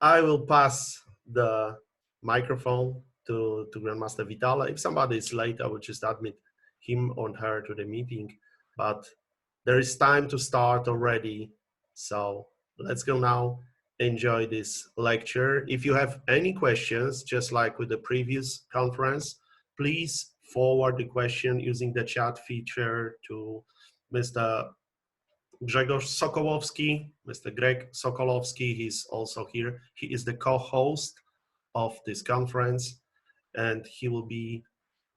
I will pass the microphone to Grandmaster Vitale. If somebody is late, I will just admit him or her to the meeting. But there is time to start already. So let's go now. Enjoy this lecture. If you have any questions, just like with the previous conference, please forward the question using the chat feature to Mr. Grzegorz Sokołowski, Mr. Greg Sokolowski, he's also here. He is the co-host of this conference, and he will be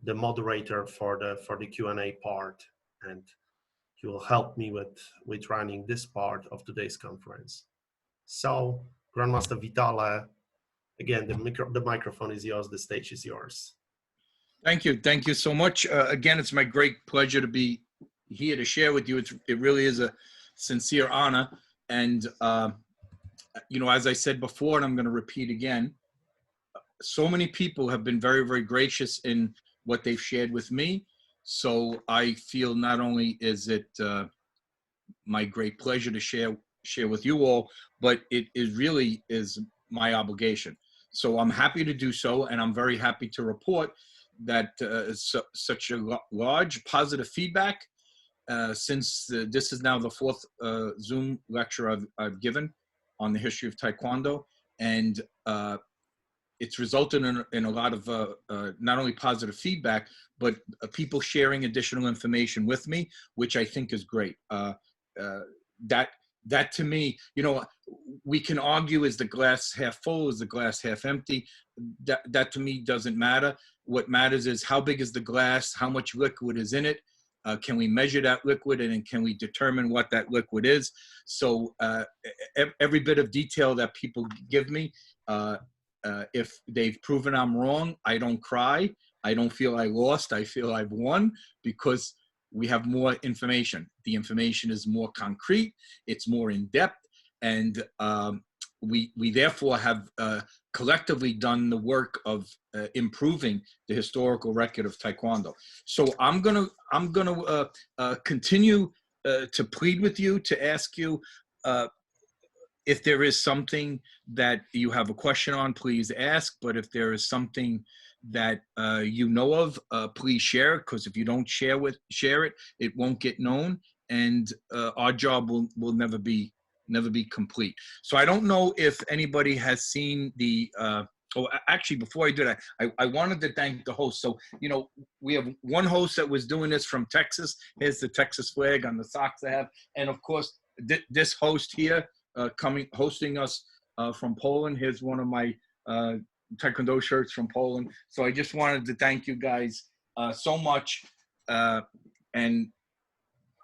the moderator for the Q&A part, and he will help me with running this part of today's conference. So, Grandmaster Vitale, again, the microphone is yours, the stage is yours. Thank you so much. Again, it's my great pleasure to be here to share with you. It really is a sincere honor. And, you know, as I said before, and I'm going to repeat again, so many people have been very, very gracious in what they've shared with me. So I feel not only is it my great pleasure to share with you all, but it really is my obligation. So I'm happy to do so, and I'm very happy to report that such a large positive feedback since this is now the fourth Zoom lecture I've given on the history of Taekwondo, and it's resulted in a lot of not only positive feedback, but people sharing additional information with me, which I think is great. That to me, you know, we can argue, is the glass half full, is the glass half empty? That to me doesn't matter. What matters is how big is the glass, how much liquid is in it, can we measure that liquid, and can we determine what that liquid is? So every bit of detail that people give me, if they've proven I'm wrong, I don't cry. I don't feel I lost. I feel I've won, because we have more information. The information is more concrete, it's more in depth, and we therefore have collectively done the work of improving the historical record of Taekwondo. So I'm gonna continue to plead with you, to ask you if there is something that you have a question on, please ask. But if there is something that you know of, please share it, because if you don't share it, it won't get known, and our job will never be complete. So I don't know if anybody has seen the oh, actually, before I do that, I wanted to thank the host. So, you know, we have one host that was doing this from Texas. Here's the Texas flag on the socks I have. And of course, this host here hosting us from Poland. Here's one of my Taekwondo shirts from Poland. So I just wanted to thank you guys so much. And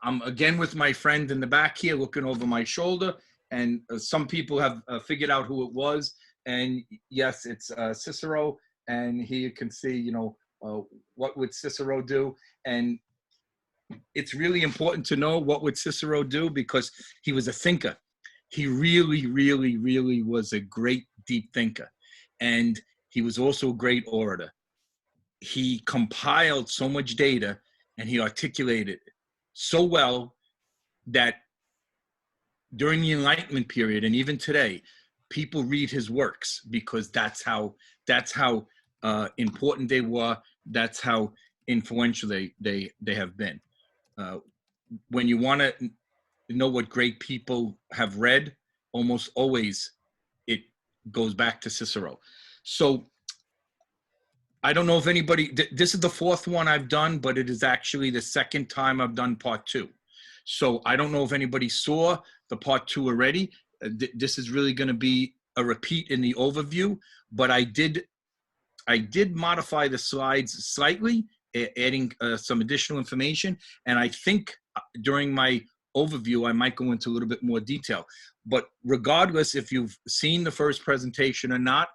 I'm again with my friend in the back here looking over my shoulder, and some people have figured out who it was. And yes, it's Cicero, and here you can see, you know, what would Cicero do? And it's really important to know what would Cicero do, because he was a thinker. He really, really, really was a great deep thinker. And he was also a great orator. He compiled so much data, and he articulated it so well that during the Enlightenment period, and even today, people read his works, because that's how important they were. That's how influential they have been. When you want to know what great people have read, almost always it goes back to Cicero. So I don't know if anybody, this is the fourth one I've done, but it is actually the second time I've done part 2. So I don't know if anybody saw the part 2 already. This is really going to be a repeat in the overview, but I did modify the slides slightly, adding some additional information. And I think during my overview, I might go into a little bit more detail. But regardless if you've seen the first presentation or not,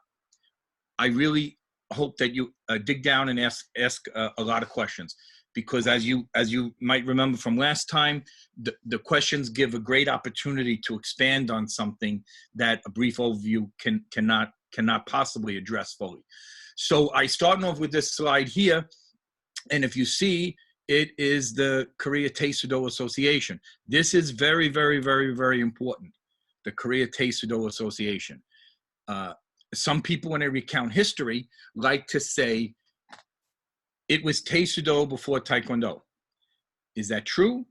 I really hope that you dig down and ask a lot of questions, because as you might remember from last time, the questions give a great opportunity to expand on something that a brief overview cannot possibly address fully. So I starting off with this slide here, and if you see, it is the Korea Taekwondo Association. This is very, very, very, very important. The Korea Taekwondo Association. Some people, when they recount history, like to say it was Taekwondo before Taekwondo. Is that true?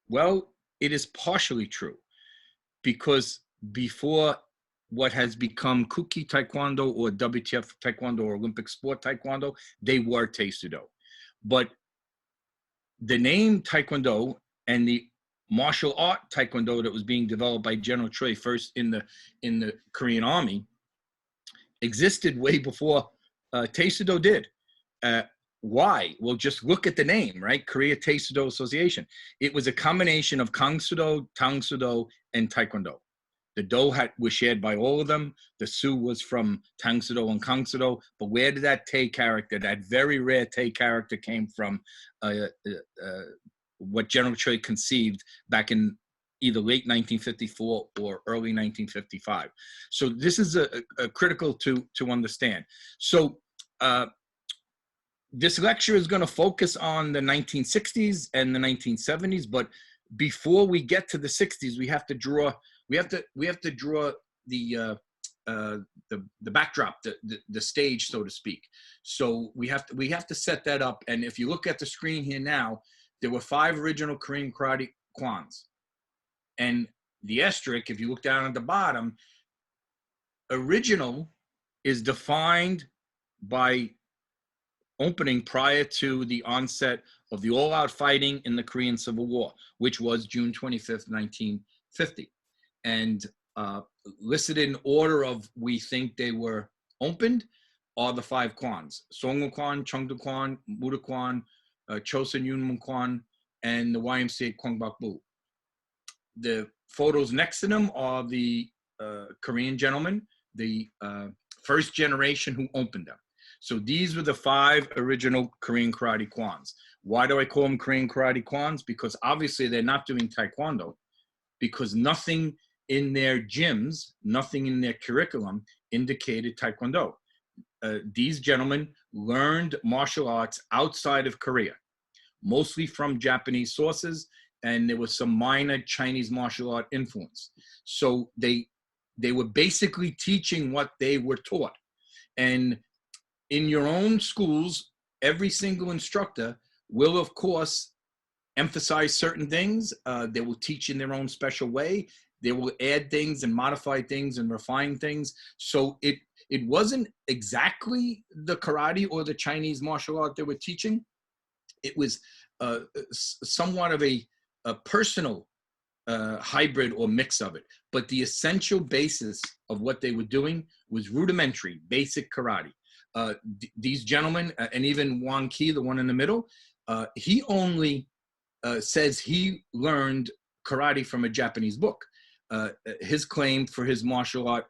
Well, it is partially true, because before what has become Cooky Taekwondo or WTF Taekwondo or Olympic Sport Taekwondo, they were Taekwondo. But the name Taekwondo and the martial art Taekwondo that was being developed by General Choi first in the Korean Army existed way before Taekwondo did. Why? Well, just look at the name, right? Korea Taekwondo Association. It was a combination of Kang-Soo-do, Tang-Soo-do, and Taekwondo. The do was shared by all of them. The Soo was from Tang-Soo-do and Kang-Soo-do. But where did that Tae character, that very rare Tae character, came from? What General Choi conceived back in either late 1954 or early 1955. So this is a critical to understand. So this lecture is going to focus on the 1960s and the 1970s, but before we get to the 60s, we have to draw the backdrop, the stage, so to speak. So we have to set that up. And if you look at the screen here now, there were 5 original Korean karate kwans, and the asterisk, if you look down at the bottom, original is defined by opening prior to the onset of the all-out fighting in the Korean Civil War, which was June 25th, 1950. And listed in order of we think they were opened are the 5 kwans: Songwoo Kwan, Cheongdu Kwan, Muda Kwan, Chosun Yunmun Kwan, and the YMCA Kwangbak-bu. The photos next to them are the Korean gentlemen, the first generation who opened them. So these were the 5 original Korean karate kwans. Why do I call them Korean karate kwans? Because obviously they're not doing Taekwondo, because nothing in their gyms, nothing in their curriculum indicated Taekwondo. These gentlemen learned martial arts outside of Korea, mostly from Japanese sources, and there was some minor Chinese martial art influence. So they were basically teaching what they were taught. And in your own schools, every single instructor will, of course, emphasize certain things. They will teach in their own special way. They will add things and modify things and refine things. So it wasn't exactly the karate or the Chinese martial art they were teaching. It was somewhat of a personal hybrid or mix of it. But the essential basis of what they were doing was rudimentary, basic karate. These gentlemen, and even Wang Ki, the one in the middle, he only says he learned karate from a Japanese book. His claim for his martial art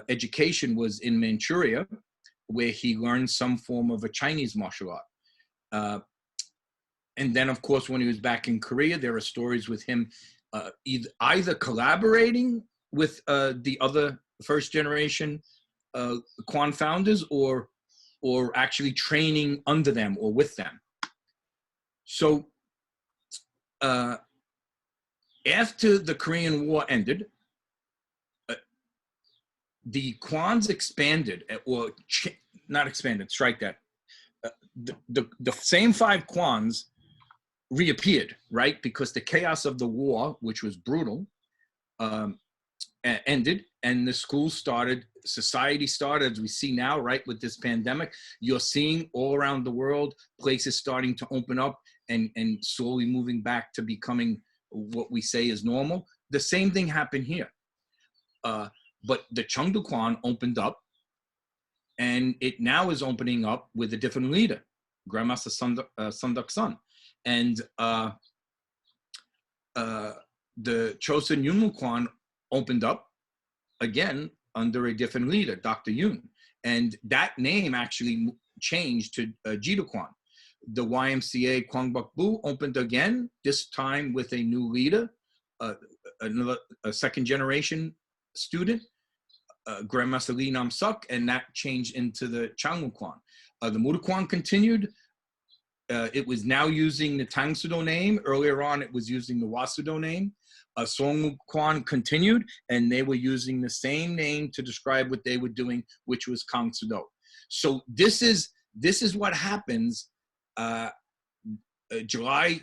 education was in Manchuria, where he learned some form of a Chinese martial art. And then, of course, when he was back in Korea, there are stories with him either collaborating with the other first generation Kwan founders, or actually training under them or with them. So after the Korean War ended, the Kwans expanded, or not expanded, strike that. The same 5 Kwans reappeared, right? Because the chaos of the war, which was brutal, ended, and the school started, society started, as we see now, right, with this pandemic. You're seeing all around the world places starting to open up and slowly moving back to becoming what we say is normal. The same thing happened here. But the Cheongdu Kwan opened up, and it now is opening up with a different leader, Grandmaster Sunduk-sun. And the Chosun Yunmu Kwan opened up again under a different leader, Dr. Yoon. And that name actually changed to Jido Kwan. The YMCA Kwangbak-bu opened again, this time with a new leader, a second generation student, Grandmaster Lee Nam-suk, and that changed into the Changwon Kwan. The Muda Kwan continued. It was now using the Tang-Soo-do name. Earlier on, it was using the Wasudo name. Song Kwan continued, and they were using the same name to describe what they were doing, which was Kang-Soo-do. So this is what happens July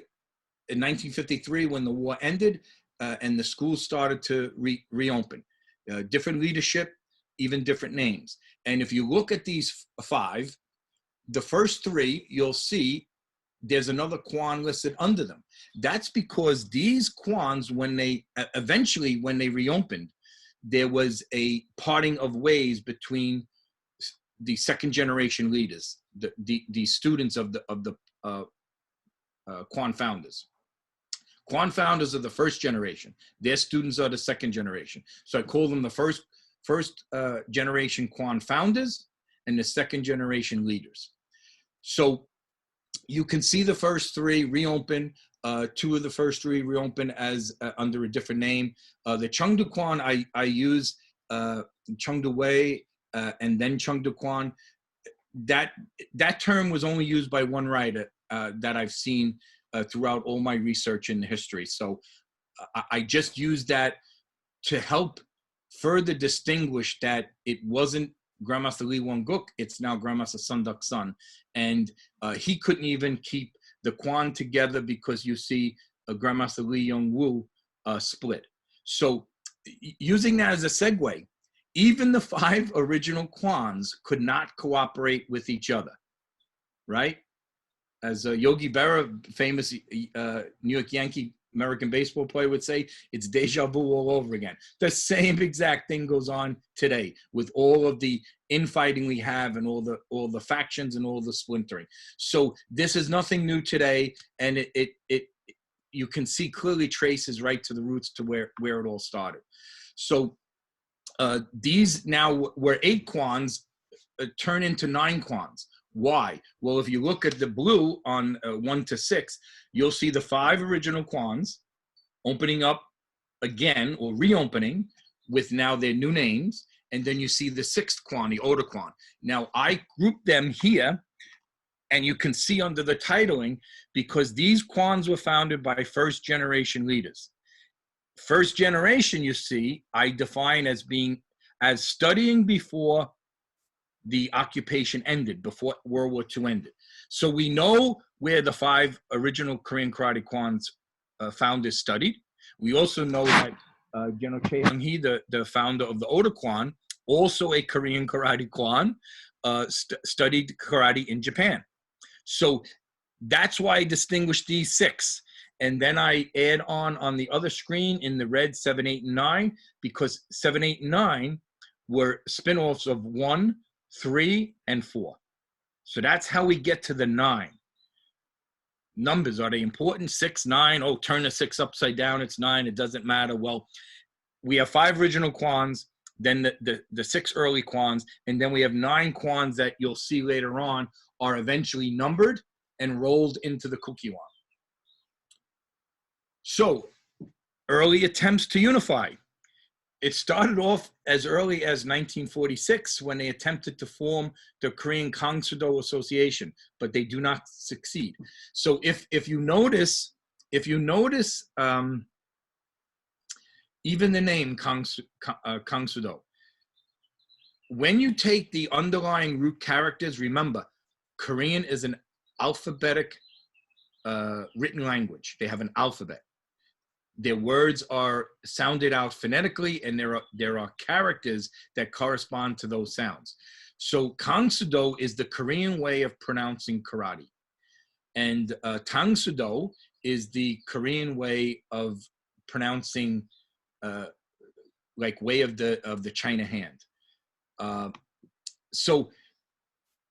in 1953 when the war ended and the schools started to reopen. Different leadership, even different names. And if you look at these 5, the first 3, you'll see there's another Kwan listed under them. That's because these Kwans, when they eventually, when they reopened, there was a parting of ways between the second generation leaders, the students of the Kwan founders. Kwan founders are the first generation. Their students are the second generation. So I call them the first generation Kwan founders and the second generation leaders. So you can see the first 3 reopen. 2 of the first 3 reopen as under a different name. The Cheongdo Kwan, I use Cheongdo Wei and then Cheongdo Kwan. That term was only used by one writer that I've seen throughout all my research in history. So I just used that to help further distinguish that it wasn't Grandmaster Lee Won-guk, it's now Grandmaster Sun Duck-sun. And he couldn't even keep the Kwan together because you see Grandmaster Lee Young-woo split. So using that as a segue, even the 5 original Kwans could not cooperate with each other, right? As Yogi Berra, famous New York Yankee American baseball player, would say, it's deja vu all over again. The same exact thing goes on today with all of the infighting we have and all the factions and all the splintering. So this is nothing new today, and it you can see clearly traces right to the roots to where it all started. So these now were 8 Kwans turn into 9 Kwans. Why? Well, if you look at the blue on 1 to 6, you'll see the 5 original Kwans opening up again, or reopening, with now their new names. And then you see the 6th Kwan, the Oda Kwan. Now, I grouped them here, and you can see under the titling, because these Kwans were founded by first-generation leaders. First generation, you see, I define as being, as studying before the occupation ended, before World War II ended. So we know where the 5 original Korean Karate Kwans founders studied. We also know that General Chae Hung-hee, the founder of the Oda Kwan, also a Korean Karate Kwan, studied karate in Japan. So that's why I distinguish these 6. And then I add on the other screen in the red 7, 8, and 9, because 7, 8, and 9 were spin-offs of 1, 3, and 4. So that's how we get to the 9. Numbers, are they important? 6, 9, oh, turn the 6 upside down, it's 9, it doesn't matter. Well, we have 5 original Kwans, then the 6 early Kwans, and then we have 9 Kwans that you'll see later on are eventually numbered and rolled into the Cooky Wan. So, early attempts to unify. It started off as early as 1946 when they attempted to form the Korean Kang-Soo-do Association, but they do not succeed. So if you notice, even the name Kang-Soo-do, when you take the underlying root characters, remember, Korean is an alphabetic written language. They have an alphabet. Their words are sounded out phonetically, and there are characters that correspond to those sounds. So Kang-Soo-do is the Korean way of pronouncing karate, and Tang-Soo-do is the Korean way of pronouncing, like way of the China hand. So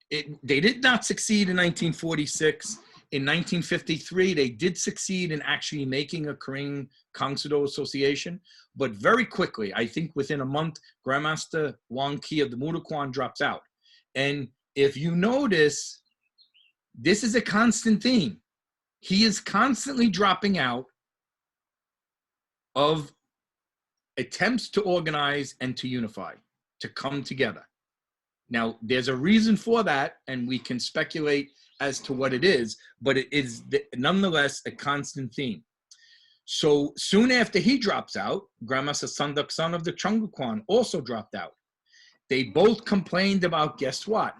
they did not succeed in 1946. In 1953, they did succeed in actually making a Korean Kang-Soo-do Association, but very quickly, I think within a month, Grandmaster Wang Ki of the Muda Kwan drops out. And if you notice, this is a constant theme. He is constantly dropping out of attempts to organize and to unify, to come together. Now, there's a reason for that, and we can speculate as to what it is, but it is nonetheless a constant theme. So soon after he drops out, Grandmaster Sunduk-sun of the Cheongdu-kwan also dropped out. They both complained about, guess what?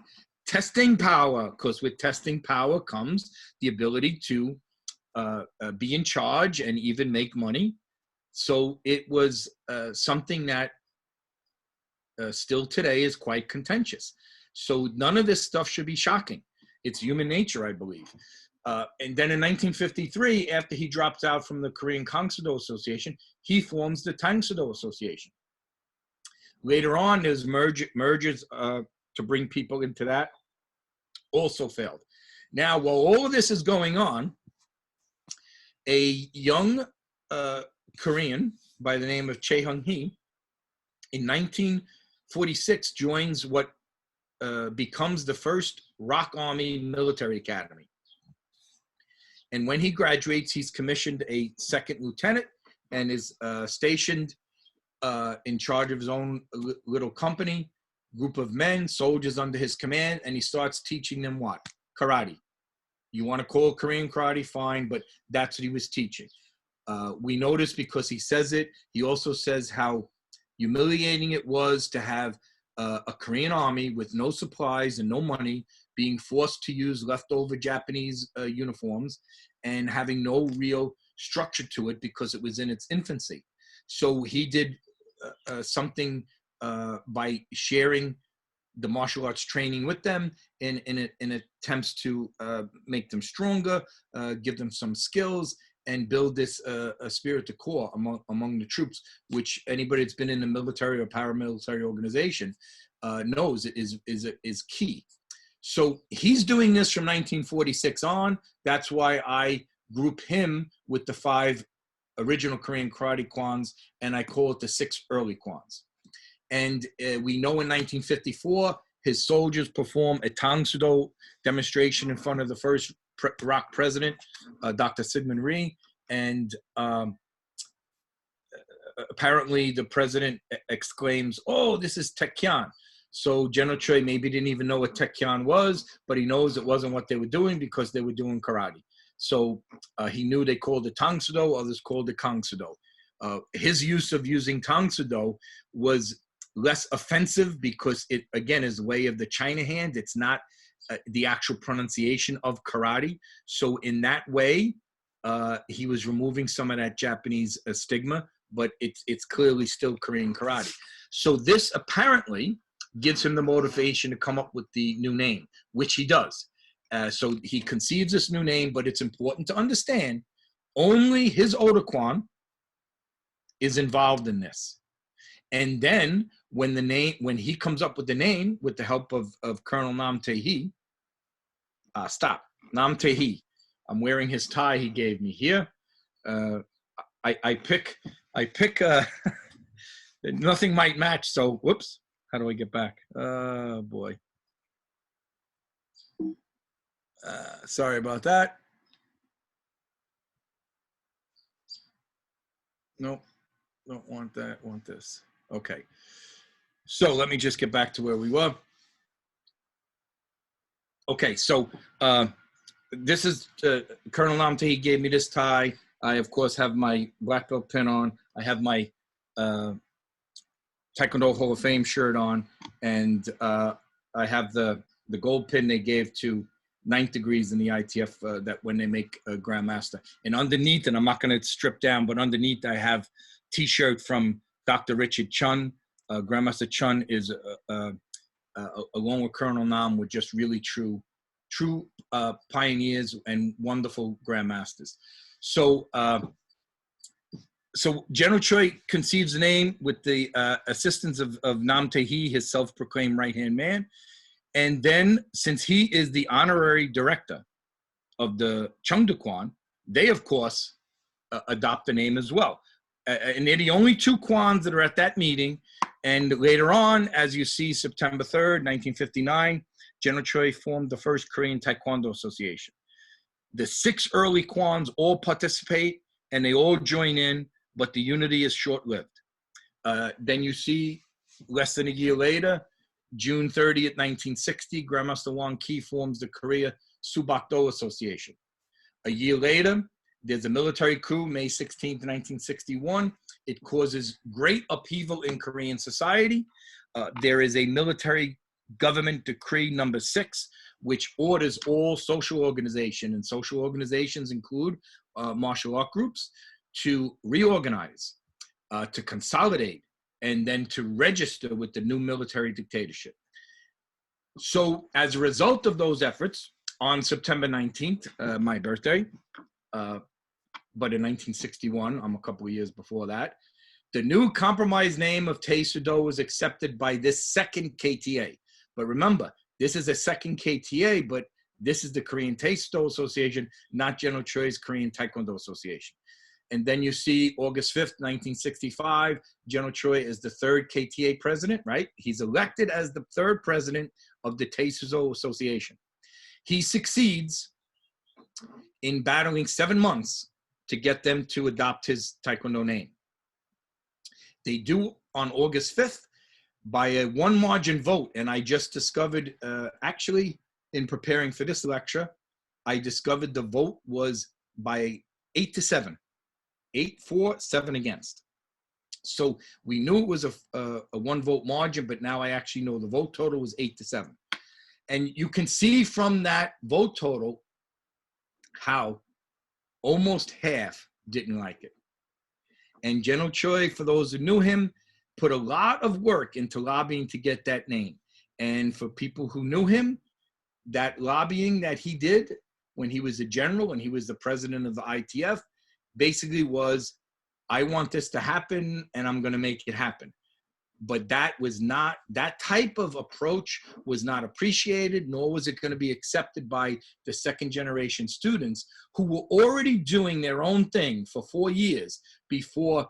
Testing power, because with testing power comes the ability to be in charge and even make money. So it was something that still today is quite contentious. So none of this stuff should be shocking. It's human nature, I believe. And then in 1953, after he drops out from the Korean Kangsudo Association, he forms the Tangsudo Association. Later on, there's mergers to bring people into that, also failed. Now, while all of this is going on, a young Korean by the name of Chae Hung-hee in 1946 joins what becomes the first Rock Army Military Academy. And when he graduates, he's commissioned a second lieutenant and is stationed in charge of his own little company, group of men, soldiers under his command, and he starts teaching them what? Karate. You want to call it Korean karate, fine, but that's what he was teaching. We notice because he says it, he also says how humiliating it was to have a Korean army with no supplies and no money being forced to use leftover Japanese uniforms and having no real structure to it because it was in its infancy. So he did something by sharing the martial arts training with them in attempts to make them stronger, give them some skills, and build this a spirit de corps among the troops, which anybody that's been in the military or paramilitary organization knows is key. So he's doing this from 1946 on. That's why I group him with the 5 original Korean karate kwans, and I call it the 6 early kwans. And we know in 1954, his soldiers perform a Tangsudo demonstration in front of the first ROC president, Dr. Syngman Rhee, and apparently the president exclaims, "Oh, this is Taekyon." So General Choi maybe didn't even know what Taekyon was, but he knows it wasn't what they were doing because they were doing karate. So he knew they called it Tangsudo, others called it Kangsudo. His use of using Tangsudo was less offensive because it, again, is the way of the China hand. It's not the actual pronunciation of karate. So in that way, he was removing some of that Japanese stigma, but it's clearly still Korean karate. So this apparently gives him the motivation to come up with the new name, which he does. So he conceives this new name, but it's important to understand only his Otakwan is involved in this. And then when he comes up with the name with the help of Colonel Nam Tae-hee, Nam Tae-hee. I'm wearing his tie he gave me here. I pick nothing might match. So whoops, how do I get back? Oh boy. Sorry about that. Nope, don't want that, want this. Okay. So let me just get back to where we were. Okay, so this is Colonel Nam Tae-hee gave me this tie. I, of course, have my black belt pin on. I have my Taekwondo Hall of Fame shirt on. And I have the gold pin they gave to 9th degrees in the ITF that when they make a Grandmaster. And underneath, and I'm not going to strip down, but underneath I have T-shirt from Dr. Richard Chun. Grandmaster Chun is, along with Colonel Nam, were just really true pioneers and wonderful Grandmasters. So, so General Choi conceives the name with the assistance of Nam Tae-hee, his self-proclaimed right-hand man. And then, since he is the honorary director of the Cheongdu-kwan, they, of course, adopt the name as well. And they're the only 2 kwans that are at that meeting. And later on, as you see, September 3rd, 1959, General Choi formed the first Korean Taekwondo Association. The 6 early kwans all participate, and they all join in, but the unity is short-lived. Then you see, less than a year later, June 30th, 1960, Grandmaster Wang Ki forms the Korea Subak-do Association. A year later, There's a military coup, May 16th, 1961. It causes great upheaval in Korean society. There is a military government decree number 6, which orders all social organization, and social organizations include martial art groups, to reorganize, to consolidate, and then to register with the new military dictatorship. So as a result of those efforts, on September 19th, my birthday, but in 1961, I'm a couple of years before that, the new compromise name of Taekwondo was accepted by this second KTA. But remember, this is a second KTA, but this is the Korean Taekwondo Association, not General Choi's Korean Taekwondo Association. And then you see August 5th, 1965, General Choi is the third KTA president, right? He's elected as the third president of the Taekwondo Association. He succeeds in battling 7 months to get them to adopt his Taekwondo name. They do on August 5th by a 1-margin vote. And I just discovered, actually, in preparing for this lecture, I discovered the vote was by 8-7. 8 for, 7 against. So we knew it was a 1-vote margin, but now I actually know the vote total was 8-7. And you can see from that vote total how almost half didn't like it. And General Choi, for those who knew him, put a lot of work into lobbying to get that name. And for people who knew him, that lobbying that he did when he was a general and he was the president of the ITF basically was, I want this to happen and I'm going to make it happen. But that was not, that type of approach was not appreciated, nor was it going to be accepted by the second generation students who were already doing their own thing for 4 years before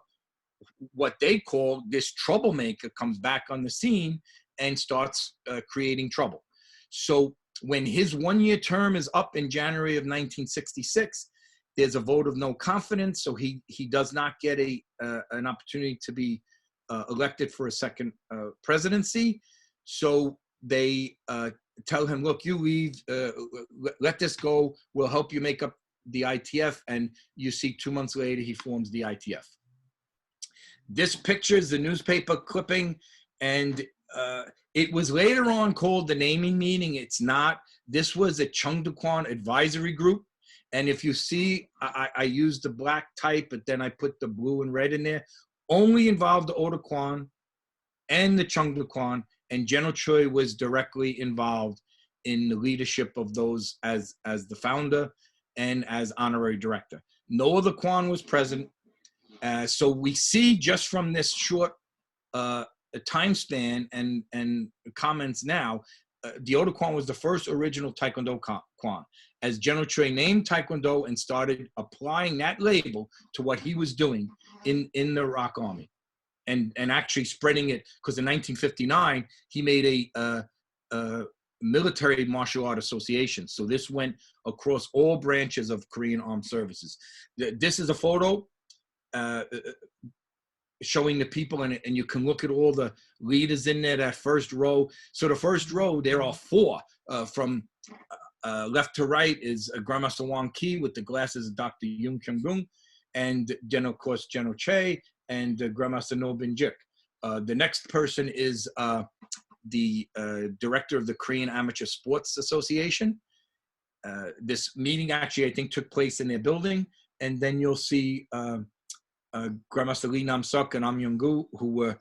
what they call this troublemaker comes back on the scene and starts creating trouble. So when his 1-year term is up in January of 1966, there's a vote of no confidence, so he does not get an opportunity to be elected for a second presidency. So they tell him, look, you leave, let this go, we'll help you make up the ITF, and you see 2 months later he forms the ITF. This picture is the newspaper clipping, and it was later on called the naming meeting. It's not. This was a Cheongdo-kwan advisory group. And if you see, I used the black type, but then I put the blue and red in there. Only involved the Oda-kwan and the Cheongdo-kwan, and General Choi was directly involved in the leadership of those as the founder and as honorary director. No other kwan was present. So we see just from this short time span and comments now, the Oda-kwan was the first original Taekwondo kwan. As General Choi named Taekwondo and started applying that label to what he was doing in the Iraq Army, and actually spreading it, because in 1959 he made a military martial art association. So this went across all branches of Korean armed services. This is a photo showing the people, and you can look at all the leaders in there, that first row. So the first row, there are 4 from left to right is Grandmaster Wang Ki with the glasses of Dr. Yoon Kyung-gung, and then of course General Che and Grandmaster No Bin-jik. The next person is the director of the Korean Amateur Sports Association. This meeting actually, I think, took place in their building, and then you'll see Grandmaster Lee Nam-suk and Am Young-gu, who were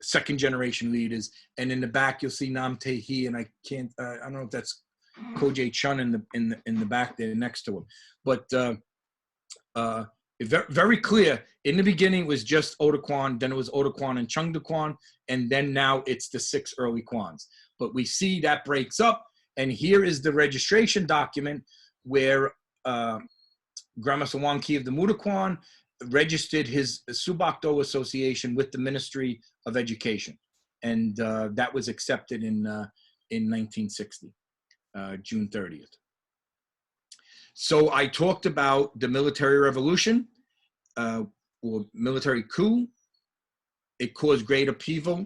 second generation leaders. And in the back, you'll see Nam Tae-hee, and I don't know if that's Ko Jae-chun in the back there next to him. But very clear. In the beginning, it was just Oda-kwan, then it was Oda-kwan and Cheongdo-kwan, and then now it's the 6 early kwans. But we see that breaks up, and here is the registration document where Grandmaster Wang Ki of the Muda-kwan registered his Subak-do Association with the Ministry of Education, and that was accepted in 1960, June 30th. So I talked about the military revolution, or military coup. It caused great upheaval,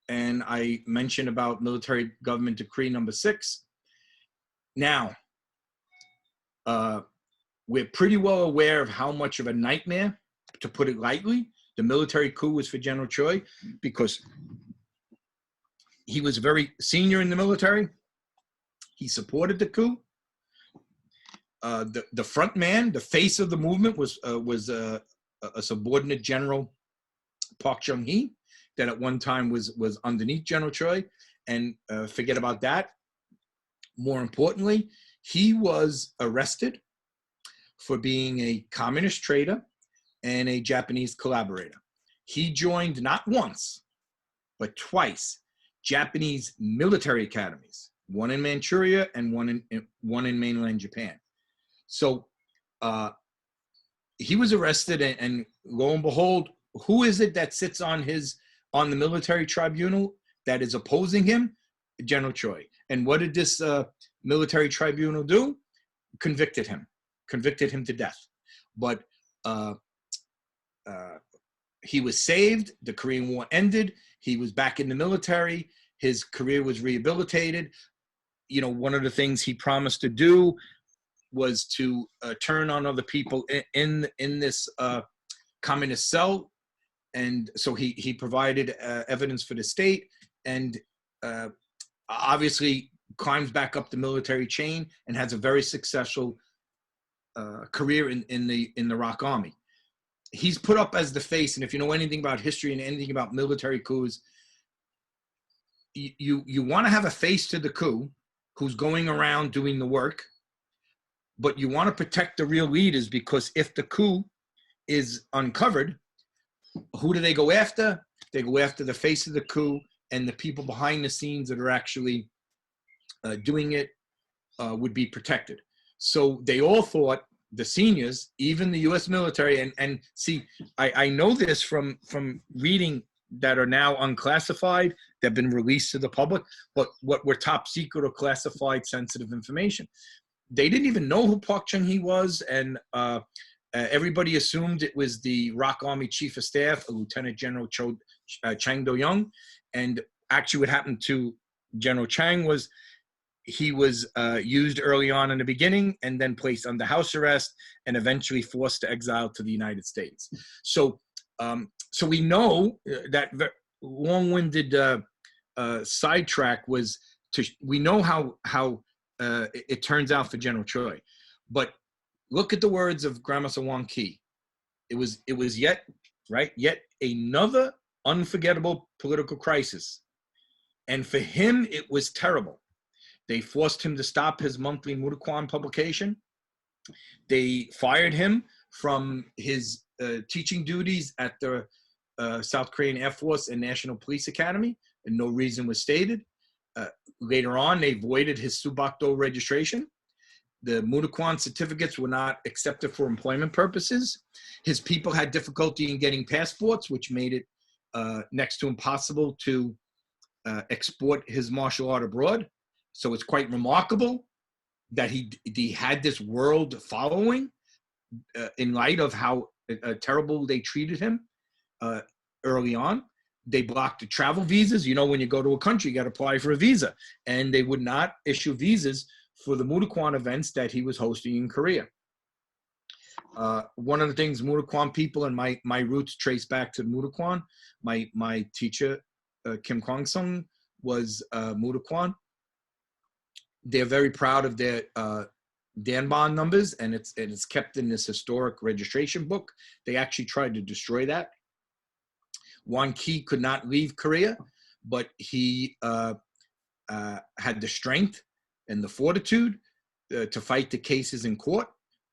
and I mentioned about military government decree number 6. Now, we're pretty well aware of how much of a nightmare, to put it lightly, the military coup was for General Choi, because he was very senior in the military. He supported the coup. The front man, the face of the movement, was a subordinate general, Park Chung-hee, that at one time was underneath General Choi. And forget about that. More importantly, he was arrested for being a communist traitor and a Japanese collaborator. He joined not once, but twice Japanese military academies, one in Manchuria and one in mainland Japan. So he was arrested, and lo and behold, who is it that sits on the military tribunal that is opposing him? General Choi. And what did this military tribunal do? Convicted him to death. But he was saved. The Korean War ended. He was back in the military. His career was rehabilitated. You know, one of the things he promised to do was to turn on other people in this communist cell. And so he provided evidence for the state, and obviously climbs back up the military chain and has a very successful career in the ROK Army. He's put up as the face, and if you know anything about history and anything about military coups, you want to have a face to the coup who's going around doing the work, but you want to protect the real leaders, because if the coup is uncovered, who do they go after? They go after the face of the coup, and the people behind the scenes that are actually doing it would be protected. So they all thought, the seniors, even the U.S. military, and see, I know this from reading that are now unclassified, they've been released to the public, but what were top secret or classified sensitive information. They didn't even know who Park Chung-hee was, and everybody assumed it was the ROK Army Chief of Staff, Lieutenant General Chang Do-young. And actually what happened to General Chang was he was used early on in the beginning and then placed under house arrest and eventually forced to exile to the United States. So so we know that long-winded sidetrack was we know how it turns out for General Choi. But look at the words of Grandmaster Wang Ki. It was yet another unforgettable political crisis. And for him, it was terrible. They forced him to stop his monthly Mudokwan publication. They fired him from his teaching duties at the South Korean Air Force and National Police Academy, and no reason was stated. Later on, they voided his Subakdo registration. The Mudokwan certificates were not accepted for employment purposes. His people had difficulty in getting passports, which made it next to impossible to export his martial art abroad. So it's quite remarkable that he had this world following in light of how terrible they treated him early on. They blocked the travel visas. You know, when you go to a country, you got to apply for a visa. And they would not issue visas for the Mudokwan events that he was hosting in Korea. One of the things Mudokwan people, and my roots trace back to Mudokwan. My teacher, Kim Kwang-sung, was Mudokwan. They're very proud of their Danbon numbers, and it's kept in this historic registration book. They actually tried to destroy that. Wang Ki could not leave Korea, but he had the strength and the fortitude to fight the cases in court,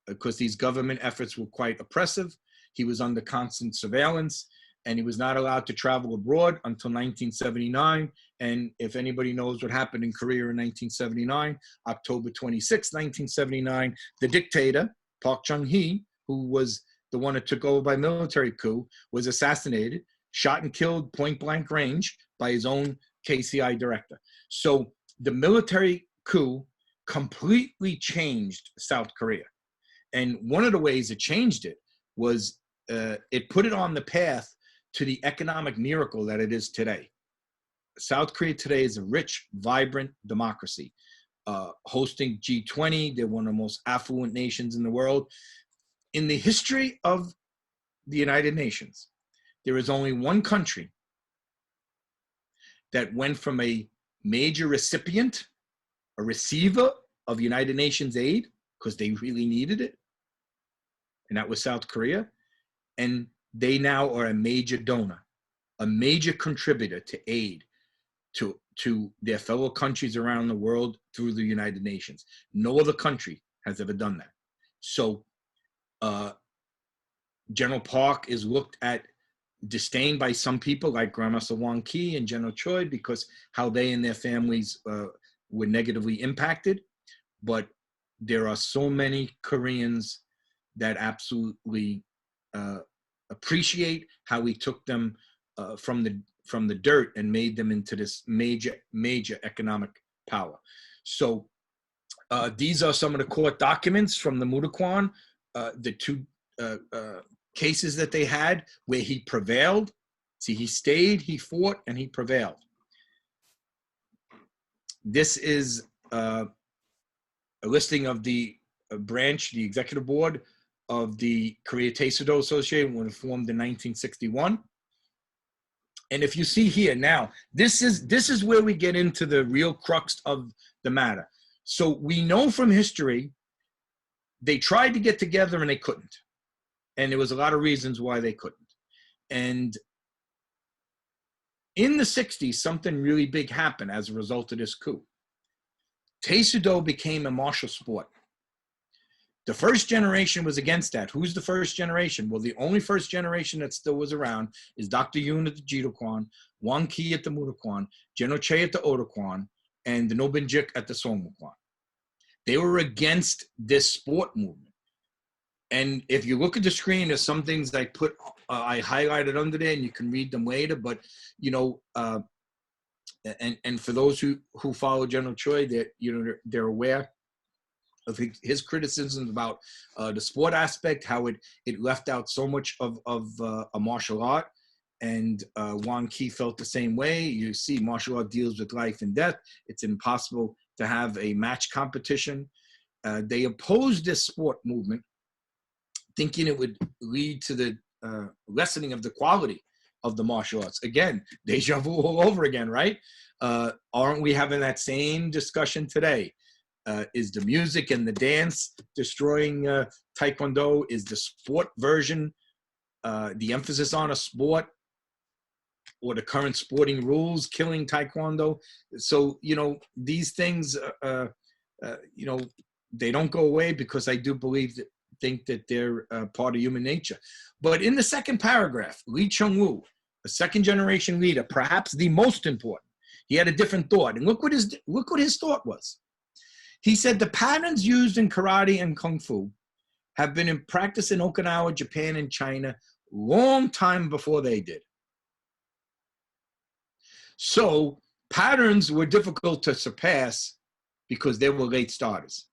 because these government efforts were quite oppressive. He was under constant surveillance, and he was not allowed to travel abroad until 1979. And if anybody knows what happened in Korea in 1979, October 26, 1979, the dictator, Park Chung-hee, who was the one that took over by military coup, was assassinated, shot and killed point blank range by his own KCI director. So the military coup completely changed South Korea. And one of the ways it changed it was it put it on the path to the economic miracle that it is today. South Korea today is a rich, vibrant democracy. hosting G20. They're one of the most affluent nations in the world. In the history of the United Nations, there is only one country that went from a major recipient, a receiver of United Nations aid, because they really needed it, and that was South Korea. And they now are a major donor, a major contributor to aid to their fellow countries around the world through the United Nations. No other country has ever done that. So General Park is looked at disdain by some people like Grandmaster Wang Ki and General Choi because how they and their families were negatively impacted. But there are so many Koreans that absolutely appreciate how he took them from the dirt and made them into this major economic power. So these are some of the court documents from the Mudakwon, the two cases that they had where he prevailed. See, he stayed, he fought, and he prevailed. This is a listing of the branch, the executive board of the Korea Taekwondo Association when it formed in 1961. And if you see here now, this is where we get into the real crux of the matter. So we know from history, they tried to get together and they couldn't. And there was a lot of reasons why they couldn't. And in the 60s, something really big happened as a result of this coup. Taekwondo became a martial sport. The first generation was against that. Who's the first generation? Well, the only first generation that still was around is Dr. Yoon at the Jidokwon, Wang Ki at the Mudakwon, General Che at the Odakwon, and the Nobinjik at the Songmukwon. They were against this sport movement. And if you look at the screen, there's some things I put, I highlighted under there, and you can read them later. But you know, and for those who follow General Choi, they're aware of his criticisms about the sport aspect, how it left out so much of a martial art. And Wang Ki felt the same way. You see, martial art deals with life and death. It's impossible to have a match competition. They opposed this sport movement, thinking it would lead to the lessening of the quality of the martial arts. Again, deja vu all over again, right? Aren't we having that same discussion today? Is the music and the dance destroying Taekwondo? Is the sport version, the emphasis on a sport, or the current sporting rules killing Taekwondo? So, you know, these things, you know, they don't go away because I do think that they're part of human nature. But in the second paragraph, Lee Chung-woo, a second generation leader, perhaps the most important, he had a different thought. And look what his thought was. He said, the patterns used in karate and kung fu have been in practice in Okinawa, Japan, and China long time before they did. So patterns were difficult to surpass because they were late starters.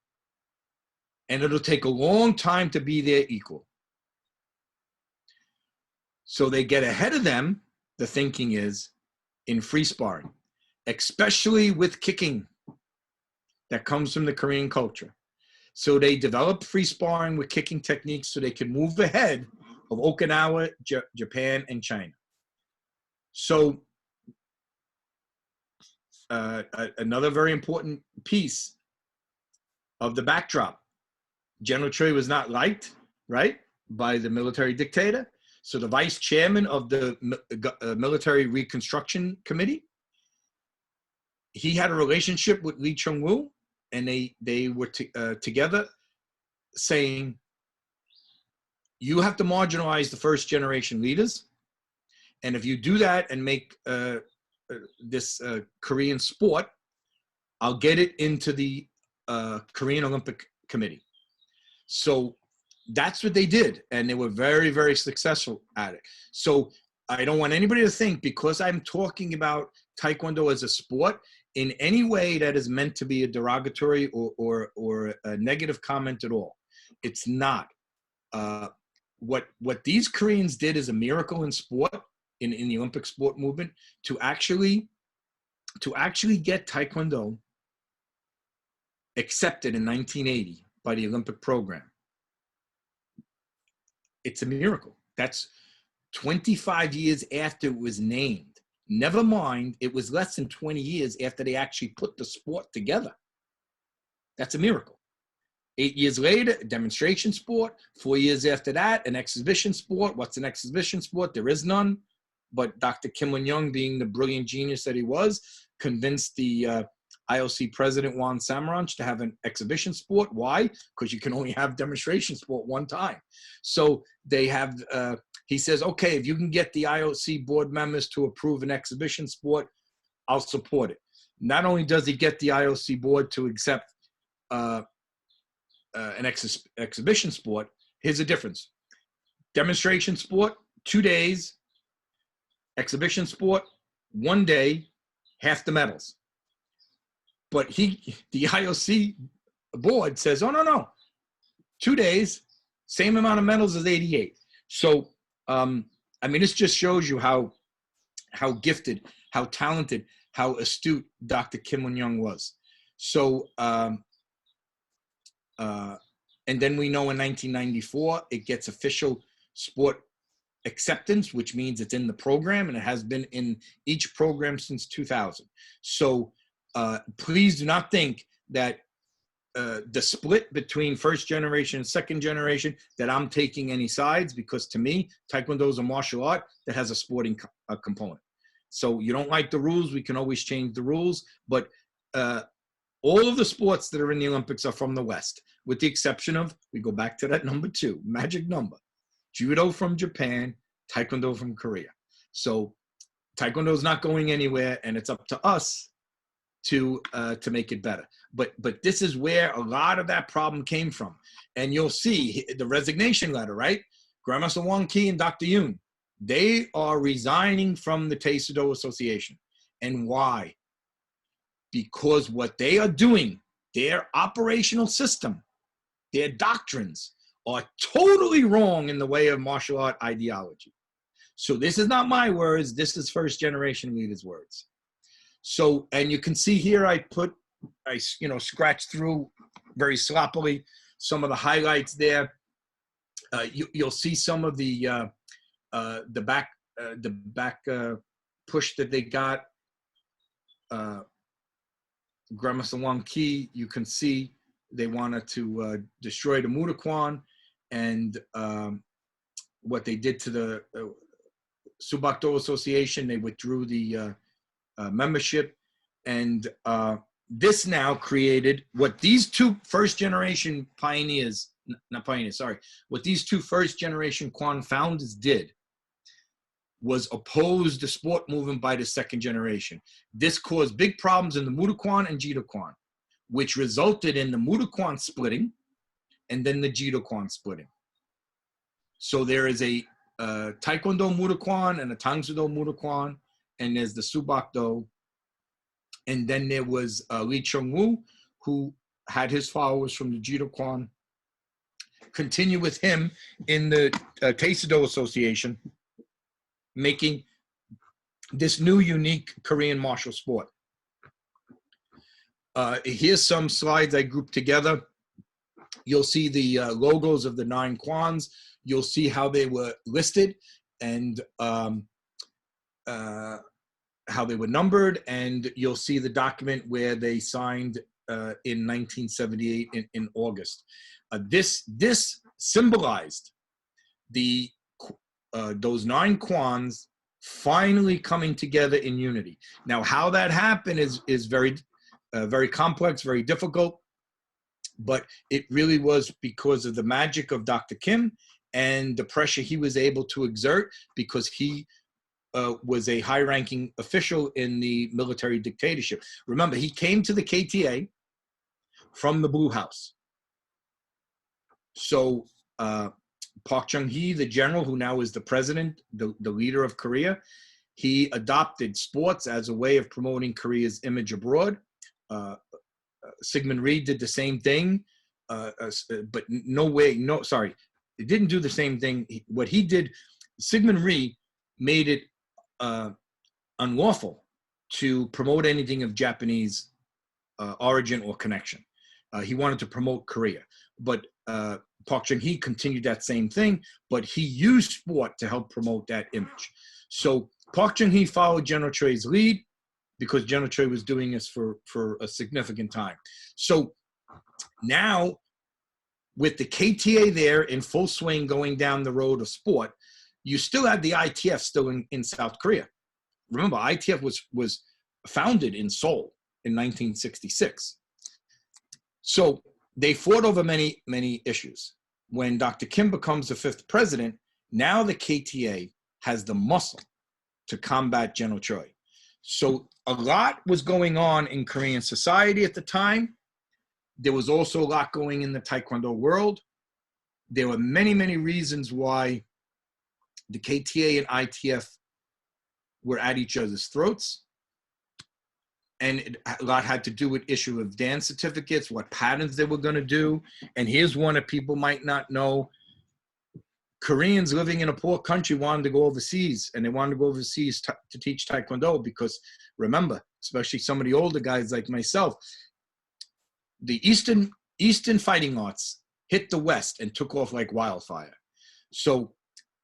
And it'll take a long time to be their equal. So they get ahead of them, the thinking is, in free sparring, especially with kicking that comes from the Korean culture. So they developed free sparring with kicking techniques so they could move ahead of Okinawa, Japan, and China. So another very important piece of the backdrop, General Choi was not liked, right, by the military dictator. So the vice chairman of the Military Reconstruction Committee, he had a relationship with Lee Chung-woo, and they were together saying, you have to marginalize the first generation leaders. And if you do that and make this Korean sport, I'll get it into the Korean Olympic Committee. So that's what they did. And they were very, very successful at it. So I don't want anybody to think because I'm talking about Taekwondo as a sport in any way that is meant to be a derogatory or a negative comment at all. It's not. What these Koreans did is a miracle in sport, in the Olympic sport movement, to actually get Taekwondo accepted in 1980 by the Olympic program. It's a miracle. That's 25 years after it was named. Never mind, it was less than 20 years after they actually put the sport together. That's a miracle. 8 years later, a demonstration sport. 4 years after that, an exhibition sport. What's an exhibition sport? There is none. But Dr. Kim Won-young, being the brilliant genius that he was, convinced the IOC president, Juan Samaranch, to have an exhibition sport. Why? Because you can only have demonstration sport one time. So they have, he says, okay, if you can get the IOC board members to approve an exhibition sport, I'll support it. Not only does he get the IOC board to accept an exhibition sport, here's the difference. Demonstration sport, 2 days. Exhibition sport, 1 day, half the medals. But the IOC board says, oh, no. 2 days, same amount of medals as 88. So, I mean, this just shows you how gifted, how talented, how astute Dr. Kim Won-young was. So, and then we know in 1994, it gets official sport acceptance, which means it's in the program, and it has been in each program since 2000. So please do not think that the split between first generation and second generation, that I'm taking any sides, because to me, Taekwondo is a martial art that has a sporting component. So you don't like the rules, we can always change the rules, but all of the sports that are in the Olympics are from the West, with the exception of, we go back to that number 2, magic number. Judo from Japan, Taekwondo from Korea. So Taekwondo is not going anywhere, and it's up to us to make it better. But this is where a lot of that problem came from. And you'll see the resignation letter, right? Grandmaster Wang Ki and Dr. Yoon, they are resigning from the Taekwondo Association. And why? Because what they are doing, their operational system, their doctrines, are totally wrong in the way of martial art ideology. So this is not my words, this is first generation leaders' words. So, and you can see here, I scratched through very sloppily some of the highlights there. You'll see some of the back push that they got. Grandmaster Wang Ki, you can see they wanted to destroy the Mudokwan, and what they did to the Subakdo Association, they withdrew the membership, and this now created what these two first-generation pioneers, what these two first-generation Kwan founders did was oppose the sport movement by the second generation. This caused big problems in the Mudokwan and Jidokwan, which resulted in the Mudokwan splitting and then the Jidokwan splitting. So there is a Taekwondo Mudokwan and a Tangsudo Mudokwan, and there's the Subakdo. And then there was Lee Chung-woo, who had his followers from the Jidokwan continue with him in the Taekwondo Association, making this new unique Korean martial sport. Here's some slides I grouped together. You'll see the logos of the 9 Kwans. You'll see how they were listed and how they were numbered, and you'll see the document where they signed in 1978 in August. This symbolized the those 9 Kwans finally coming together in unity. Now, how that happened is very complex, very difficult, but it really was because of the magic of Dr. Kim and the pressure he was able to exert, because he was a high-ranking official in the military dictatorship. Remember, he came to the KTA from the Blue House. So Park Chung-hee, the general who now is the president, the leader of Korea, he adopted sports as a way of promoting Korea's image abroad. Sigmund Rhee did the same thing, but it didn't do the same thing. What he did, Sigmund Rhee made it unlawful to promote anything of Japanese origin or connection. He wanted to promote Korea. But Park Chung-hee continued that same thing, but he used sport to help promote that image. So Park Chung-hee followed General Choi's lead because General Choi was doing this for a significant time. So now, with the KTA there in full swing going down the road of sport, you still had the ITF still in South Korea. Remember, ITF was founded in Seoul in 1966. So they fought over many, many issues. When Dr. Kim becomes the 5th president, now the KTA has the muscle to combat General Choi. So a lot was going on in Korean society at the time. There was also a lot going in the Taekwondo world. There were many, many reasons why the KTA and ITF were at each other's throats. And a lot had to do with issue of dance certificates, what patterns they were going to do. And here's one that people might not know. Koreans living in a poor country wanted to go overseas, and they wanted to go overseas to teach Taekwondo because, remember, especially some of the older guys like myself, the Eastern fighting arts hit the West and took off like wildfire. So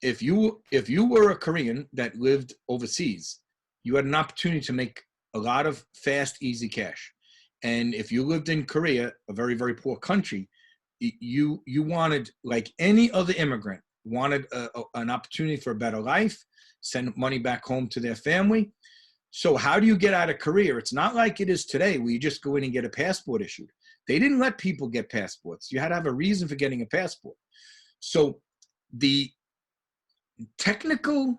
if you were a Korean that lived overseas, you had an opportunity to make a lot of fast, easy cash. And if you lived in Korea, a very, very poor country, you wanted, like any other immigrant, wanted an opportunity for a better life, send money back home to their family. So how do you get out of Korea? It's not like it is today where you just go in and get a passport issued. They didn't let people get passports. You had to have a reason for getting a passport. So the technically,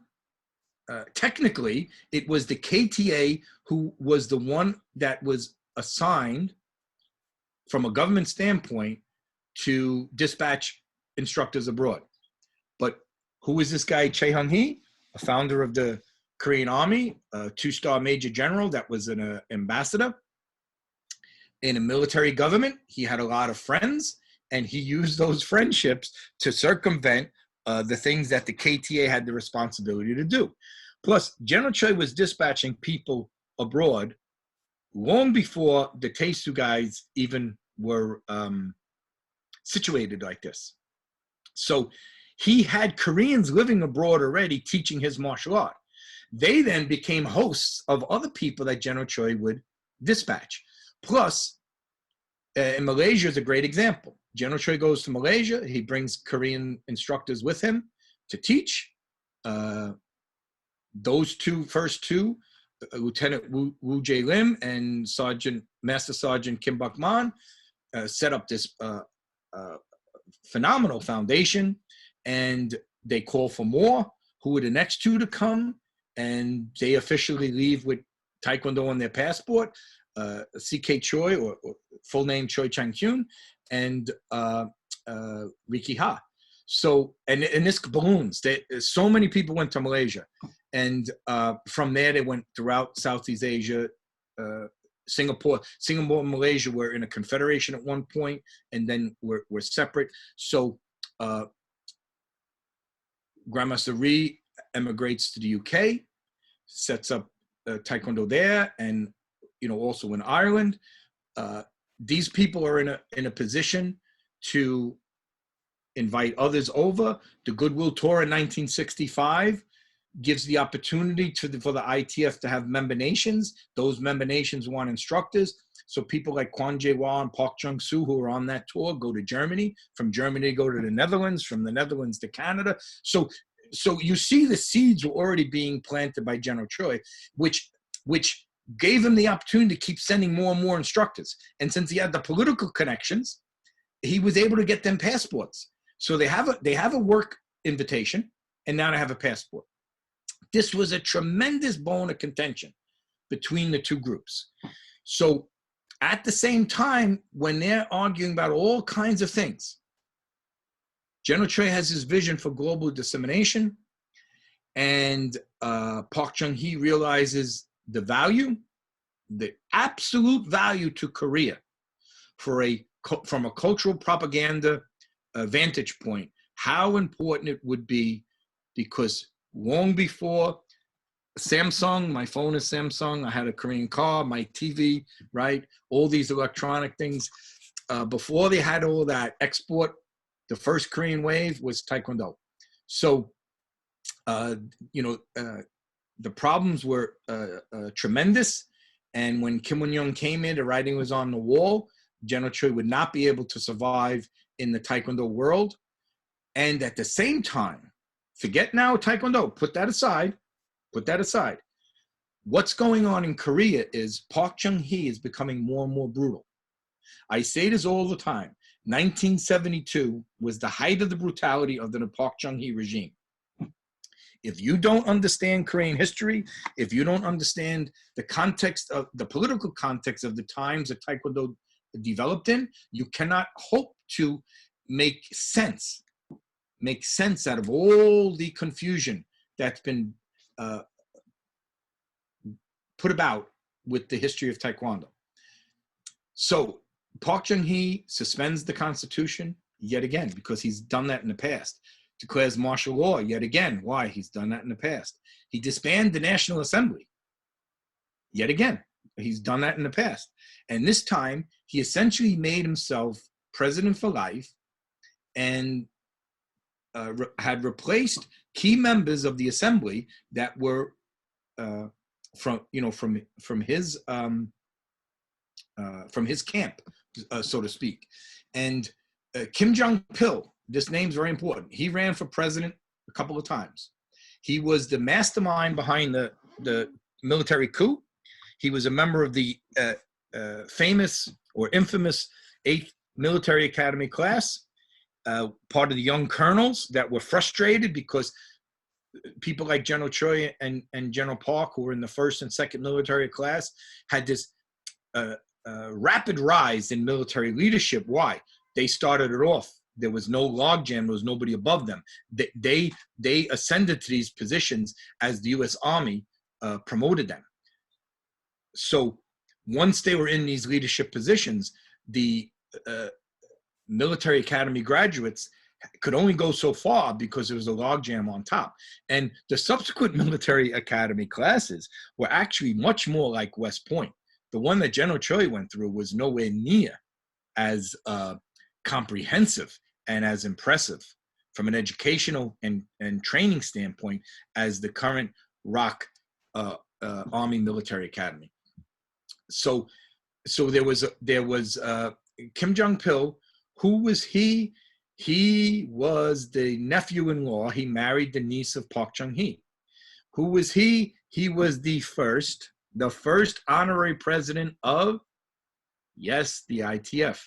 it was the KTA who was the one that was assigned from a government standpoint to dispatch instructors abroad. But who is this guy, Chae Hung-hee, a founder of the Korean Army, a 2-star major general that was an ambassador in a military government. He had a lot of friends, and he used those friendships to circumvent the things that the KTA had the responsibility to do. Plus, General Choi was dispatching people abroad long before the Taesu guys even were situated like this. So he had Koreans living abroad already teaching his martial art. They then became hosts of other people that General Choi would dispatch. Plus, in Malaysia is a great example. General Choi goes to Malaysia. He brings Korean instructors with him to teach. Those first two, Lieutenant Woo Jae Lim and Master Sergeant Kim Buk Man, set up this phenomenal foundation, and they call for more. Who are the next two to come? And they officially leave with Taekwondo on their passport. C.K. Choi, or full name Choi Chang-kyun, and Riki Ha. So, and this balloons. So many people went to Malaysia. And from there, they went throughout Southeast Asia. Singapore and Malaysia were in a confederation at one point, and then were separate. So Grandmaster Rhee emigrates to the UK, sets up Taekwondo there, and also in Ireland. These people are in a position to invite others over. The Goodwill tour in 1965 gives the opportunity for the ITF to have member nations. Those member nations want instructors. So people like Kwon Jae-hwa and Park Jung-soo, who are on that tour, go to Germany. From Germany, go to the Netherlands. From the Netherlands to Canada. So you see the seeds were already being planted by General Choi, which gave him the opportunity to keep sending more and more instructors. And since he had the political connections, he was able to get them passports. So they have a work invitation, and now they have a passport. This was a tremendous bone of contention between the two groups. So at the same time, when they're arguing about all kinds of things, General Choi has his vision for global dissemination, and Park Chung-hee realizes the absolute value to Korea from a cultural propaganda vantage point, how important it would be, because long before Samsung, my phone is Samsung, I had a Korean car, my TV, right? All these electronic things. before they had all that export, the first Korean wave was Taekwondo. So, the problems were tremendous. And when Kim Il-sung came in, the writing was on the wall. General Choi would not be able to survive in the Taekwondo world. And at the same time, forget now Taekwondo, put that aside. What's going on in Korea is Park Chung-hee is becoming more and more brutal. I say this all the time. 1972 was the height of the brutality under the Park Chung-hee regime. If you don't understand Korean history, if you don't understand the context of the political context of the times that Taekwondo developed in, you cannot hope to make sense out of all the confusion that's been put about with the history of Taekwondo. So Park Chung-hee suspends the Constitution yet again, because he's done that in the past. Declares martial law yet again. Why? He's done that in the past. He disbanded the National Assembly yet again. He's done that in the past. And this time, he essentially made himself president for life and had replaced key members of the assembly that were from his camp, so to speak. And Kim Jong-pil, this name's very important. He ran for president a couple of times. He was the mastermind behind the military coup. He was a member of the famous or infamous 8th Military Academy class, part of the young colonels that were frustrated because people like General Choi and General Park, who were in the 1st and 2nd military class, had this rapid rise in military leadership. Why? They started it off. There was no logjam. There was nobody above them. They ascended to these positions as the U.S. Army promoted them. So once they were in these leadership positions, the military academy graduates could only go so far because there was a logjam on top. And the subsequent military academy classes were actually much more like West Point. The one that General Choi went through was nowhere near as comprehensive and as impressive from an educational and training standpoint as the current ROK Army Military Academy. So there was Kim Jong-pil. Who was he? He was the nephew-in-law. He married the niece of Park Chung-hee. Who was he? He was the first honorary president of, yes, the ITF.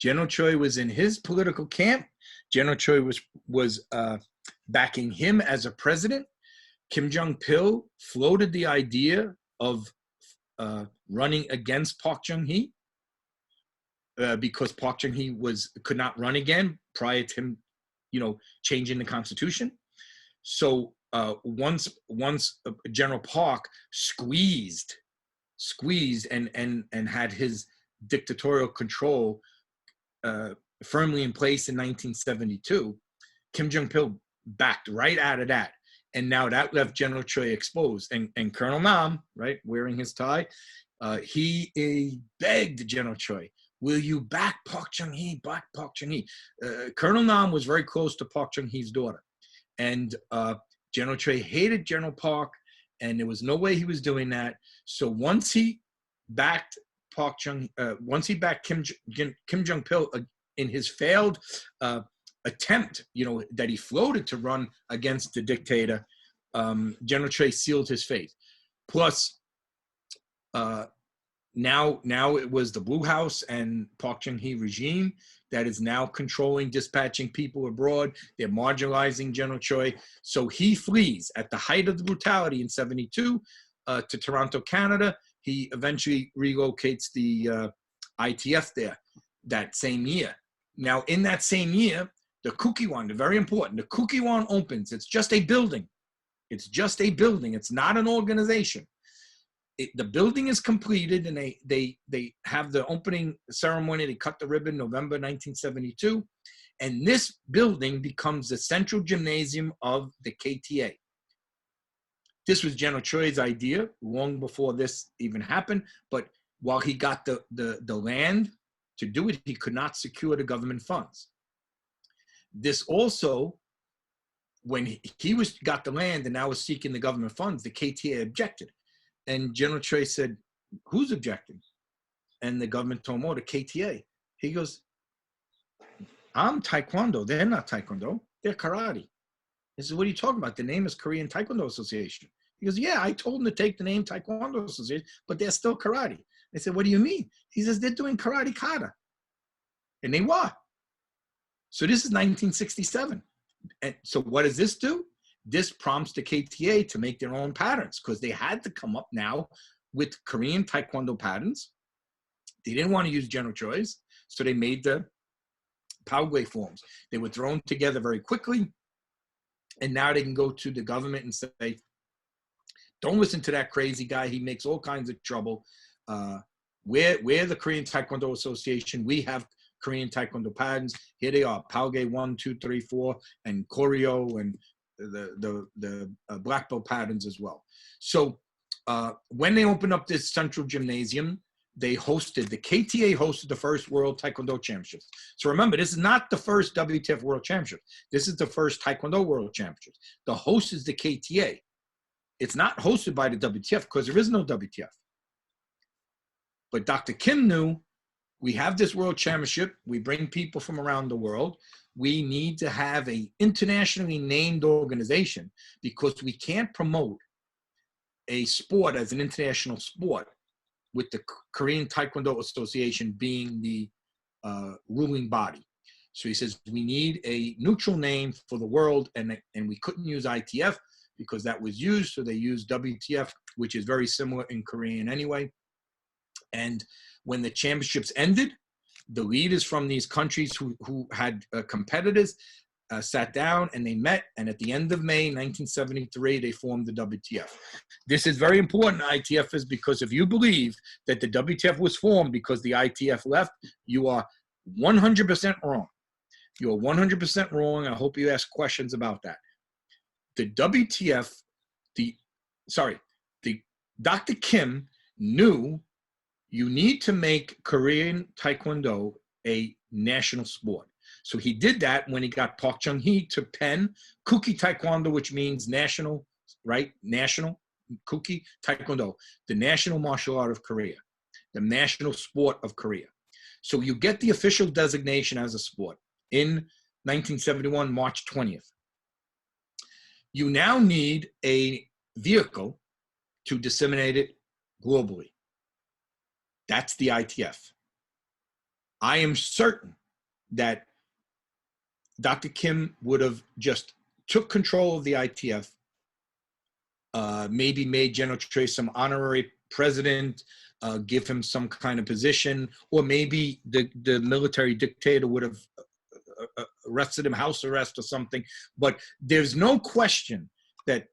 General Choi was in his political camp. General Choi was backing him as a president. Kim Jong-pil floated the idea of running against Park Chung-hee because Park Chung-hee could not run again prior to him, changing the constitution. So once General Park squeezed and had his dictatorial control firmly in place in 1972, Kim Jong-pil backed right out of that. And now that left General Choi exposed. And Colonel Nam, right, wearing his tie, he begged General Choi, will you back Park Chung-hee, back Park Chung-hee? Colonel Nam was very close to Park Chung-hee's daughter. And General Choi hated General Park, and there was no way he was doing that. So once he backed Kim Jong-pil in his failed attempt, that he floated to run against the dictator, General Choi sealed his fate. Plus, now it was the Blue House and Park Chung-hee regime that is now controlling, dispatching people abroad. They're marginalizing General Choi. So he flees at the height of the brutality in 72 to Toronto, Canada. He eventually relocates the ITF there that same year. Now, in that same year, the Cooky one, very important, the Cooky one opens. It's just a building. It's just a building. It's not an organization. The building is completed, and they have the opening ceremony. They cut the ribbon November 1972. And this building becomes the central gymnasium of the KTA. This was General Choi's idea long before this even happened. But while he got the land to do it, he could not secure the government funds. This also, when he got the land and now was seeking the government funds, the KTA objected. And General Choi said, who's objecting? And the government told him, oh, the KTA. He goes, I'm Taekwondo. They're not Taekwondo. They're karate. He said, what are you talking about? The name is Korean Taekwondo Association. He goes, yeah, I told them to take the name Taekwondo Association, but they're still karate. I said, what do you mean? He says, they're doing karate kata. And they were. So this is 1967. And so what does this do? This prompts the KTA to make their own patterns because they had to come up now with Korean Taekwondo patterns. They didn't want to use General Choi's, so they made the Palgwe forms. They were thrown together very quickly, and now they can go to the government and say, don't listen to that crazy guy. He makes all kinds of trouble. We're the Korean Taekwondo Association. We have Korean Taekwondo patterns. Here they are, Palgwe 1, 2, 3, 4, and choreo, and the black belt patterns as well. So when they opened up this central gymnasium, the KTA hosted the first World Taekwondo Championships. So remember, this is not the first WTF World Championship. This is the first Taekwondo World Championships. The host is the KTA. It's not hosted by the WTF because there is no WTF. But Dr. Kim knew, we have this World Championship. We bring people from around the world. We need to have an internationally named organization because we can't promote a sport as an international sport with the Korean Taekwondo Association being the ruling body. So he says, we need a neutral name for the world, and we couldn't use ITF because that was used, so they used WTF, which is very similar in Korean anyway. And when the championships ended, the leaders from these countries who had competitors sat down and they met, and at the end of May 1973, they formed the WTF. This is very important, ITF is, because if you believe that the WTF was formed because the ITF left, you are 100% wrong. You are 100% wrong. I hope you ask questions about that. The WTF, Dr. Kim knew you need to make Korean Taekwondo a national sport. So he did that when he got Park Chung-hee to pen Cooky Taekwondo, which means national, right? National, Cooky Taekwondo, the national martial art of Korea, the national sport of Korea. So you get the official designation as a sport in 1971, March 20th. You now need a vehicle to disseminate it globally. That's the ITF. I am certain that Dr. Kim would have just took control of the ITF, maybe made General Choi some honorary president, give him some kind of position, or maybe the military dictator would have arrested him, house arrest or something. But there's no question that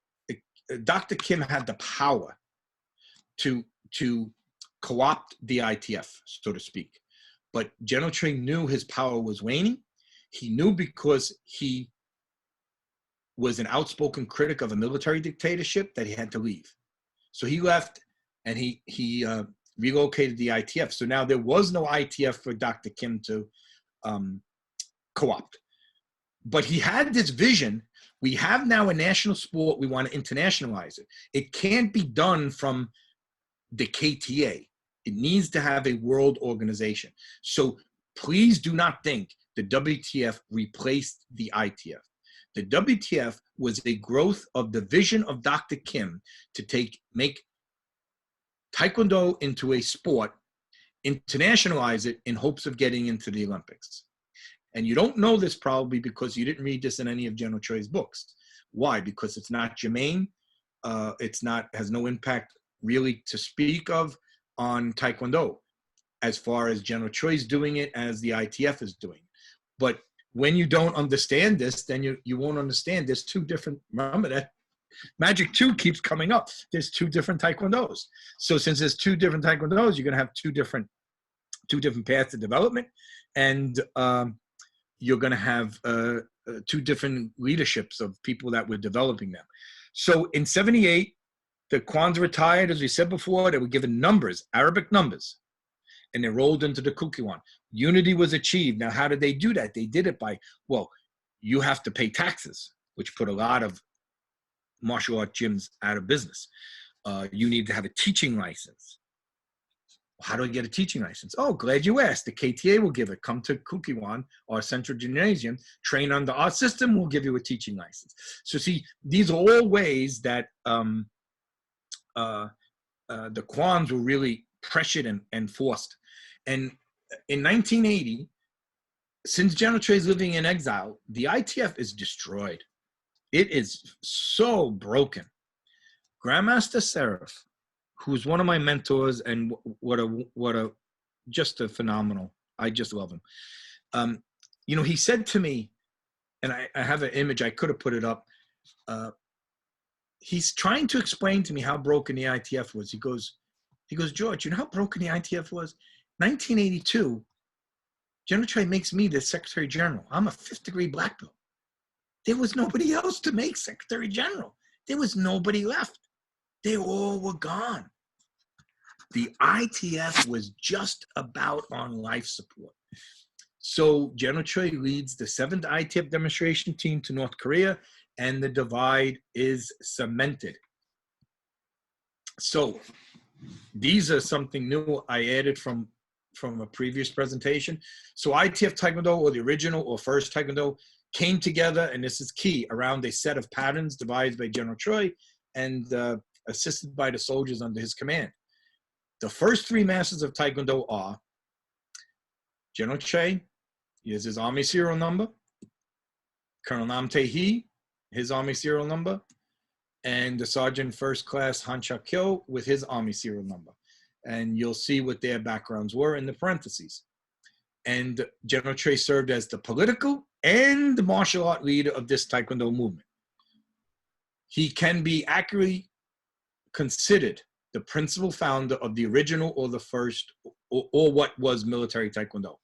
Dr. Kim had the power to co-opt the ITF, so to speak. But General Choi knew his power was waning. He knew because he was an outspoken critic of a military dictatorship that he had to leave. So he left and he relocated the ITF. So now there was no ITF for Dr. Kim to co-opt. But he had this vision. We have now a national sport. We want to internationalize it. It can't be done from the KTA. It needs to have a world organization. So please do not think the WTF replaced the ITF. The WTF was a growth of the vision of Dr. Kim to make Taekwondo into a sport, internationalize it in hopes of getting into the Olympics. And you don't know this probably because you didn't read this in any of General Choi's books. Why? Because it's not germane. Has no impact really to speak of on Taekwondo as far as General Choi's doing it, as the ITF is doing. But when you don't understand this, then you won't understand. There's two different, remember that Magic 2 keeps coming up. There's two different Taekwondos. So since there's two different Taekwondos, you're going to have two different paths of development. And you're going to have two different leaderships of people that were developing them. So in 78, the Kwans retired, as we said before. They were given numbers, Arabic numbers, and they rolled into the Cooky one. Unity was achieved. Now, how did they do that? They did it by, well, you have to pay taxes, which put a lot of martial art gyms out of business. You need to have a teaching license. How do I get a teaching license? Oh, glad you asked. The KTA will give it. Come to Cooky, our central gymnasium, train under our system, we'll give you a teaching license. So see, these are all ways that the Kwans were really pressured and forced. And in 1980, since General Choi is living in exile, the ITF is destroyed. It is so broken. Grandmaster Seraph, who's one of my mentors, and just a phenomenal, I just love him. You know, he said to me, and I have an image, I could have put it up. He's trying to explain to me how broken the ITF was. He goes, George, you know how broken the ITF was? 1982, General Choi makes me the Secretary General. I'm a 5th degree black belt. There was nobody else to make Secretary General. There was nobody left. They all were gone. The ITF was just about on life support. So General Choi leads the 7th ITF demonstration team to North Korea, and the divide is cemented. So these are something new I added from a previous presentation. So ITF Taekwondo, or the original or first Taekwondo, came together, and this is key, around a set of patterns devised by General Choi and assisted by the soldiers under his command. The first 3 masters of Taekwondo are General Choi, he has his Army serial number, Colonel Nam Tae-hee, his Army serial number, and the Sergeant First Class Han Cha-kyo with his Army serial number. And you'll see what their backgrounds were in the parentheses. And General Choi served as the political and the martial art leader of this Taekwondo movement. He can be accurately considered the principal founder of the original or the first or what was military Taekwondo.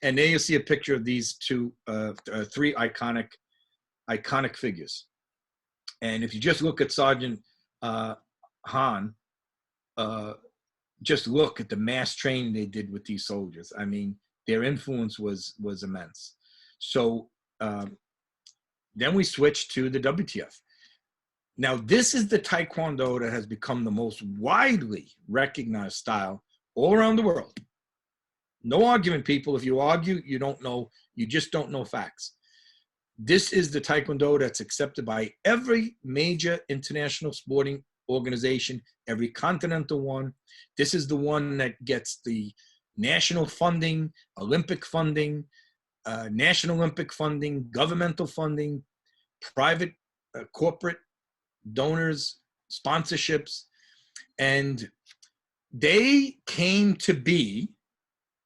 And there you see a picture of these 3 iconic figures. And if you just look at Sergeant Han, just look at the mass training they did with these soldiers. I mean, their influence was immense. So then we switched to the WTF. Now, this is the Taekwondo that has become the most widely recognized style all around the world. No argument, people. If you argue, you don't know, you just don't know facts. This is the Taekwondo that's accepted by every major international sporting organization, every continental one. This is the one that gets the national funding, Olympic funding, National Olympic funding, governmental funding, private, corporate donors, sponsorships. And they came to be,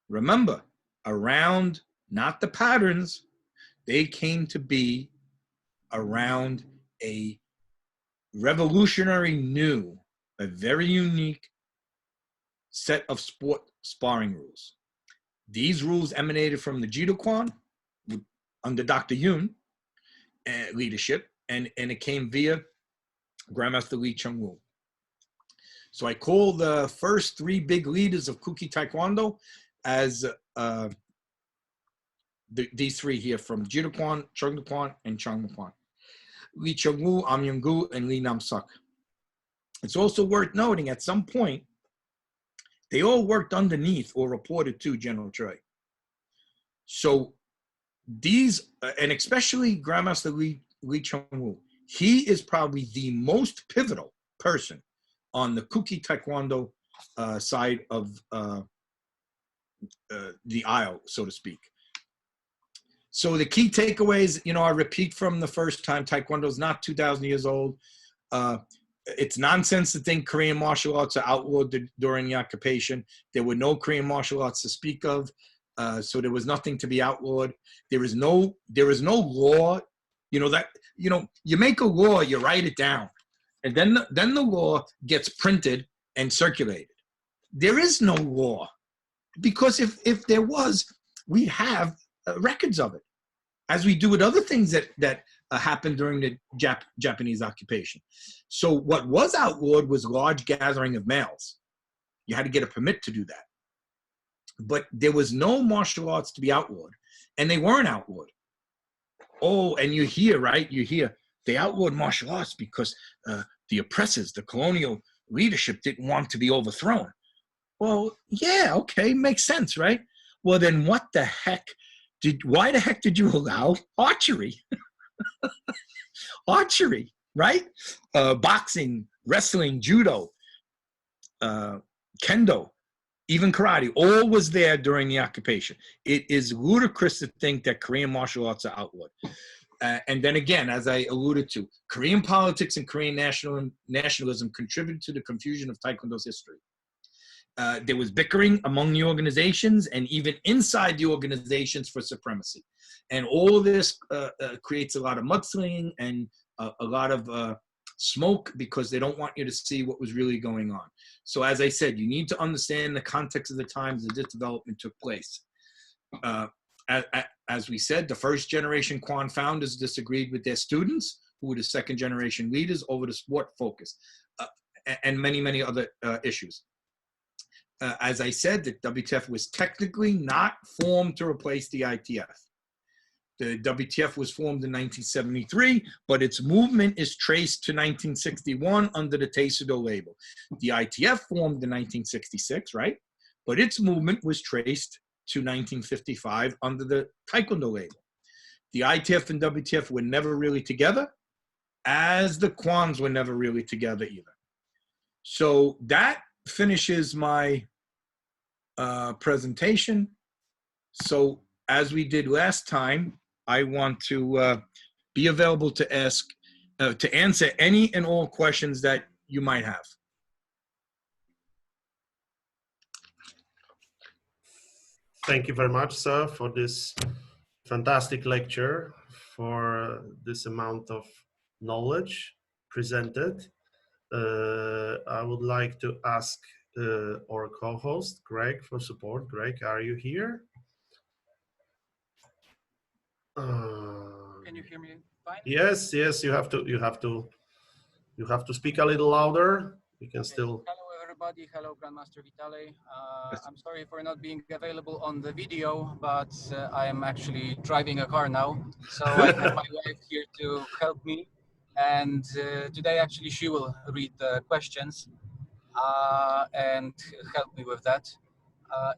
remember, around not the patterns, they came to be around a revolutionary new, a very unique set of sport sparring rules. These rules emanated from the Jido-Kwan under Dr. Yoon leadership, and it came via Grandmaster Lee Chung-woo. So I call the first 3 big leaders of Cooky Taekwondo as these 3 here from Jido-Kwan, Chung-do-Kwan, and Chung-do-Kwan. Lee Chung-woo, Am Young-gu, and Lee Nam-suk. It's also worth noting at some point, they all worked underneath or reported to General Choi. So these, and especially Grandmaster Lee Chung-woo, he is probably the most pivotal person on the Cooky Taekwondo side of the aisle, so to speak. So the key takeaways, you know, I repeat from the first time, Taekwondo is not 2,000 years old. It's nonsense to think Korean martial arts are outlawed during the occupation. There were no Korean martial arts to speak of, so there was nothing to be outlawed. There is no law. You know that, you know, you make a law, you write it down, and then the law gets printed and circulated. There is no law, because if there was, we have records of it, as we do with other things that happened during the Japanese occupation. So what was outlawed was large gathering of males. You had to get a permit to do that. but there was no martial arts to be outlawed, and they weren't outlawed. Oh, and you hear, right? You hear they outlawed martial arts because the oppressors, the colonial leadership, didn't want to be overthrown. Well, yeah, okay, makes sense, right? Well, then why the heck did you allow archery? Archery, right? Boxing, wrestling, judo, kendo, even karate, all was there during the occupation. It is ludicrous to think that Korean martial arts are outlawed. And then again, as I alluded to, Korean politics and Korean nationalism contributed to the confusion of Taekwondo's history. There was bickering among the organizations and even inside the organizations for supremacy. And all of this creates a lot of mudslinging and a lot of smoke because they don't want you to see what was really going on. So as I said, you need to understand the context of the times that this development took place. As we said, the first generation Kwan founders disagreed with their students, who were the second generation leaders, over the sport focus and many, many other issues. As I said, the WTF was technically not formed to replace the ITF. The WTF was formed in 1973, but its movement is traced to 1961 under the Cicero label. The ITF formed in 1966, right? But its movement was traced to 1955 under the Taekwondo label. The ITF and WTF were never really together, as the Kwans were never really together either. So that finishes my presentation. So as we did last time, I want to be available to answer any and all questions that you might have. Thank you very much, sir, for this fantastic lecture, for this amount of knowledge presented. I would like to ask our co-host, Greg, for support. Greg, are you here? Can you hear me fine? Yes, yes. You have to speak a little louder. We can still. Hello, everybody. Hello, Grandmaster Vitale. I'm sorry for not being available on the video, but I am actually driving a car now, so I have my wife here to help me. And today, actually, she will read the questions and help me with that.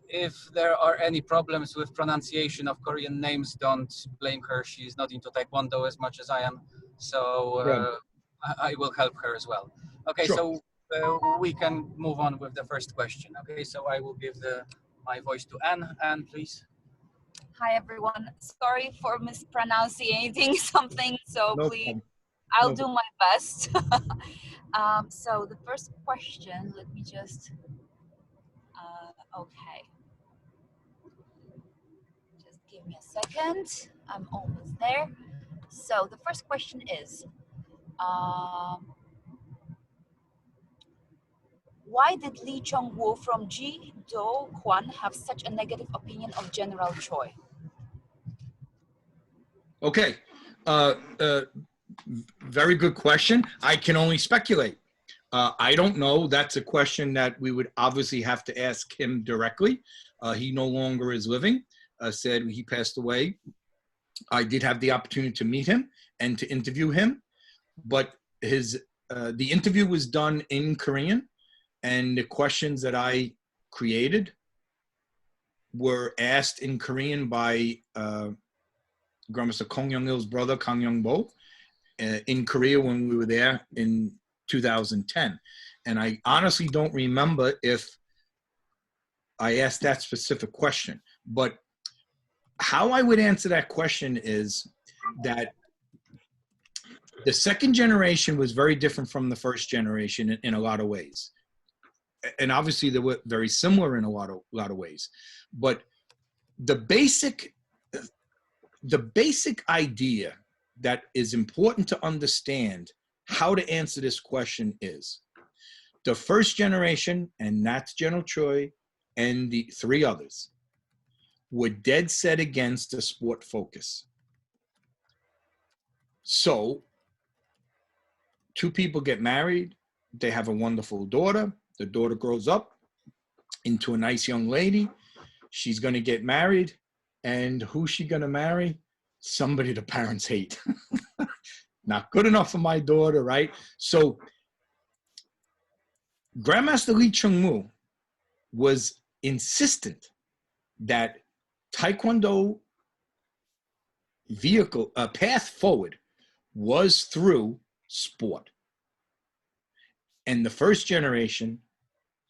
If there are any problems with pronunciation of Korean names, don't blame her. She's not into Taekwondo as much as I am, so I will help her as well. Okay, sure. So we can move on with the first question. Okay, so I will give my voice to Anne. Anne, please. Hi, everyone. Sorry for mispronouncing something, so no please, problem. I'll do my best. So the first question, let me just, okay. Just give me a second. I'm almost there. So the first question is, why did Lee Chung-woo from Ji-do Kwan have such a negative opinion of General Choi? Okay, very good question. I can only speculate. I don't know. That's a question that we would obviously have to ask him directly. He no longer is living. Said he passed away. I did have the opportunity to meet him and to interview him, but the interview was done in Korean, and the questions that I created were asked in Korean by Grandmaster Kong Young-il's brother, Kang Young-bo, in Korea when we were there in 2010. And I honestly don't remember if I asked that specific question. But how I would answer that question is that the second generation was very different from the first generation in a lot of ways. And obviously they were very similar in a lot of ways. But the basic idea that is important to understand how to answer this question is the first generation, and that's General Choi and the three others, were dead set against the sport focus. So two people get married, they have a wonderful daughter, the daughter grows up into a nice young lady, she's going to get married, and who's she going to marry? Somebody the parents hate. Not good enough for my daughter, right? So Grandmaster Lee Chung-Moo was insistent that Taekwondo path forward was through sport. And the first generation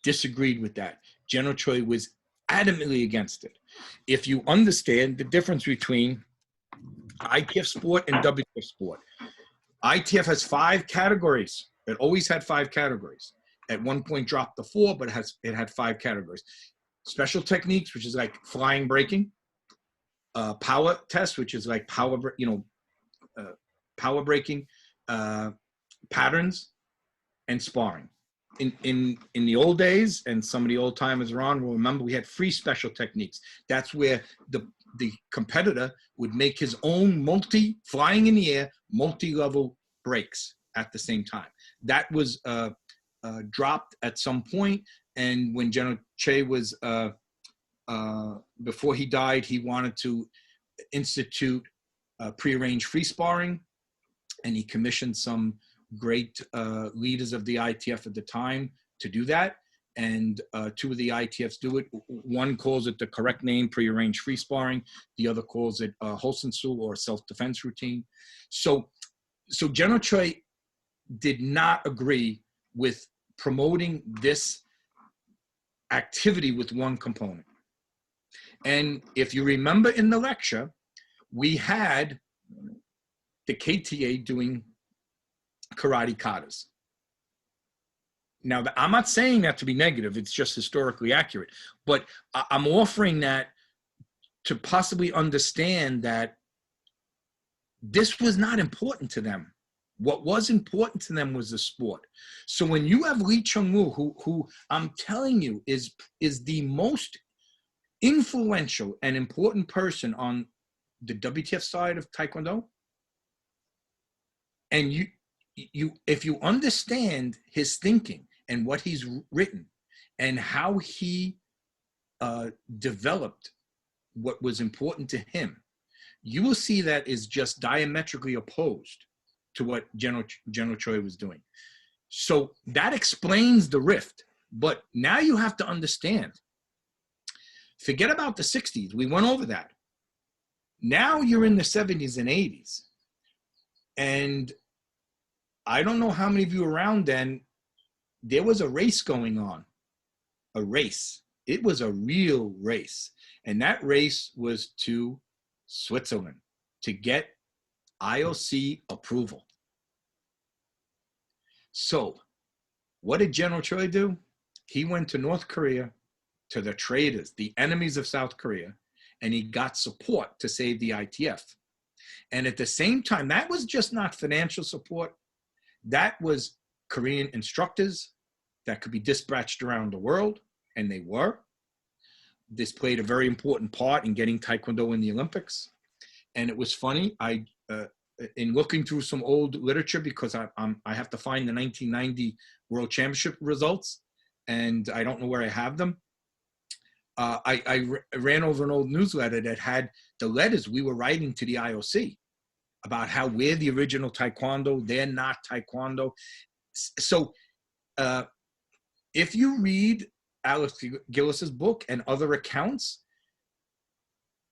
disagreed with that. General Choi was adamantly against it. If you understand the difference between ITF sport and WTF sport, ITF has 5 categories. It always had 5 categories. At one point dropped to 4, but it had 5 categories. Special techniques, which is like flying breaking, power test, which is like power breaking, patterns, and sparring. In the old days, and some of the old timers around will remember, we had free special techniques. That's where the competitor would make his own flying in the air, multi-level breaks at the same time. That was dropped at some point, and when General Che was, before he died, he wanted to institute prearranged free sparring, and he commissioned some great leaders of the ITF at the time to do that. And 2 of the ITFs do it. One calls it the correct name, prearranged free sparring. The other calls it Hosensu, or self-defense routine. So General Choi did not agree with promoting this activity with one component. And if you remember in the lecture, we had the KTA doing karate katas. Now, I'm not saying that to be negative, it's just historically accurate, but I'm offering that to possibly understand that this was not important to them. What was important to them was the sport. So when you have Lee Chung-Moo, who I'm telling you is the most influential and important person on the WTF side of Taekwondo, and if you understand his thinking and what he's written and how he developed what was important to him, you will see that is just diametrically opposed to what General Choi was doing. So that explains the rift. But now you have to understand, forget about the 60s. We went over that. Now you're in the 70s and 80s. And I don't know how many of you were around then. There was a race going on. A race. It was a real race. And that race was to Switzerland to get IOC approval. So what did General Choi do? He went to North Korea, to the traitors, the enemies of South Korea, and he got support to save the ITF. And at the same time, that was just not financial support. That was Korean instructors that could be dispatched around the world, and they were. This played a very important part in getting Taekwondo in the Olympics. And it was funny, in looking through some old literature, because I have to find the 1990 World Championship results, and I don't know where I have them. I ran over an old newsletter that had the letters we were writing to the IOC about how we're the original Taekwondo, they're not Taekwondo. So if you read Alex Gillis's book and other accounts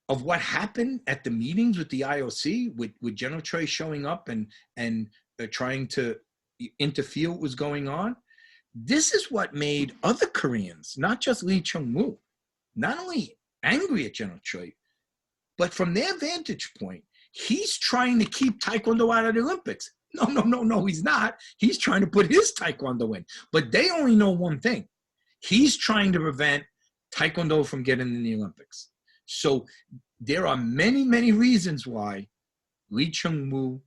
of what happened at the meetings with the IOC, with General Choi showing up and trying to interfere what was going on, this is what made other Koreans, not just Lee Chung-Moo, not only angry at General Choi, but from their vantage point, he's trying to keep Taekwondo out of the Olympics. No, he's not. He's trying to put his Taekwondo in. But they only know one thing. He's trying to prevent Taekwondo from getting in the Olympics. So there are many, many reasons why Lee Chung-Moo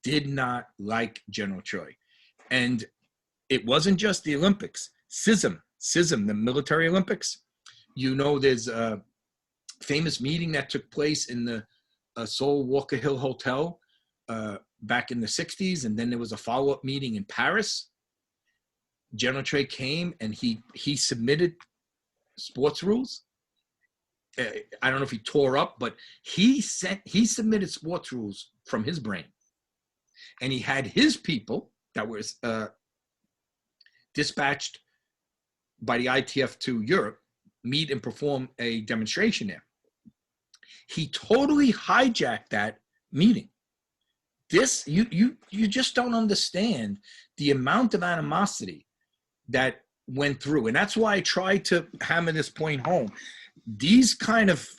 did not like General Choi. And it wasn't just the Olympics. CISM, the military Olympics. You know, there's a famous meeting that took place in the Seoul Walker Hill Hotel back in the 60s. And then there was a follow-up meeting in Paris. General Choi came and he submitted sports rules. I don't know if he tore up, but he submitted sports rules from his brain. And he had his people that was dispatched by the ITF to Europe meet and perform a demonstration there. He totally hijacked that meeting. This, you just don't understand the amount of animosity that went through. And that's why I tried to hammer this point home. This kind of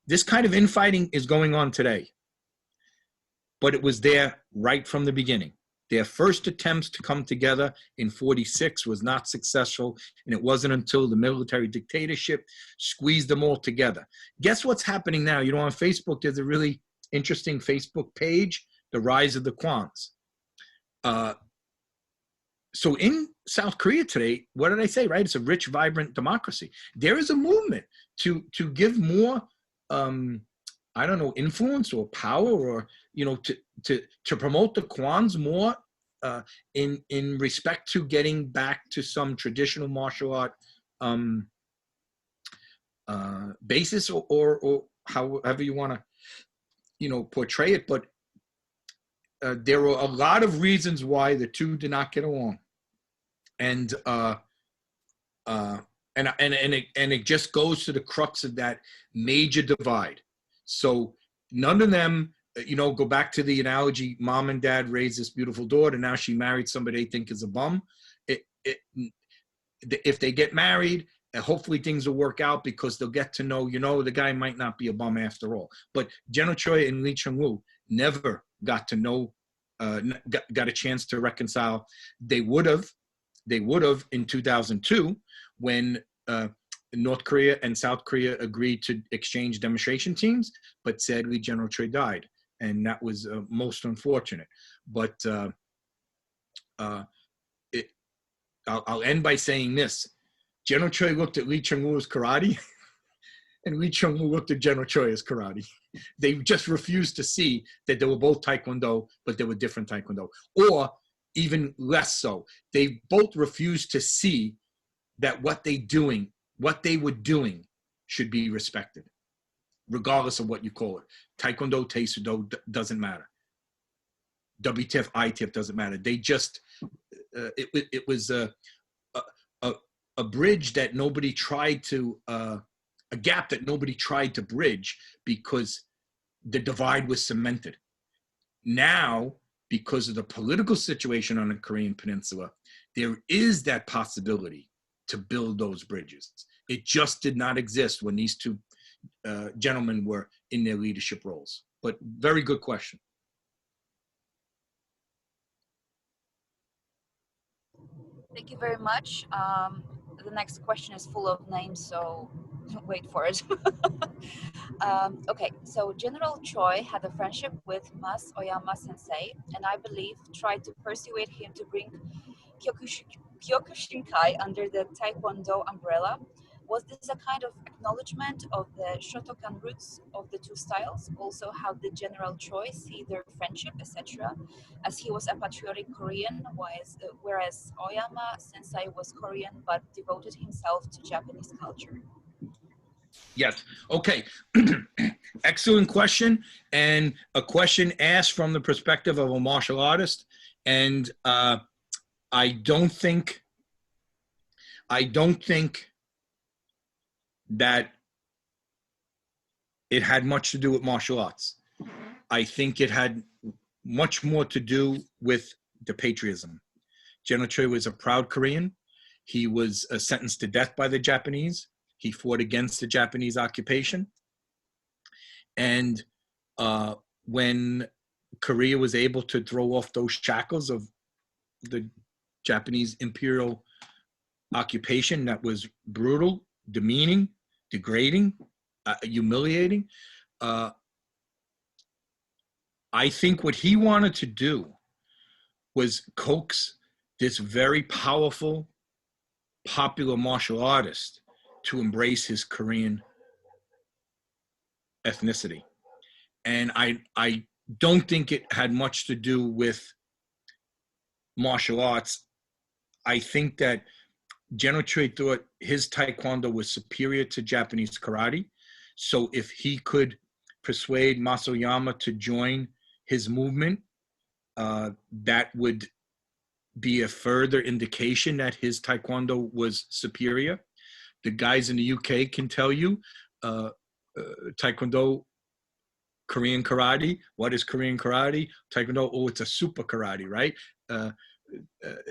infighting is going on today. But it was there right from the beginning. Their first attempts to come together in 46 was not successful, and it wasn't until the military dictatorship squeezed them all together. Guess what's happening now? You know, on Facebook, there's a really interesting Facebook page, The Rise of the Kwans. So in South Korea today, what did I say, right? It's a rich, vibrant democracy. There is a movement to give more, I don't know, influence or power, or, you know, to promote the Kwans more in respect to getting back to some traditional martial art basis, or however you want to, you know, portray it. But there were a lot of reasons why the two did not get along, and it just goes to the crux of that major divide. So none of them, you know, go back to the analogy, mom and dad raised this beautiful daughter, now she married somebody they think is a bum. If they get married, hopefully things will work out, because they'll get to know, you know, the guy might not be a bum after all. But General Choi and Lee Chung-woo never got to know, got a chance to reconcile. They would have in 2002 when North Korea and South Korea agreed to exchange demonstration teams, but sadly General Choi died, and that was most unfortunate. But I'll end by saying this: General Choi looked at Lee Chung-woo as karate, and Lee Chung-woo looked at General Choi as karate. They just refused to see that they were both Taekwondo, but they were different Taekwondo. Or even less so, they both refused to see that what they were doing should be respected, regardless of what you call it. Taekwondo, Taekwondo doesn't matter. WTF, ITF doesn't matter. They just, it was a bridge that nobody tried to, a gap that nobody tried to bridge, because the divide was cemented. Now, because of the political situation on the Korean Peninsula, there is that possibility to build those bridges. It just did not exist when these two gentlemen were in their leadership roles. But very good question. Thank you very much. The next question is full of names, so wait for it. Okay, so General Choi had a friendship with Mas Oyama Sensei, and I believe tried to persuade him to bring Kyokushinkai under the Taekwondo umbrella. Was this a kind of acknowledgement of the Shotokan roots of the two styles? Also, how did General Choi see their friendship, etc., as he was a patriotic Korean, whereas Oyama Sensei was Korean but devoted himself to Japanese culture? Yes. Okay. Excellent question, and a question asked from the perspective of a martial artist. And I don't think that it had much to do with martial arts. I think it had much more to do with the patriotism. General Choi was a proud Korean. He was sentenced to death by the Japanese. He fought against the Japanese occupation. And when Korea was able to throw off those shackles of the Japanese imperial occupation that was brutal, demeaning, degrading, humiliating, I think what he wanted to do was coax this very powerful, popular martial artist to embrace his Korean ethnicity. And I don't think it had much to do with martial arts. I think that General Choi thought his Taekwondo was superior to Japanese karate. So if he could persuade Masoyama to join his movement, that would be a further indication that his Taekwondo was superior. The guys in the UK can tell you, Taekwondo, Korean karate. What is Korean karate? Taekwondo, oh, it's a super karate, right?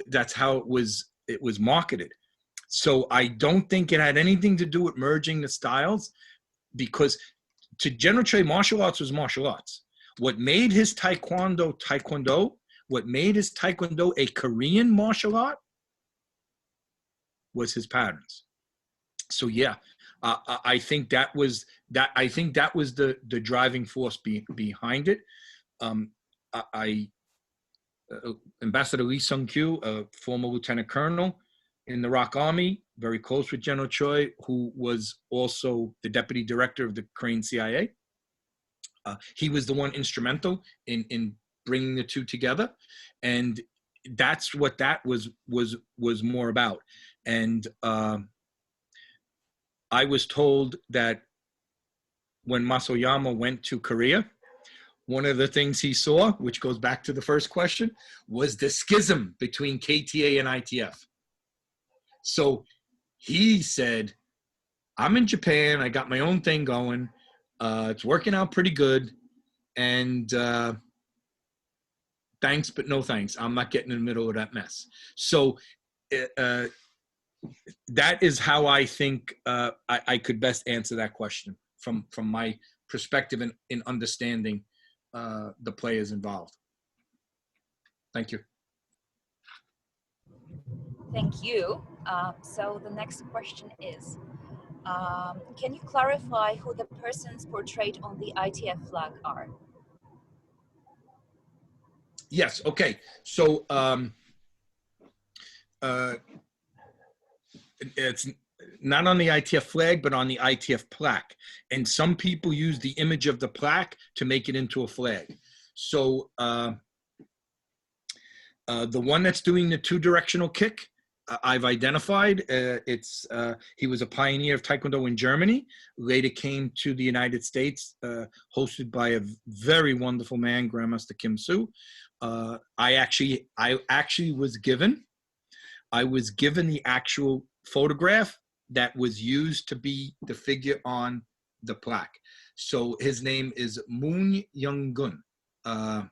That's how it was marketed. So I don't think it had anything to do with merging the styles, because to general trade, martial arts was martial arts. What made his Taekwondo, what made his Taekwondo a Korean martial art was his patterns. So yeah, I think that was the driving force behind it. Ambassador Lee Sung-kyu, a former lieutenant colonel in the ROK Army, very close with General Choi, who was also the deputy director of the Korean CIA. He was the one instrumental in bringing the two together, and that's what that was more about. And I was told that when Masoyama went to Korea, one of the things he saw, which goes back to the first question, was the schism between KTA and ITF. So he said, I'm in Japan, I got my own thing going, it's working out pretty good, and thanks, but no thanks. I'm not getting in the middle of that mess. So that is how I think I could best answer that question from my perspective in understanding the players involved. Thank you. Thank you. So the next question is, can you clarify who the persons portrayed on the ITF flag are? Yes, okay. So it's not on the ITF flag, but on the ITF plaque. And some people use the image of the plaque to make it into a flag. So the one that's doing the two-directional kick, I've identified. He was a pioneer of Taekwondo in Germany, later came to the United States, hosted by a very wonderful man, Grandmaster Kim-soo. I actually was given the actual photograph that was used to be the figure on the plaque. So his name is Moon Young-gun. I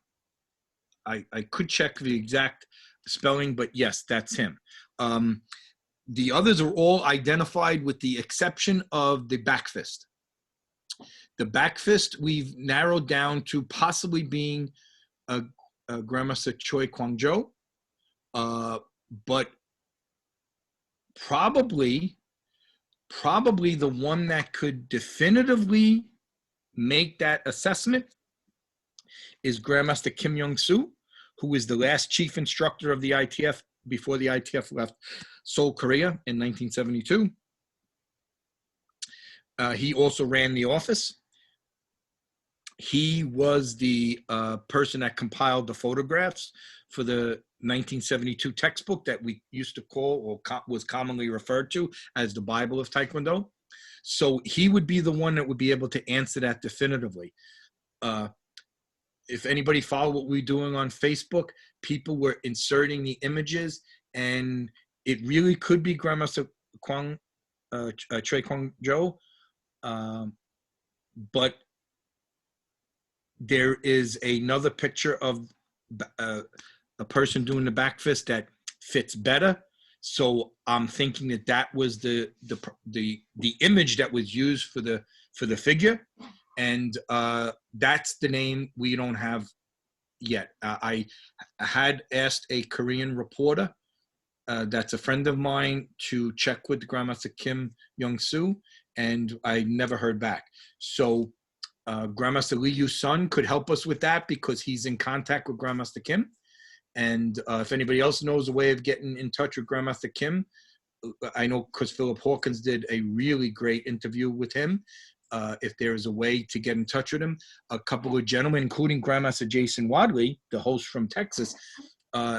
could check the exact spelling, but yes, that's him. The others are all identified with the exception of the back fist. The back fist we've narrowed down to possibly being a Grandmaster Choi Kwang-jo, but probably the one that could definitively make that assessment is Grandmaster Kim Young-soo, who is the last chief instructor of the ITF before the ITF left Seoul, Korea in 1972. He also ran the office. He was the person that compiled the photographs for the 1972 textbook that we used to call, or was commonly referred to as the Bible of Taekwondo. So he would be the one that would be able to answer that definitively. If anybody followed what we were doing on Facebook, people were inserting the images, and it really could be Grandmaster Choi Kwang-jo, but there is another picture of a person doing the back fist that fits better. So I'm thinking that was the image that was used for the figure, and that's the name we don't have yet. I had asked a Korean reporter that's a friend of mine to check with Grandmaster Kim Young-soo, and I never heard back. So Grandmaster Lee Yu-sun could help us with that because he's in contact with Grandmaster Kim. And if anybody else knows a way of getting in touch with Grandmaster Kim, I know because Philip Hawkins did a really great interview with him. If there is a way to get in touch with him, a couple of gentlemen, including Grandmaster Jason Wadley, the host from Texas,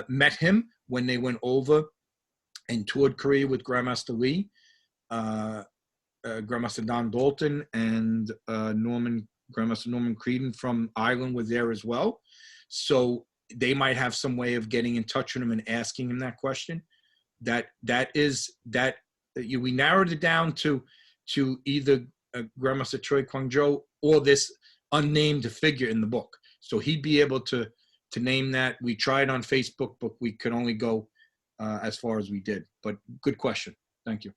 met him when they went over and toured Korea with Grandmaster Lee. Grandmaster Don Dalton and Grandmaster Norman Creedon from Ireland was there as well. So they might have some way of getting in touch with him and asking him that question. We narrowed it down to either Grandmaster Choi Kwang-jo or this unnamed figure in the book. So he'd be able to name that. We tried on Facebook, but we could only go as far as we did. But good question. Thank you.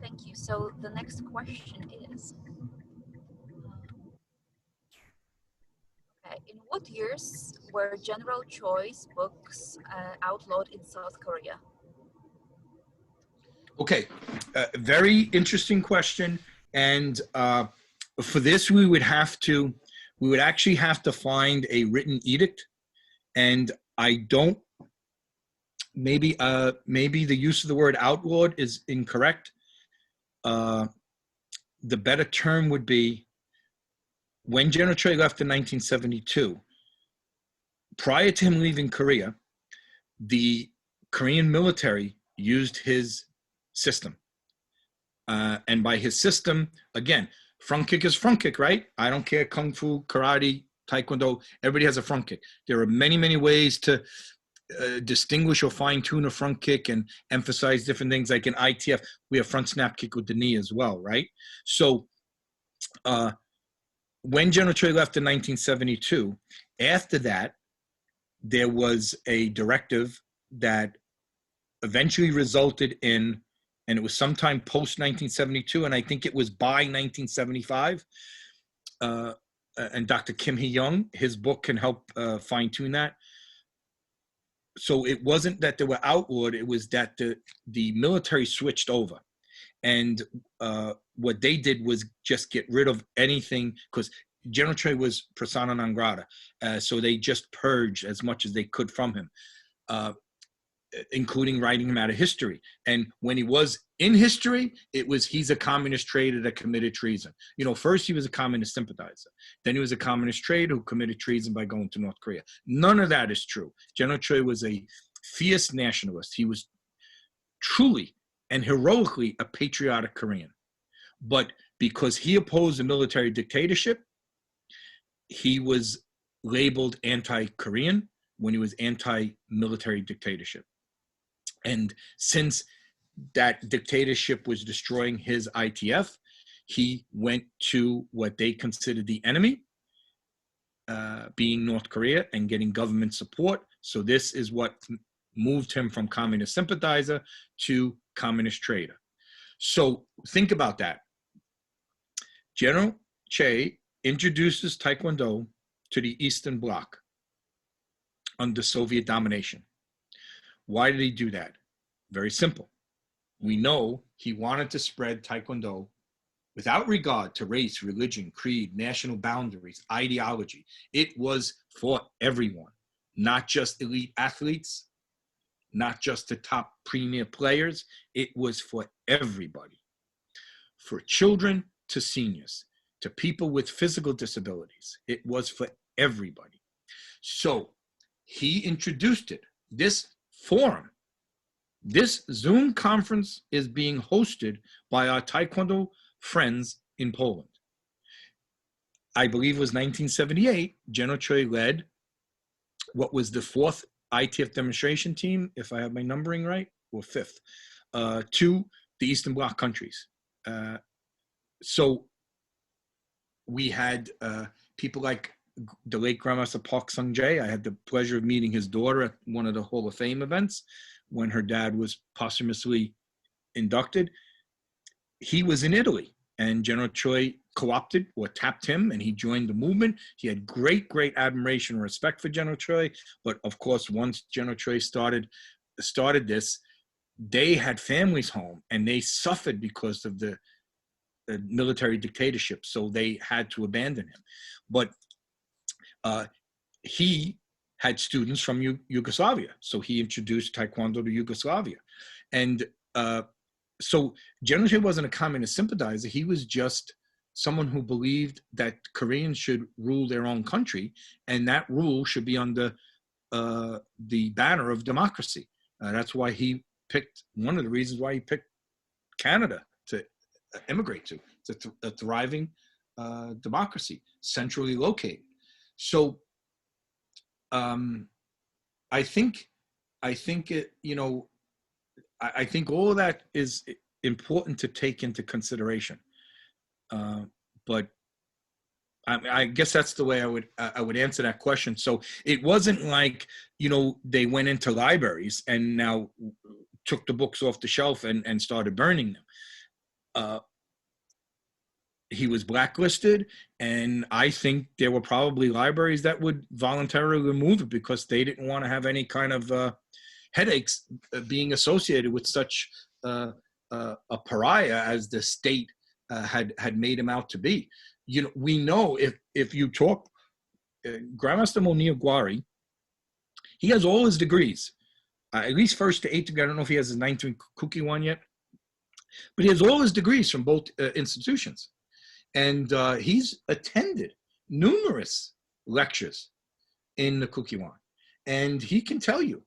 Thank you. So the next question is, in what years were General Choi's books outlawed in South Korea? Okay, very interesting question. And for this, we would actually have to find a written edict. And I don't, maybe the use of the word outlawed is incorrect. The better term would be when General Choi left in 1972, prior to him leaving Korea, the Korean military used his system. And by his system, again, front kick is front kick, right? I don't care, Kung Fu, Karate, Taekwondo, everybody has a front kick. There are many, many ways to distinguish or fine tune a front kick and emphasize different things. Like in ITF, we have front snap kick with the knee as well, right? So when General Choi left in 1972, after that, there was a directive that eventually resulted in, and it was sometime post 1972, and I think it was by 1975, and Dr. Kim Hee-young, his book can help fine tune that. So it wasn't that they were outlawed, it was that the military switched over. And what they did was just get rid of anything, because General Choi was persona non grata. So they just purged as much as they could from him, including writing him out of history. And when he was in history, it was he's a communist traitor that committed treason. You know, first he was a communist sympathizer. Then he was a communist traitor who committed treason by going to North Korea. None of that is true. General Choi was a fierce nationalist. He was truly and heroically a patriotic Korean. But because he opposed the military dictatorship, he was labeled anti-Korean when he was anti-military dictatorship. And since that dictatorship was destroying his ITF, he went to what they considered the enemy, being North Korea, and getting government support. So this is what moved him from communist sympathizer to communist traitor. So think about that. General Choi introduces Taekwondo to the Eastern Bloc under Soviet domination. Why did he do that? Very simple. We know he wanted to spread Taekwondo without regard to race, religion, creed, national boundaries, ideology. It was for everyone, not just elite athletes, not just the top premier players. It was for everybody, for children to seniors, to people with physical disabilities. It was for everybody. So he introduced it. This forum, this Zoom conference is being hosted by our Taekwondo friends in Poland. I believe it was 1978, General Choi led what was the 4th ITF demonstration team, if I have my numbering right, or 5th, to the Eastern Bloc countries. So we had people like the late Grandmaster Park Sung-jae. I had the pleasure of meeting his daughter at one of the Hall of Fame events when her dad was posthumously inducted. He was in Italy, and General Choi co-opted or tapped him, and he joined the movement. He had great, great admiration and respect for General Choi. But of course, once General Choi started this, they had families home, and they suffered because of the military dictatorship. So they had to abandon him. But he had students from Yugoslavia. So he introduced Taekwondo to Yugoslavia. And so General Choi wasn't a communist sympathizer. He was just someone who believed that Koreans should rule their own country, and that rule should be under the banner of democracy. That's why he picked, one of the reasons why he picked Canada to immigrate to. It's a thriving democracy, centrally located. So I think it, you know, I think all of that is important to take into consideration. But I guess that's the way I would answer that question. So it wasn't like, you know, they went into libraries and now took the books off the shelf and started burning them. He was blacklisted, and I think there were probably libraries that would voluntarily remove it because they didn't want to have any kind of headaches being associated with such a pariah as the state had made him out to be. You know, we know if you talk, Grandmaster Monil Gwari, he has all his degrees, at least first to 8th degree. I don't know if he has his 9th Cooky one yet, but he has all his degrees from both institutions. And he's attended numerous lectures in the Cooky one. And he can tell you,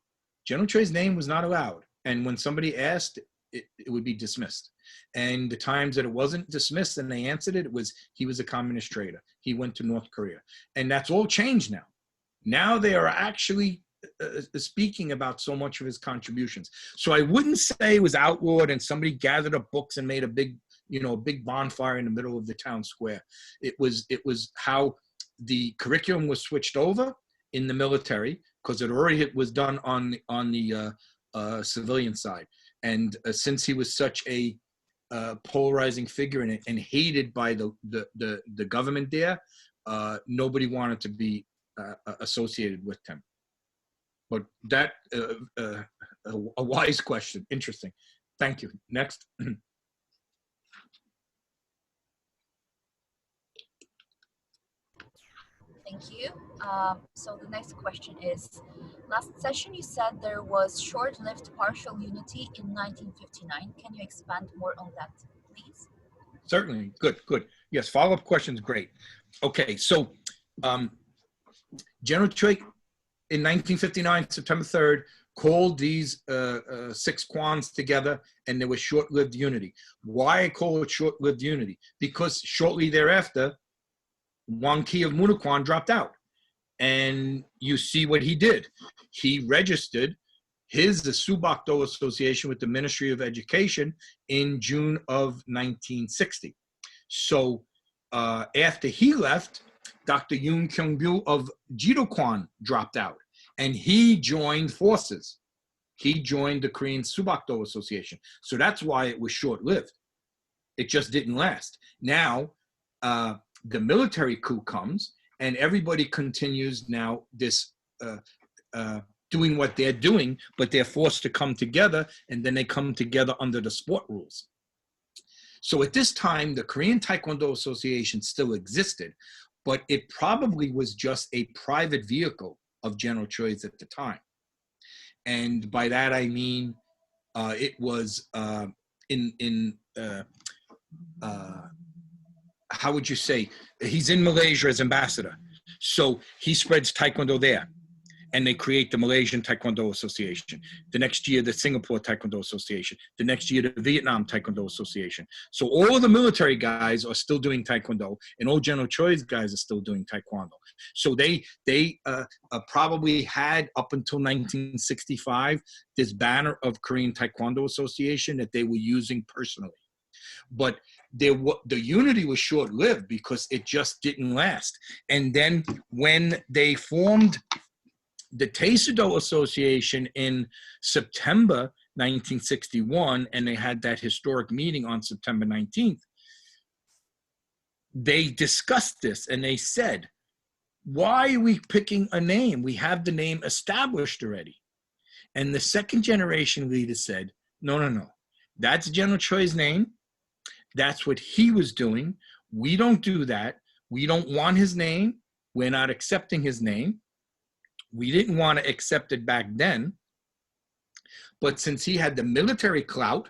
General Choi's name was not allowed. And when somebody asked, it would be dismissed. And the times that it wasn't dismissed and they answered it, he was a communist traitor. He went to North Korea. And that's all changed now. Now they are actually speaking about so much of his contributions. So I wouldn't say it was outlawed and somebody gathered up books and made a big bonfire in the middle of the town square. It was how the curriculum was switched over in the military, because it already was done on the civilian side. And since he was such a polarizing figure in it and hated by the government there, nobody wanted to be associated with him. But that a wise question. Interesting. Thank you. Next. Thank you. So the next question is, last session you said there was short-lived partial unity in 1959. Can you expand more on that, please? Certainly. Good. Yes, follow-up questions, great. Okay, so General Choi in 1959, September 3rd, called these 6 Kwans together, and there was short-lived unity. Why I call it short-lived unity? Because shortly thereafter, Wang Ki of Munakwan dropped out. And you see what he did. He registered the Subak-do Association with the Ministry of Education in June of 1960. So after he left, Dr. Yoon Kyung-byu of Jidokwan dropped out. And he joined forces. He joined the Korean Subak-do Association. So that's why it was short-lived. It just didn't last. Now, the military coup comes, and everybody continues now this doing what they're doing, but they're forced to come together, and then they come together under the sport rules. So at this time, the Korean Taekwondo Association still existed, but it probably was just a private vehicle of General Choi's at the time. And by that I mean it was how would you say, he's in Malaysia as ambassador. So he spreads Taekwondo there, and they create the Malaysian Taekwondo Association. The next year, the Singapore Taekwondo Association. The next year, the Vietnam Taekwondo Association. So all of the military guys are still doing Taekwondo, and all General Choi's guys are still doing Taekwondo. So they probably had, up until 1965, this banner of Korean Taekwondo Association that they were using personally. But the unity was short-lived because it just didn't last. And then when they formed the Taekwondo Association in September 1961, and they had that historic meeting on September 19th, they discussed this and they said, why are we picking a name? We have the name established already. And the second generation leader said, no. That's General Choi's name. That's what he was doing. We don't do that. We don't want his name. We're not accepting his name. We didn't want to accept it back then. But since he had the military clout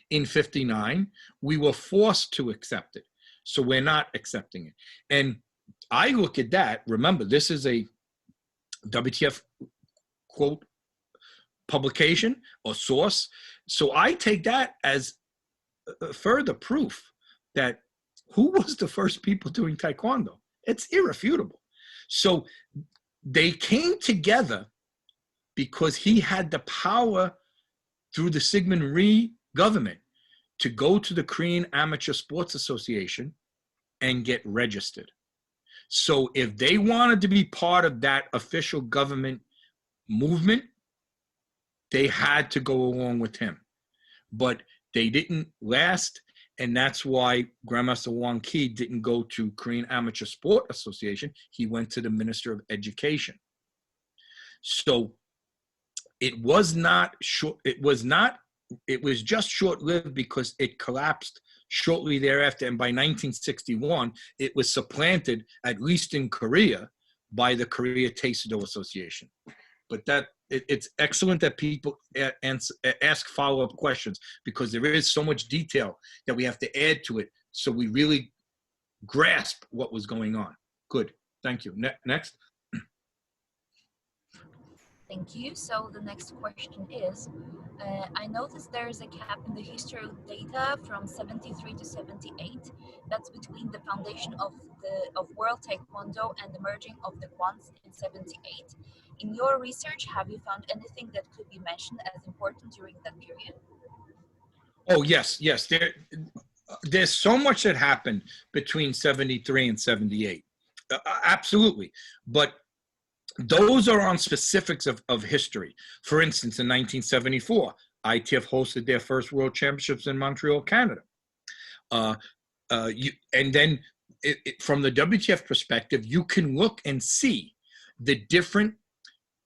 In 59, we were forced to accept it. So we're not accepting it. And I look at that, remember, this is a WTF quote publication or source. So I take that as further proof that who was the first people doing Taekwondo? It's irrefutable. So they came together because he had the power through the Sigmund Rhee government to go to the Korean Amateur Sports Association and get registered. So if they wanted to be part of that official government movement, they had to go along with him. But they didn't last, and that's why Grandmaster Wang Ki didn't go to Korean Amateur Sport Association. He went to the Minister of Education. So it was not short. It was just short-lived because it collapsed shortly thereafter. And by 1961, it was supplanted, at least in Korea, by the Korea Taekwondo Association. But it's excellent that people ask follow-up questions, because there is so much detail that we have to add to it so we really grasp what was going on. Good. Thank you. Next. Thank you. So the next question is, I noticed there is a gap in the history of data from 73 to 78. That's between the foundation of World Taekwondo and the merging of the Kwans in 78. In your research, have you found anything that could be mentioned as important during that period? Oh, yes. There's so much that happened between 73 and 78. Absolutely. But those are on specifics of history. For instance, in 1974, ITF hosted their first World Championships in Montreal, Canada. And then from the WTF perspective, you can look and see the different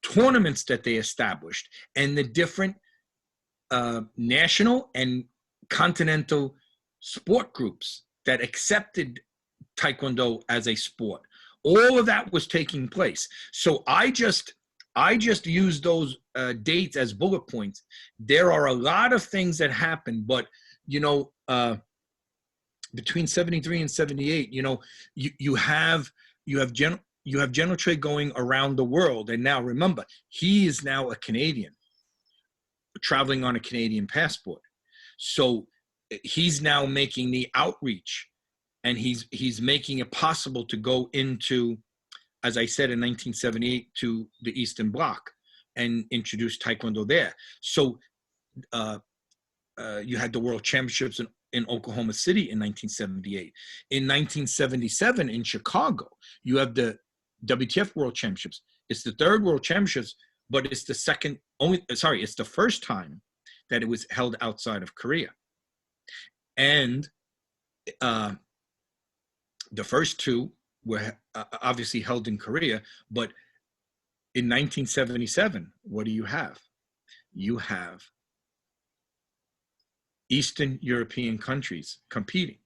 tournaments that they established and the different national and continental sport groups that accepted Taekwondo as a sport. All of that was taking place. So I just used those dates as bullet points. There are a lot of things that happened, but between 73 and 78, you have General Choi going around the world. And now remember, he is now a Canadian, traveling on a Canadian passport. So he's now making the outreach, and he's making it possible to go into, as I said, in 1978 to the Eastern Bloc and introduce Taekwondo there. So you had the World Championships in Oklahoma City in 1978. In 1977 in Chicago, you have the WTF World Championships. It's the third World Championships, but it's it's the first time that it was held outside of Korea. And the first two were obviously held in Korea, but in 1977, what do you have? You have Eastern European countries competing.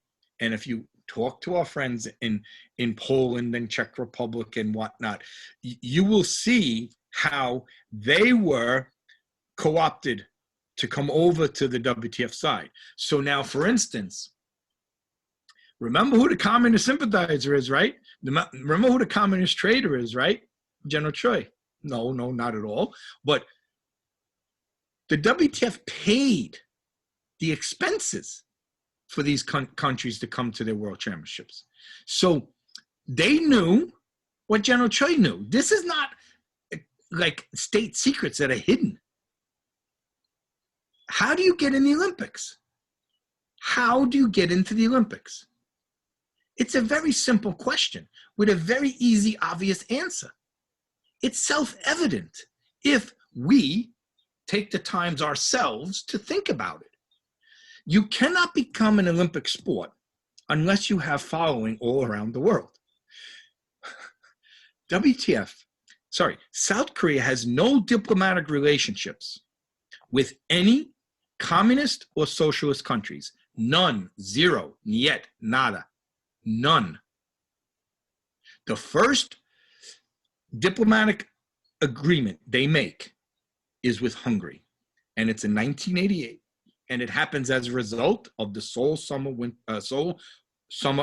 And if you talk to our friends in Poland and Czech Republic and whatnot, you will see how they were co-opted to come over to the WTF side. So now, for instance, remember who the communist sympathizer is, right? Remember who the communist traitor is, right? General Choi. No, not at all. But the WTF paid the expenses for these countries to come to their world championships. So they knew what General Choi knew. This is not like state secrets that are hidden. How do you get in the Olympics? How do you get into the Olympics? It's a very simple question with a very easy, obvious answer. It's self-evident if we take the time ourselves to think about it. You cannot become an Olympic sport unless you have following all around the world. South Korea has no diplomatic relationships with any communist or socialist countries. None, zero, niet, nada, none. The first diplomatic agreement they make is with Hungary, and it's in 1988. And it happens as a result of the Seoul Summer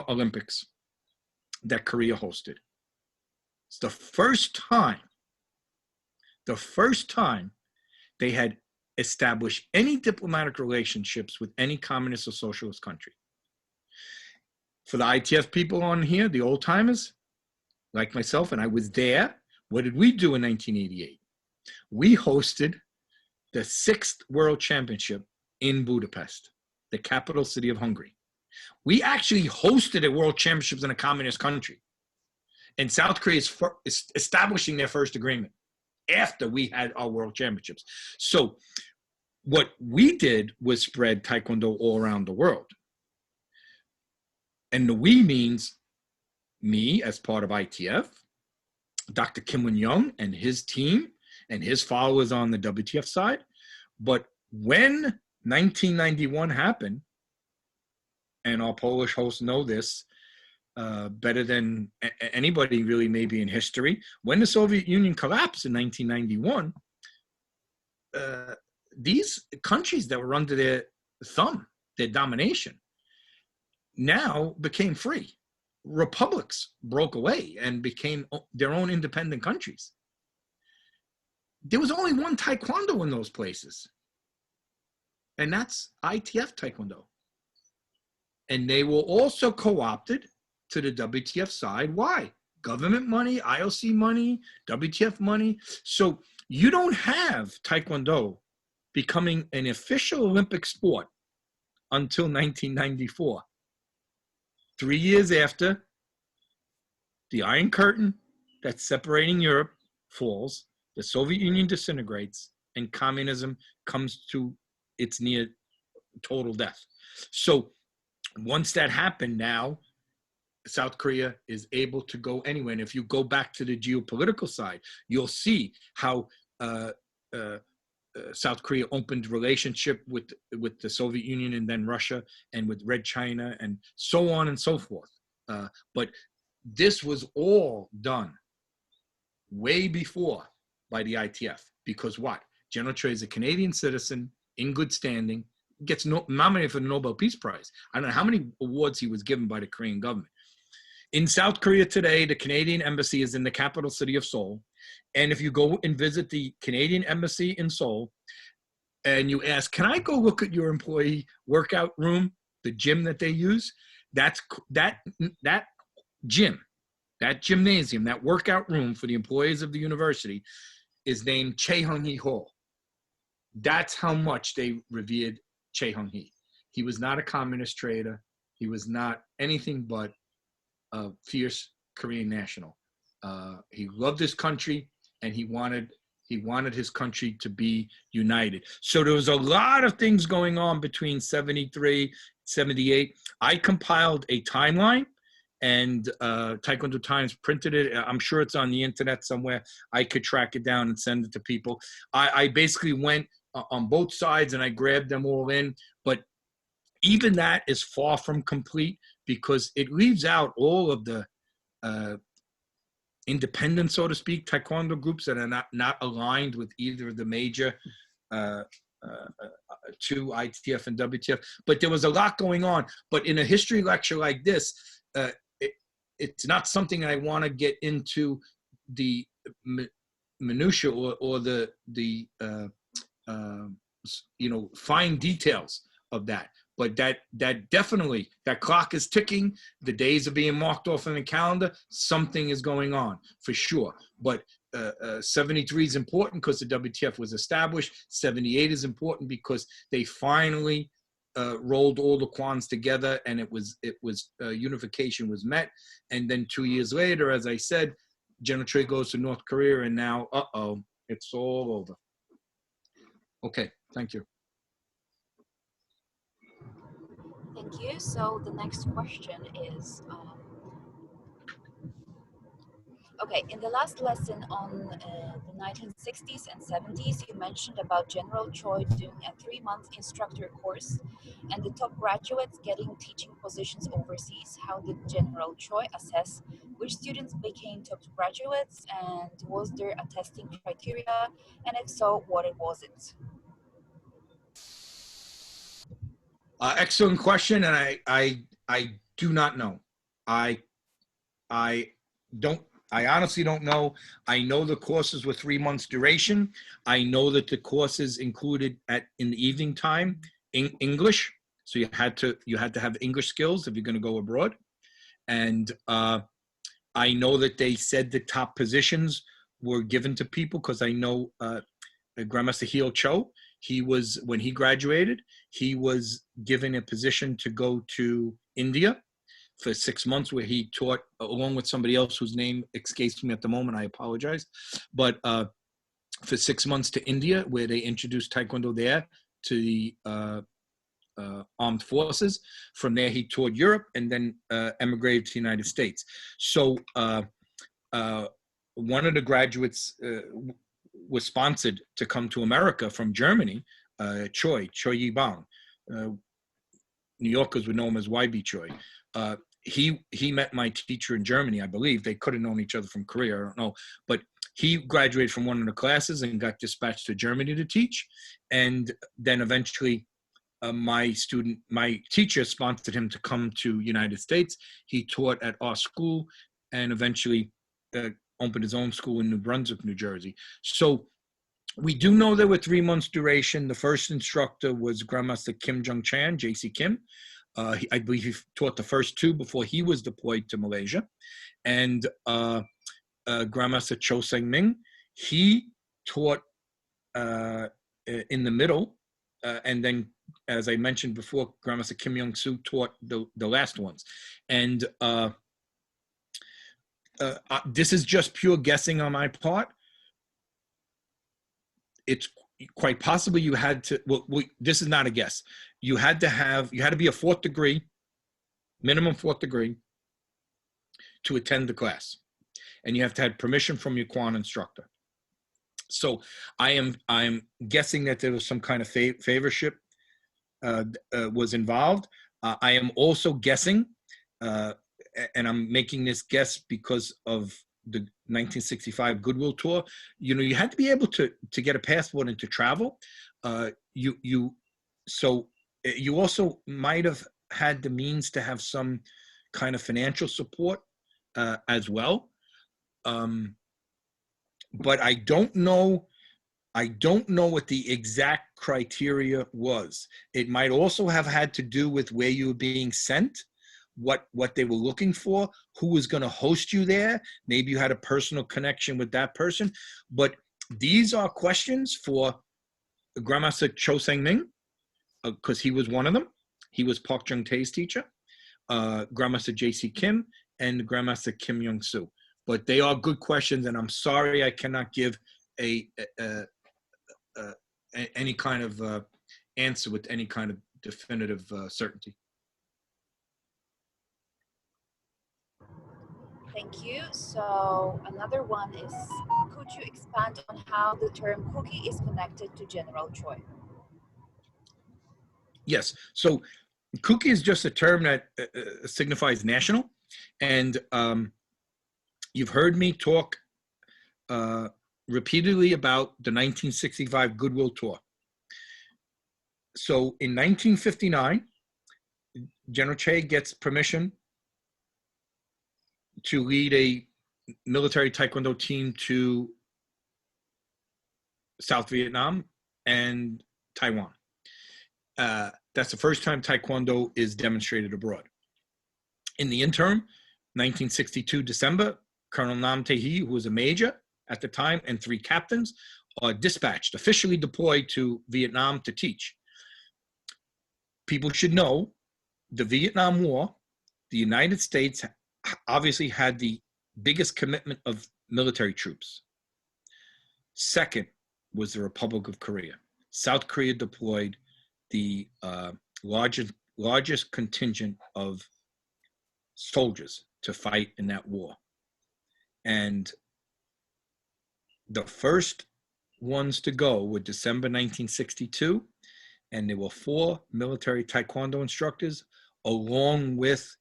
Olympics that Korea hosted. It's the first time they had established any diplomatic relationships with any communist or socialist country. For the ITF people on here, the old timers, like myself, and I was there, what did we do in 1988? We hosted the 6th World Championship in Budapest, the capital city of Hungary. We actually hosted a World Championships in a communist country. And South Korea is establishing their first agreement after we had our World Championships. So what we did was spread Taekwondo all around the world. And the we means me as part of ITF, Dr. Kim Won-young and his team and his followers on the WTF side. But when 1991 happened, and our Polish hosts know this better than anybody really maybe in history, when the Soviet Union collapsed in 1991, these countries that were under their thumb, their domination, now became free. Republics broke away and became their own independent countries. There was only one Taekwondo in those places, and that's ITF Taekwondo. And they were also co-opted to the WTF side. Why? Government money, IOC money, WTF money. So you don't have Taekwondo becoming an official Olympic sport until 1994. 3 years after the Iron Curtain that's separating Europe falls, the Soviet Union disintegrates, and communism comes to its near total death. So once that happened, now South Korea is able to go anywhere. And if you go back to the geopolitical side, you'll see how South Korea opened relationship with the Soviet Union and then Russia and with Red China and so on and so forth. But this was all done way before by the ITF, because what? General Choi is a Canadian citizen in good standing, gets nominated for the Nobel Peace Prize. I don't know how many awards he was given by the Korean government. In South Korea today, the Canadian embassy is in the capital city of Seoul. And if you go and visit the Canadian embassy in Seoul and you ask, can I go look at your employee workout room, the gym that they use? That gym, that gymnasium, that workout room for the employees of the university is named Chae-Hung-hee Hall. That's how much they revered Chae-Hung-hee. He was not a communist trader. He was not anything but a fierce Korean national. He loved his country, and he wanted his country to be united. So there was a lot of things going on between 73, 78. I compiled a timeline, and Taekwondo Times printed it. I'm sure it's on the internet somewhere. I could track it down and send it to people. I basically went on both sides and I grabbed them all in, but even that is far from complete because it leaves out all of the independent, so to speak, Taekwondo groups that are not aligned with either of the major two, ITF and WTF. But there was a lot going on. But in a history lecture like this, it's not something I want to get into the minutia or the fine details of that. But that definitely, that clock is ticking. The days are being marked off on the calendar. Something is going on for sure. But 73 is important because the WTF was established. 78 is important because they finally rolled all the Kwans together, and it was unification was met. And then 2 years later, as I said, General Choi goes to North Korea, and now it's all over. Okay, thank you. Thank you. So the next question is, okay, in the last lesson on the 1960s and 70s, you mentioned about General Choi doing a 3-month instructor course and the top graduates getting teaching positions overseas. How did General Choi assess which students became top graduates, and was there a testing criteria? And if so, what was it? Excellent question, and I do not know. I don't. I honestly don't know. I know the courses were 3 months duration. I know that the courses included in the evening time English, so you had to have English skills if you're going to go abroad. And I know that they said the top positions were given to people, because I know Grandmaster Heel Cho, when he graduated, he was given a position to go to India for 6 months, where he taught along with somebody else whose name escapes me at the moment. I apologize. But for 6 months to India, where they introduced Taekwondo there to the armed forces. From there, he toured Europe and then emigrated to the United States. So one of the graduates was sponsored to come to America from Germany, Choi Yibang. New Yorkers would know him as YB Choi. He met my teacher in Germany, I believe. They could have known each other from Korea, I don't know. But he graduated from one of the classes and got dispatched to Germany to teach. And then eventually my teacher sponsored him to come to United States. He taught at our school and eventually opened his own school in New Brunswick, New Jersey. So we do know there were 3 months duration. The first instructor was Grandmaster Kim Jung Chan, JC Kim. I believe he taught the first 2 before he was deployed to Malaysia. And Grandmaster Cho Seng Ming, he taught in the middle. And then, as I mentioned before, Grandmaster Kim Young-Soo taught the last ones. And this is just pure guessing on my part. It's quite possible you had to, this is not a guess. You had to be a 4th degree, minimum 4th degree, to attend the class. And you have to have permission from your Kwan instructor. So I am guessing that there was some kind of favorship was involved. I am also guessing, and I'm making this guess because of the 1965 Goodwill tour. You know, you had to be able to get a passport and to travel. So you also might have had the means to have some kind of financial support as well. But I don't know what the exact criteria was. It might also have had to do with where you were being sent, what they were looking for, who was going to host you there. Maybe you had a personal connection with that person. But these are questions for Grandmaster Cho Seng Ming, because he was one of them. He was Park Jung Tae's teacher, Grandmaster JC Kim, and Grandmaster Kim Young-Soo. But they are good questions, and I'm sorry I cannot give any kind of answer with any kind of definitive certainty. Thank you. So another one is, could you expand on how the term Cooky is connected to General Choi? Yes. So Cooky is just a term that signifies national. And you've heard me talk repeatedly about the 1965 Goodwill tour. So in 1959, General Che gets permission to lead a military Taekwondo team to South Vietnam and Taiwan. That's the first time Taekwondo is demonstrated abroad. In the interim, 1962 December, Colonel Nam Tae-hee, who was a major at the time, and 3 captains are dispatched, officially deployed to Vietnam to teach. People should know the Vietnam War, the United States obviously had the biggest commitment of military troops. Second was the Republic of Korea. South Korea deployed the largest contingent of soldiers to fight in that war. And the first ones to go were December 1962, and there were 4 military Taekwondo instructors, along with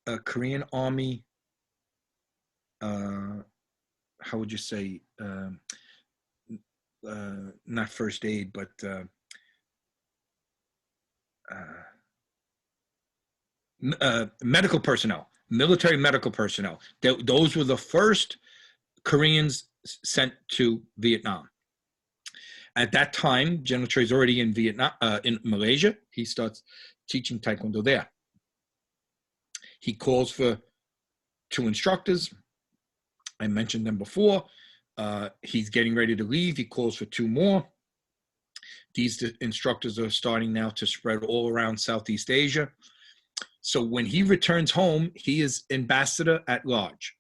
a Korean Army, how would you say, not first aid, but medical personnel, military medical personnel. Those were the first Koreans sent to Vietnam. At that time, General Choi is already in Vietnam, in Malaysia. He starts teaching Taekwondo there. He calls for 2 instructors. I mentioned them before. He's getting ready to leave. He calls for 2 more. These instructors are starting now to spread all around Southeast Asia. So when he returns home, he is ambassador at large.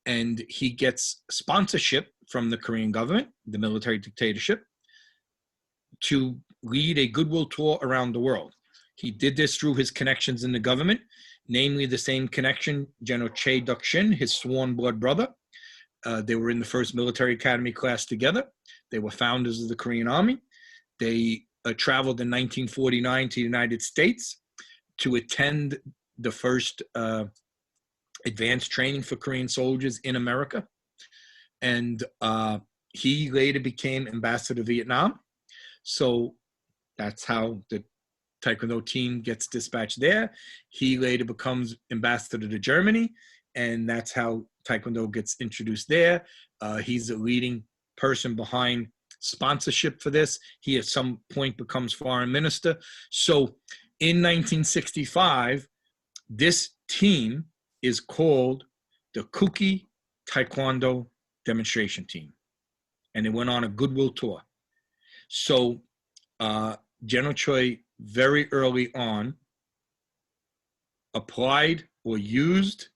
And he gets sponsorship from the Korean government, the military dictatorship, to lead a Goodwill tour around the world. He did this through his connections in the government, namely the same connection, General Chae Duck-shin, his sworn blood brother. They were in the first military academy class together. They were founders of the Korean Army. They traveled in 1949 to the United States to attend the first advanced training for Korean soldiers in America. And he later became ambassador to Vietnam. So that's how the Taekwondo team gets dispatched there. He later becomes ambassador to Germany, and that's how Taekwondo gets introduced there. He's a leading person behind sponsorship for this. He at some point becomes foreign minister. So in 1965, this team is called the Cooky Taekwondo Demonstration Team. And they went on a Goodwill tour. So General Choi very early on applied or used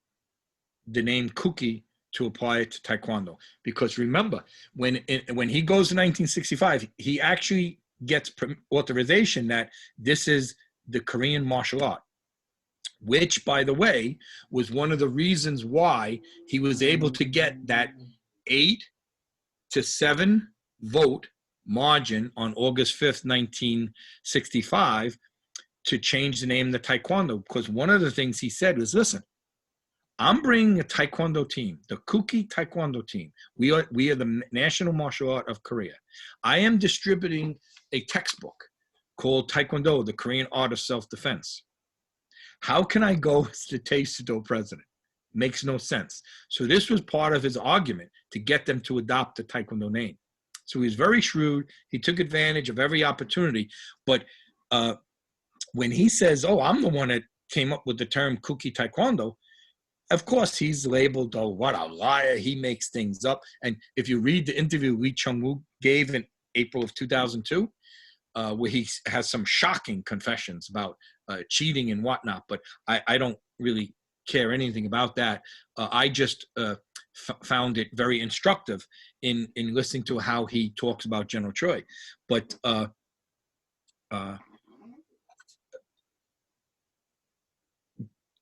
the name Cooky to apply it to Taekwondo. Because remember, when he goes to 1965, he actually gets authorization that this is the Korean martial art, which, by the way, was one of the reasons why he was able to get that 8-7 vote margin on August 5th, 1965, to change the name of the Taekwondo. Because one of the things he said was, listen, I'm bringing a Taekwondo team, the Cooky Taekwondo team. We are the national martial art of Korea. I am distributing a textbook called Taekwondo, the Korean art of self-defense. How can I go as the Taekwondo president? Makes no sense. So this was part of his argument to get them to adopt the Taekwondo name. So he was very shrewd. He took advantage of every opportunity. But when he says, oh, I'm the one that came up with the term Cooky Taekwondo, of course, he's labeled, oh, what a liar. He makes things up. And if you read the interview Lee Chung-woo gave in April of 2002, where he has some shocking confessions about cheating and whatnot, but I don't really care anything about that. I just found it very instructive in listening to how he talks about General Choi. But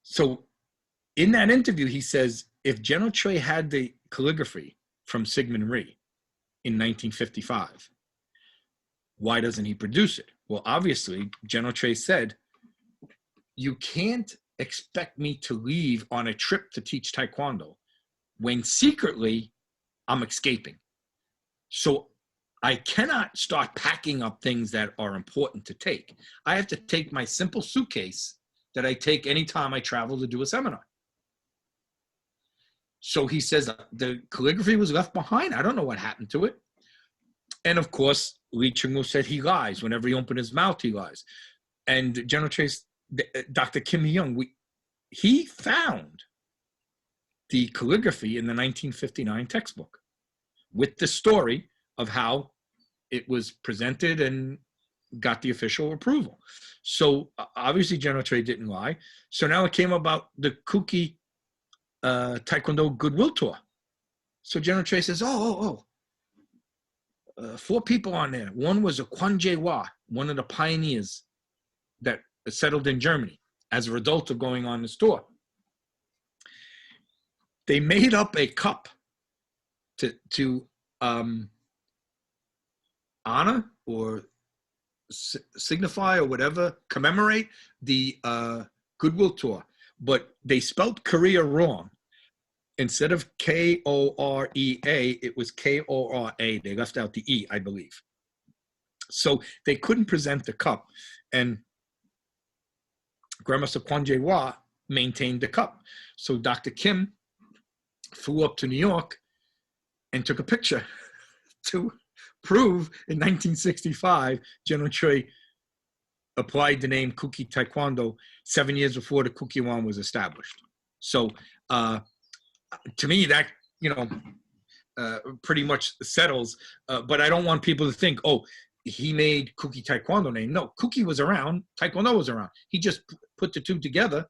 so in that interview, he says, if General Choi had the calligraphy from Syngman Rhee in 1955, why doesn't he produce it? Well, obviously, General Choi said, you can't expect me to leave on a trip to teach Taekwondo when secretly I'm escaping. So I cannot start packing up things that are important to take. I have to take my simple suitcase that I take anytime I travel to do a seminar. So he says the calligraphy was left behind. I don't know what happened to it. And of course, Lee Chung-woo said he lies. Whenever he opened his mouth, he lies. And General Chase, Dr. Kim Hee-young, he found the calligraphy in the 1959 textbook with the story of how it was presented and got the official approval. So obviously General Choi didn't lie. So now it came about the Cooky Taekwondo Goodwill Tour. So General Choi says, 4 people on there. One was a Kwon Jae-hwa, one of the pioneers that settled in Germany as a result of going on this tour. They made up a cup to honor or signify or whatever, commemorate the Goodwill Tour. But they spelled Korea wrong. Instead of K-O-R-E-A, it was K-O-R-A. They left out the E, I believe. So they couldn't present the cup. And Grandmaster Kwon Jae-hwa maintained the cup. So Dr. Kim flew up to New York and took a picture to prove in 1965 General Choi applied the name Cooky Taekwondo 7 years before the Cooky Wan was established. So to me, that, pretty much settles, but I don't want people to think, oh, he made Cooky Taekwondo name. No, Cooky was around, Taekwondo was around. He just put the two together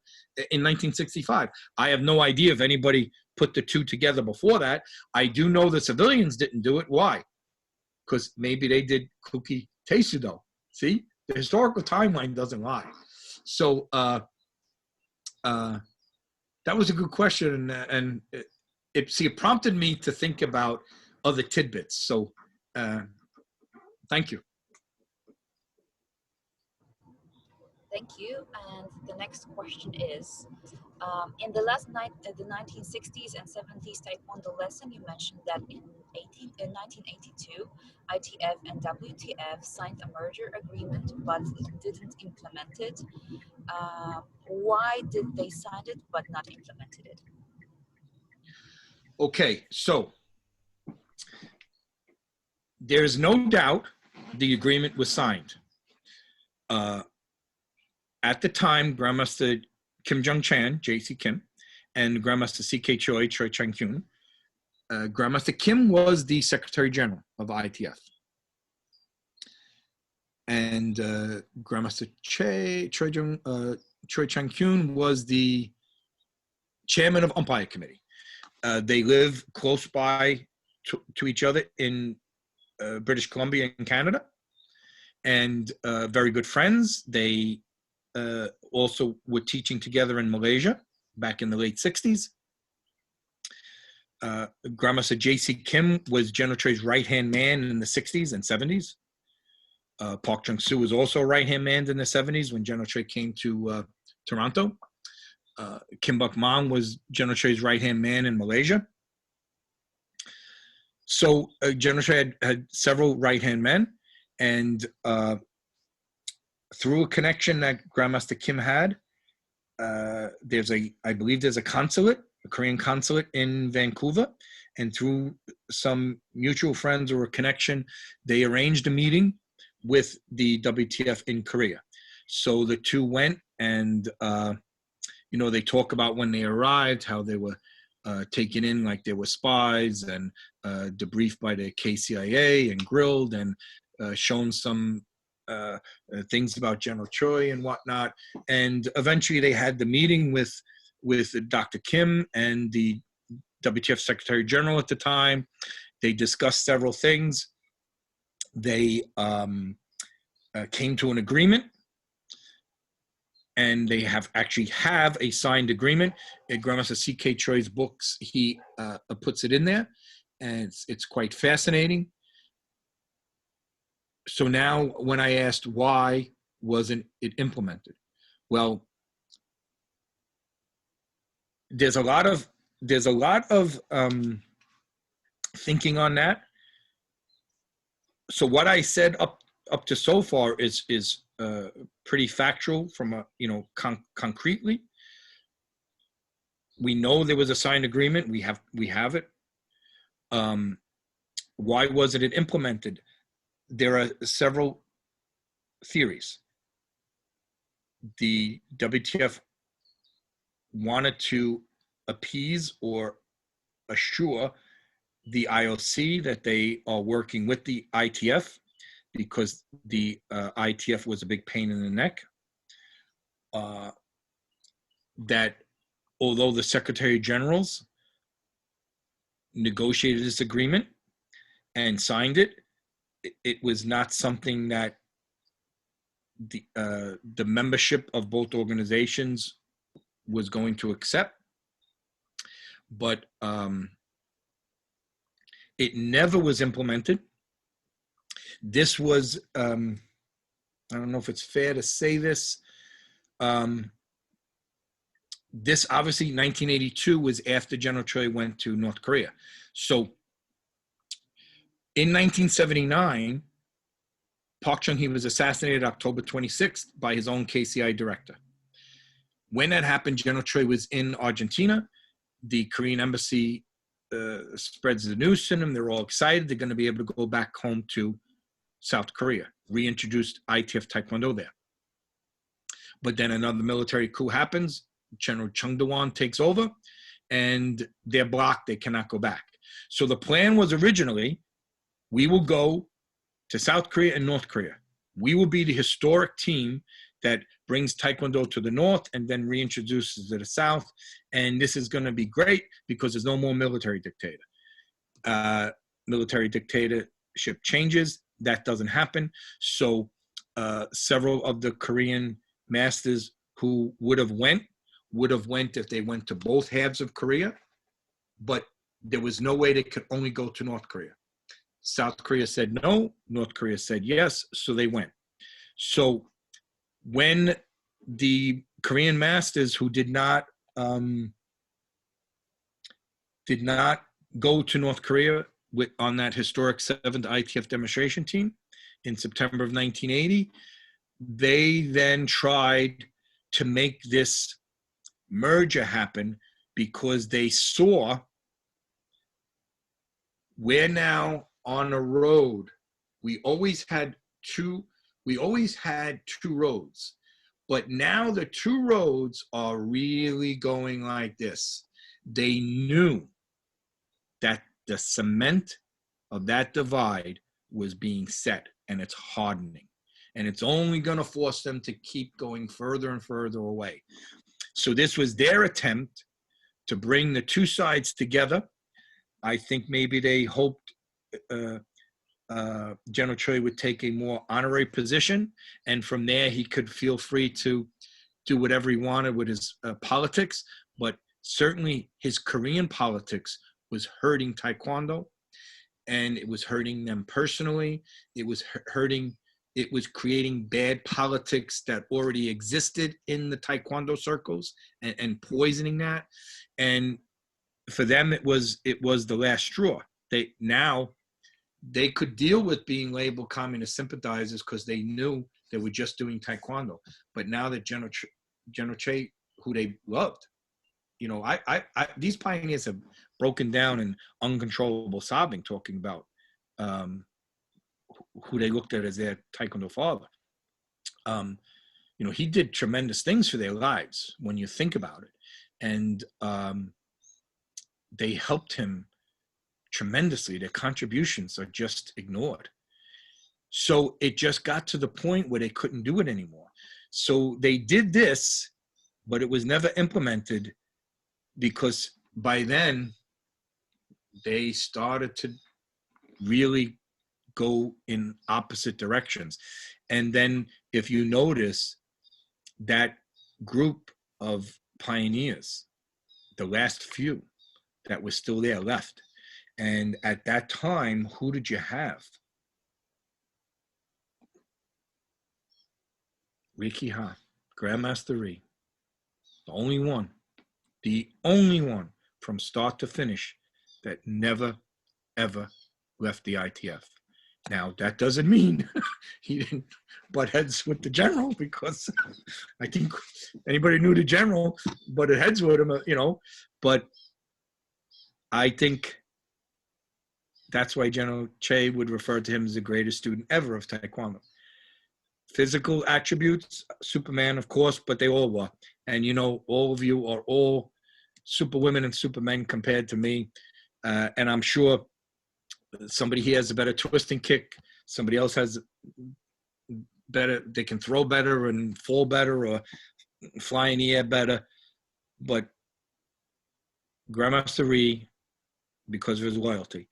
in 1965. I have no idea if anybody put the two together before that. I do know the civilians didn't do it. Why? Because maybe they did Cooky Taekwondo. See, the historical timeline doesn't lie. So that was a good question, and it prompted me to think about other tidbits. So thank you. Thank you. And the next question is, in the 1960s and 70s Taekwondo lesson, you mentioned that in 1982, ITF and WTF signed a merger agreement but didn't implement it. Why did they sign it but not implemented it? Okay, so there's no doubt the agreement was signed. At the time, Grandmaster Kim Jung-chan, J.C. Kim, and Grandmaster C.K. Choi, Choi Chang-kyun, Grandmaster Kim was the Secretary General of ITF. And Grandmaster Choi Chang-kyun was the Chairman of Umpire Committee. They live close by to each other in British Columbia and Canada, and very good friends. They also were teaching together in Malaysia back in the late 60s. Grandmaster J.C. Kim was General Choi's right-hand man in the 60s and 70s. Park Chung-soo was also right-hand man in the 70s when General Choi came to Toronto. Kim Buk-man was General Choi's right-hand man in Malaysia. So General Choi had several right-hand men, and through a connection that Grandmaster Kim had, I believe there's a consulate, a Korean consulate in Vancouver, and through some mutual friends or a connection, they arranged a meeting with the WTF in Korea. So the two went, and they talk about when they arrived, how they were taken in like they were spies and debriefed by the KCIA and grilled and shown some things about General Choi and whatnot. And eventually they had the meeting with Dr. Kim and the WTF Secretary General at the time. They discussed several things. They came to an agreement, and they have a signed agreement. In Grandmaster C.K. Choi's books, he puts it in there, and it's quite fascinating. So now when I asked why wasn't it implemented, well, there's a lot of thinking on that. So what I said up to so far is pretty factual from a concretely. We know there was a signed agreement. We have it. Why wasn't it implemented? There are several theories. The WTF wanted to appease or assure the IOC that they are working with the ITF, because the ITF was a big pain in the neck. That although the Secretary Generals negotiated this agreement and signed it, it was not something that the membership of both organizations was going to accept. But it never was implemented. This was, I don't know if it's fair to say this. This obviously 1982 was after General Choi went to North Korea. So in 1979, Park Chung-hee was assassinated October 26th by his own KCI director. when that happened, General Choi was in Argentina. The Korean embassy spreads the news to them. They're all excited. They're going to be able to go back home to South Korea, reintroduced ITF Taekwondo there. But then another military coup happens. General Chung Do-won takes over, and they're blocked. They cannot go back. So the plan was originally, we will go to South Korea and North Korea. We will be the historic team that brings Taekwondo to the north and then reintroduces it to the south. And this is going to be great because there's no more military dictator. Military dictatorship changes. That doesn't happen. So several of the Korean masters who would have went if they went to both halves of Korea, but there was no way they could only go to North Korea. South Korea said no, North Korea said yes, so they went. So when the Korean masters who did not go to North Korea on that historic 7th ITF demonstration team in September of 1980, they then tried to make this merger happen because they saw we're now on a road. We always had two roads, but now the two roads are really going like this. They knew that the cement of that divide was being set, and it's hardening, and it's only going to force them to keep going further and further away. So this was their attempt to bring the two sides together. I think maybe they hoped General Choi would take a more honorary position, and from there he could feel free to do whatever he wanted with his politics. But certainly his Korean politics was hurting Taekwondo, and it was hurting them personally. It was creating bad politics that already existed in the Taekwondo circles and poisoning that. And for them, it was the last straw. They could deal with being labeled communist sympathizers because they knew they were just doing Taekwondo. But now that General Choi, who they loved, these pioneers have broken down in uncontrollable sobbing, talking about who they looked at as their Taekwondo father. He did tremendous things for their lives when you think about it. And they helped him tremendously. Their contributions are just ignored. So it just got to the point where they couldn't do it anymore. So they did this, but it was never implemented because by then they started to really go in opposite directions. And then if you notice that group of pioneers, the last few that were still there left. And at that time, who did you have? Riki Ha, Grandmaster Ree, the only one from start to finish that never, ever left the ITF. Now, that doesn't mean he didn't butt heads with the general, because I think anybody knew the general butted heads with him, but I think that's why General Choi would refer to him as the greatest student ever of Taekwondo. Physical attributes, Superman, of course, but they all were. And, all of you are all superwomen and supermen compared to me. And I'm sure somebody here has a better twisting kick. Somebody else has better, they can throw better and fall better or fly in the air better. But Grandmaster Ree, because of his loyalty.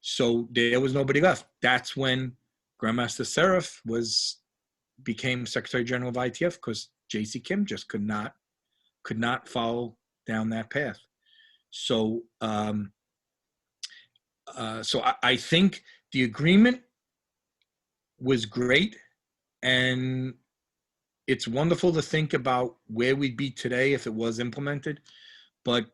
So there was nobody left. That's when Grandmaster Seraph became Secretary General of ITF, because J.C. Kim just could not follow down that path. So I think the agreement was great, and it's wonderful to think about where we'd be today if it was implemented, but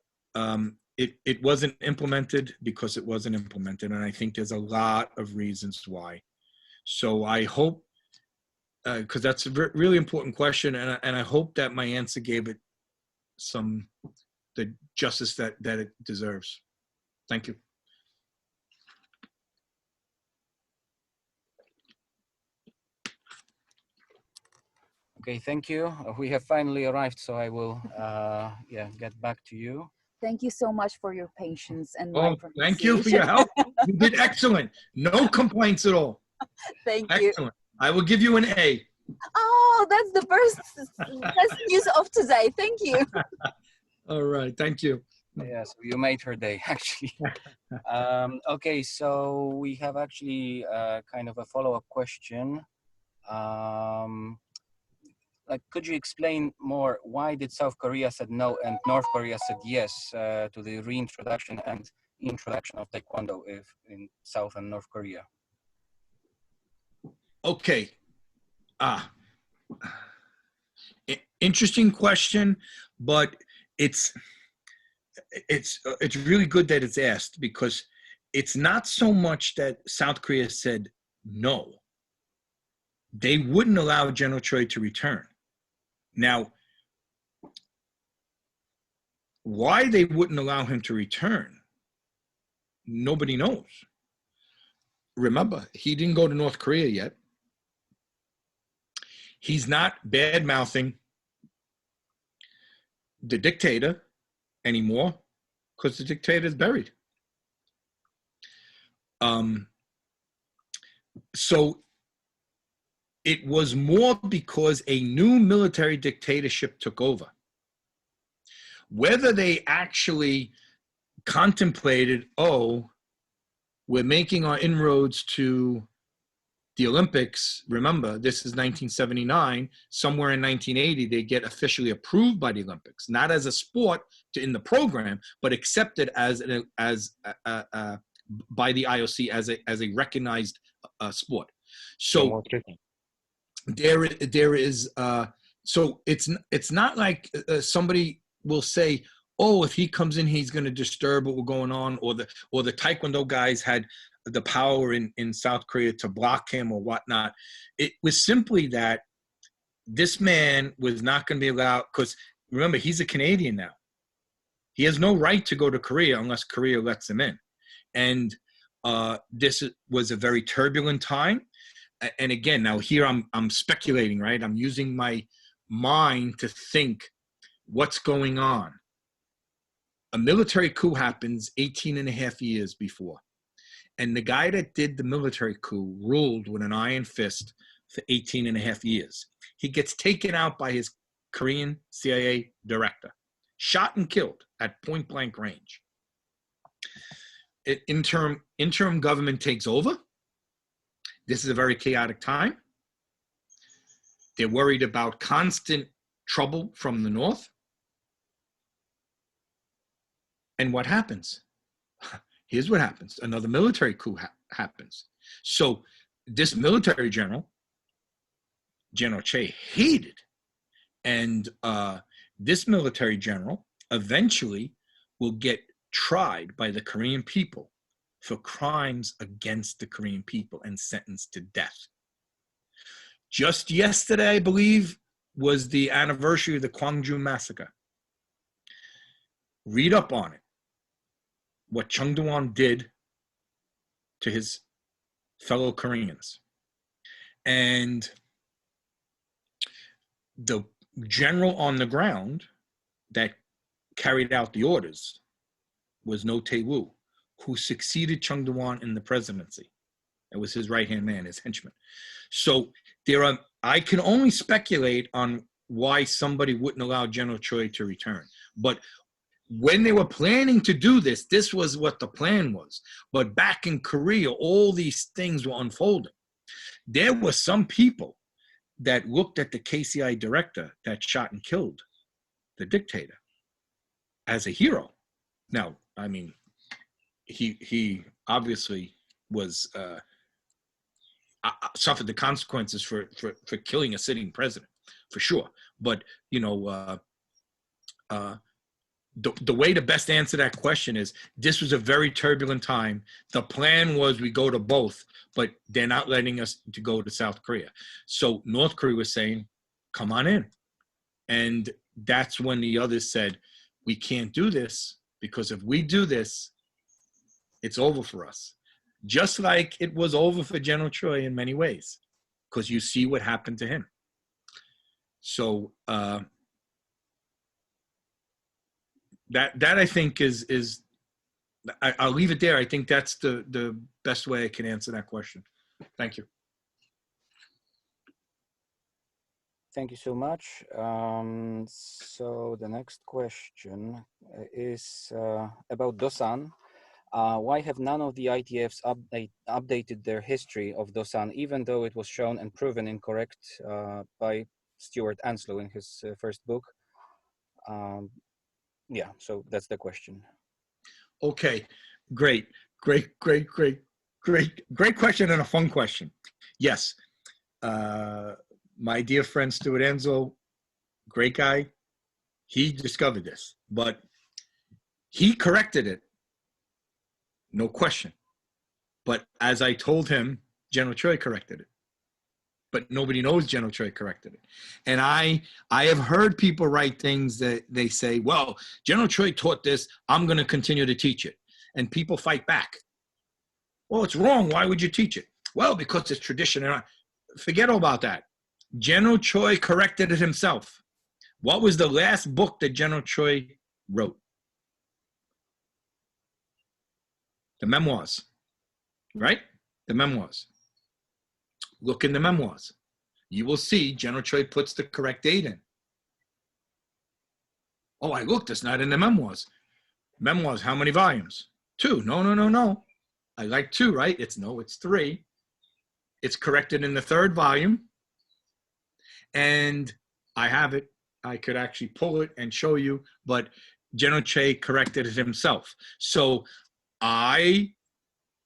it wasn't implemented because it wasn't implemented, and I think there's a lot of reasons why. So I hope, because that's a really important question, and I hope that my answer gave it the justice that it deserves. Thank you. Okay, thank you. We have finally arrived, so I will get back to you. Thank you so much for your patience and Oh, thank you for your help. You did excellent. No complaints at all. Thank you. Excellent. I will give you an A. Oh, that's the best news of today. Thank you. All right. Thank you. Yeah, so you made her day, actually. Okay, so we have actually kind of a follow-up question. Like, could you explain more, why did South Korea said no and North Korea said yes to the reintroduction and introduction of Taekwondo in South and North Korea? Okay. Interesting question, but it's really good that it's asked, because it's not so much that South Korea said no. They wouldn't allow General Choi to return. Now, why they wouldn't allow him to return, nobody knows. Remember, he didn't go to North Korea yet. He's not bad-mouthing the dictator anymore, because the dictator is buried. So it was more because a new military dictatorship took over. Whether they actually contemplated, oh, we're making our inroads to the Olympics. Remember, this is 1979. Somewhere in 1980, they get officially approved by the Olympics, not as a sport in the program, but accepted as by the IOC as a recognized sport. So there is so it's not like somebody will say, oh, if he comes in, he's going to disturb what we're going on, or the Taekwondo guys had the power in South Korea to block him or whatnot. It was simply that this man was not going to be allowed, because remember, he's a Canadian now. He has no right to go to Korea unless Korea lets him in. And this was a very turbulent time. And again, now here I'm speculating, right? I'm using my mind to think what's going on. A military coup happens 18 and a half years before. And the guy that did the military coup ruled with an iron fist for 18 and a half years. He gets taken out by his Korean CIA director, shot and killed at point blank range. Interim government takes over. This is a very chaotic time. They're worried about constant trouble from the north. And what happens? Here's what happens. Another military coup happens. So this military general, General Che, hated. And this military general eventually will get tried by the Korean people for crimes against the Korean people and sentenced to death. Just yesterday, I believe, was the anniversary of the Gwangju massacre. Read up on it. What Chung Do-won did to his fellow Koreans. And the general on the ground that carried out the orders was No Tae-woo, who succeeded Chung Do-won in the presidency. It was his right-hand man, his henchman. So I can only speculate on why somebody wouldn't allow General Choi to return. But when they were planning to do this, this was what the plan was. But back in Korea, all these things were unfolding. There were some people that looked at the KCI director that shot and killed the dictator as a hero. Now, I mean, he obviously was suffered the consequences for killing a sitting president, for sure. But you know, the way to best answer that question is, this was a very turbulent time. The plan was we go to both, but they're not letting us to go to South Korea. So North Korea was saying, come on in. And that's when the others said, we can't do this, because if we do this, it's over for us. Just like it was over for General Choi in many ways, because you see what happened to him. So that I think is I'll leave it there. I think that's the best way I can answer that question. Thank you. Thank you so much. So the next question is about Dosan. Why have none of the ITFs updated their history of Dosan, even though it was shown and proven incorrect by Stuart Anslow in his first book? Yeah, so that's the question. Okay, great question, and a fun question. Yes, my dear friend Stuart Anslow, great guy, he discovered this, but he corrected it, no question. But as I told him, General Choi corrected it. But nobody knows General Choi corrected it. And I have heard people write things that they say, well, General Choi taught this, I'm going to continue to teach it. And people fight back. Well, it's wrong. Why would you teach it? Well, because it's tradition. And forget all about that. General Choi corrected it himself. What was the last book that General Choi wrote? The memoirs, right? The memoirs. Look in the memoirs. You will see General Choi puts the correct date in. Oh, I looked, it's not in the memoirs. Memoirs, how many volumes? 2. No. I like 2, right? It's 3. It's corrected in the 3rd volume. And I have it. I could actually pull it and show you, but General Choi corrected it himself. So I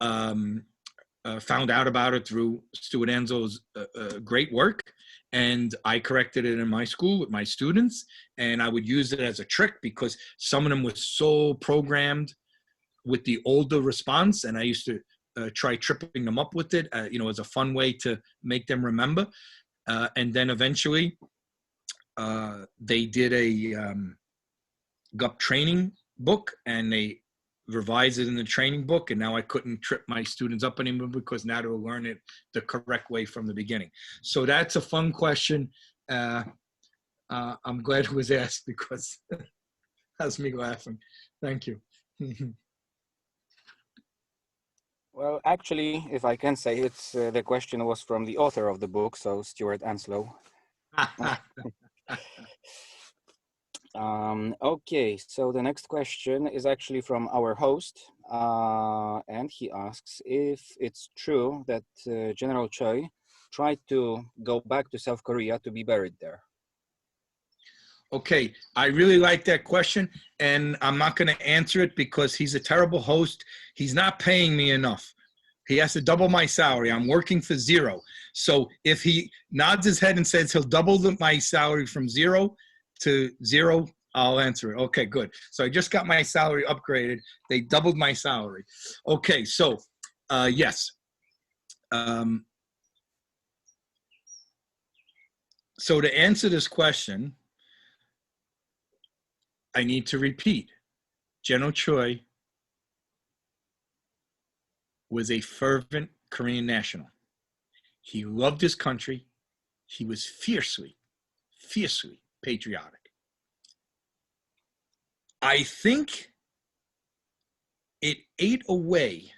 found out about it through Stuart Anslow's great work, and I corrected it in my school with my students, and I would use it as a trick because some of them were so programmed with the older response, and I used to try tripping them up with it, as a fun way to make them remember. And then eventually they did a GUP training book, and they revise it in the training book, and now I couldn't trip my students up anymore because now they'll learn it the correct way from the beginning. So that's a fun question. I'm glad it was asked because it has me laughing. Thank you. Well, actually, if I can say, it's the question was from the author of the book, so Stuart Anslow. Okay, so the next question is actually from our host, and he asks if it's true that General Choi tried to go back to South Korea to be buried there. Okay, I really like that question, and I'm not going to answer it because he's a terrible host. He's not paying me enough. He has to double my salary. I'm working for 0. So if he nods his head and says he'll double my salary from 0 to 0, I'll answer it. Okay, good. So I just got my salary upgraded. They doubled my salary. Okay, so yes. So to answer this question, I need to repeat. General Choi was a fervent Korean national. He loved his country. He was fiercely patriotic. I think it ate away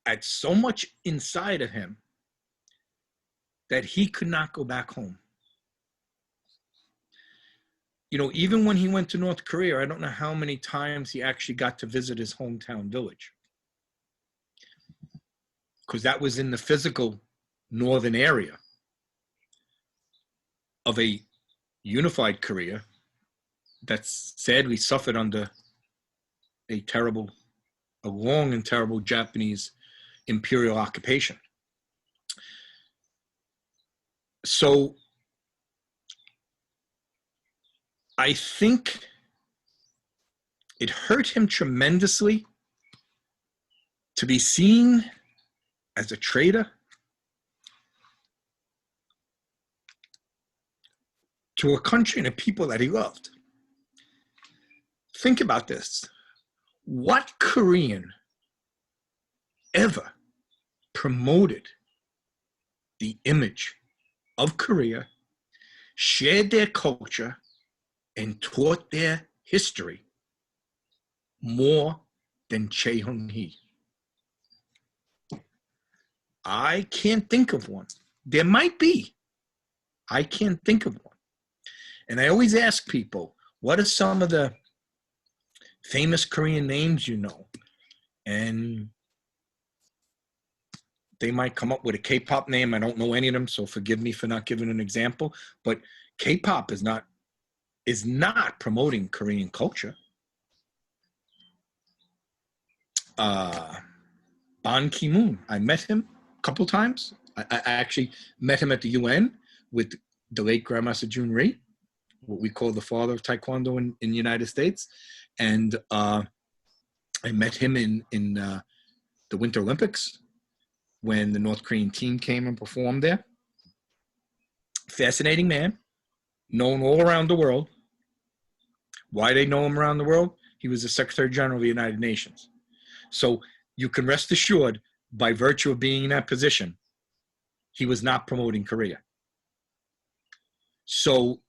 at so much inside of him that he could not go back home. Even when he went to North Korea, I don't know how many times he actually got to visit his hometown village, because that was in the physical northern area of a unified Korea that sadly suffered under a long and terrible Japanese imperial occupation. So I think it hurt him tremendously to be seen as a traitor. to a country and a people that he loved. Think about this. What Korean ever promoted the image of Korea, shared their culture, and taught their history more than Chae Hung-hee? I can't think of one. There might be. I can't think of one. And I always ask people, what are some of the famous Korean names you know? And they might come up with a K-pop name. I don't know any of them, so forgive me for not giving an example. But K-pop is not promoting Korean culture. Ban Ki-moon, I met him a couple times. I actually met him at the UN with the late Grandmaster Jun Rhee, what we call the father of Taekwondo in the United States. And I met him in the Winter Olympics when the North Korean team came and performed there. Fascinating man, known all around the world. Why they know him around the world? He was the Secretary General of the United Nations. So you can rest assured, by virtue of being in that position, he was not promoting Korea. So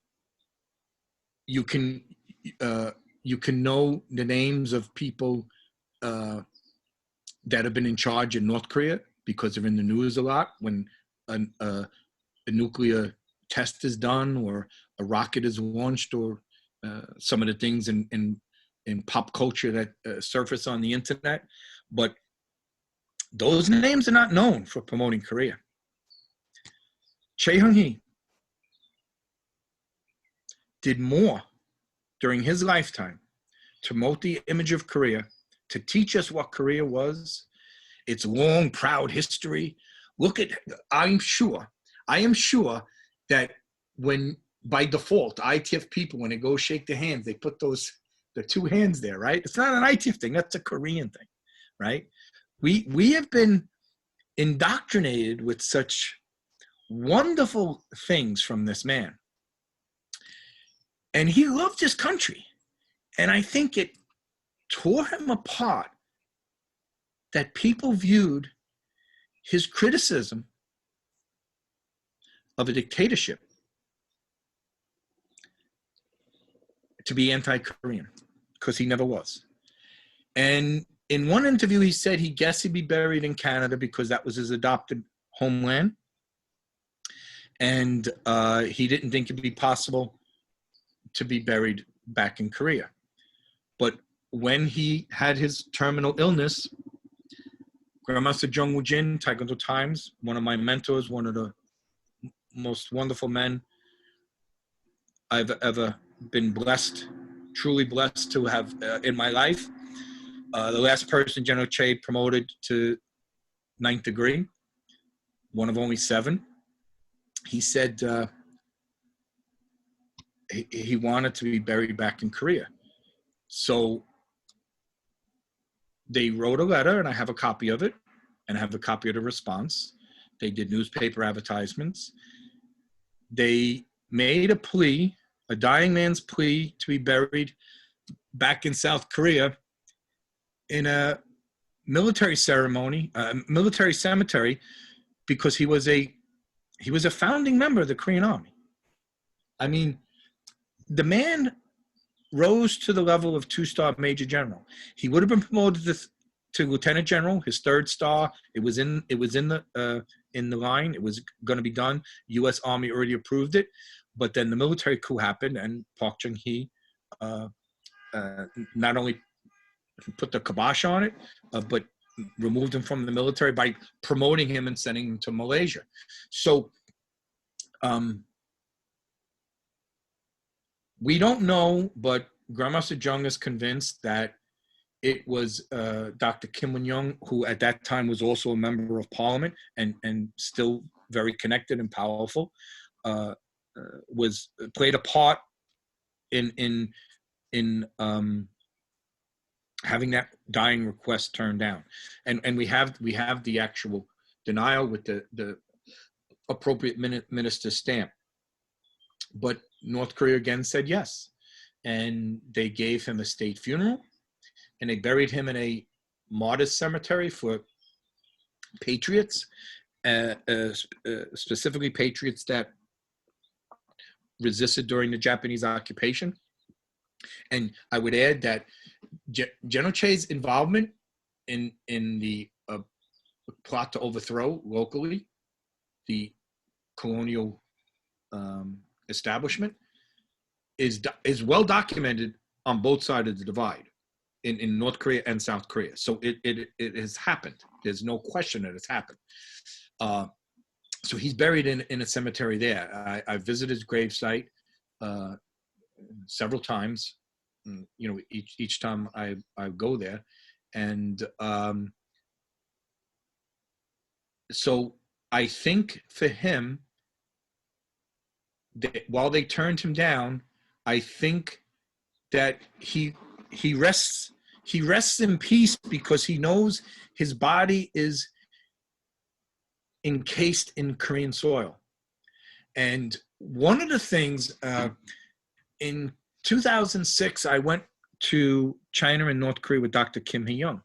you can know the names of people that have been in charge in North Korea because they're in the news a lot when a nuclear test is done or a rocket is launched, or some of the things in pop culture that surface on the internet. But those names are not known for promoting Korea. Chae Hung-hee did more during his lifetime to promote the image of Korea, to teach us what Korea was, its long, proud history. Look at, I am sure that when, by default, ITF people, when they go shake their hands, they put the two hands there, right? It's not an ITF thing, that's a Korean thing, right? We have been indoctrinated with such wonderful things from this man. And he loved his country. And I think it tore him apart that people viewed his criticism of a dictatorship to be anti-Korean, because he never was. And in one interview, he said he guessed he'd be buried in Canada because that was his adopted homeland. And he didn't think it'd be possible to be buried back in Korea. But when he had his terminal illness, Grandmaster Jung Woo-jin, Taekwondo Times, one of my mentors, one of the most wonderful men I've ever been blessed, truly blessed to have in my life. The last person General Chae promoted to 9th degree, one of only 7. He said he wanted to be buried back in Korea. So they wrote a letter, and I have a copy of it, and I have a copy of the response. They did newspaper advertisements. They made a plea, a dying man's plea, to be buried back in South Korea in a military ceremony, military cemetery, because he was a founding member of the Korean Army. I mean, the man rose to the level of 2-star Major General. He would have been promoted to Lieutenant General, his 3rd star. It was in the line. It was going to be done. U.S. Army already approved it, but then the military coup happened, and Park Chung-hee not only put the kibosh on it, but removed him from the military by promoting him and sending him to Malaysia. So we don't know, but Grandmaster Jung is convinced that it was Dr. Kim Won-young, who at that time was also a member of parliament and still very connected and powerful, played a part in having that dying request turned down. And we have the actual denial with the appropriate minister stamp. But North Korea again said yes. And they gave him a state funeral, and they buried him in a martyrs cemetery for patriots, specifically patriots that resisted during the Japanese occupation. And I would add that General Che's involvement in the plot to overthrow locally the colonial establishment is well documented on both sides of the divide in North Korea and South Korea. So it has happened. There's no question that it's happened. So he's buried in a cemetery there. I visited his gravesite several times. You know, each time I go there, and so I think for him, while they turned him down, I think that he rests in peace because he knows his body is encased in Korean soil. And one of the things in 2006, I went to China and North Korea with Dr. Kim Hee-young,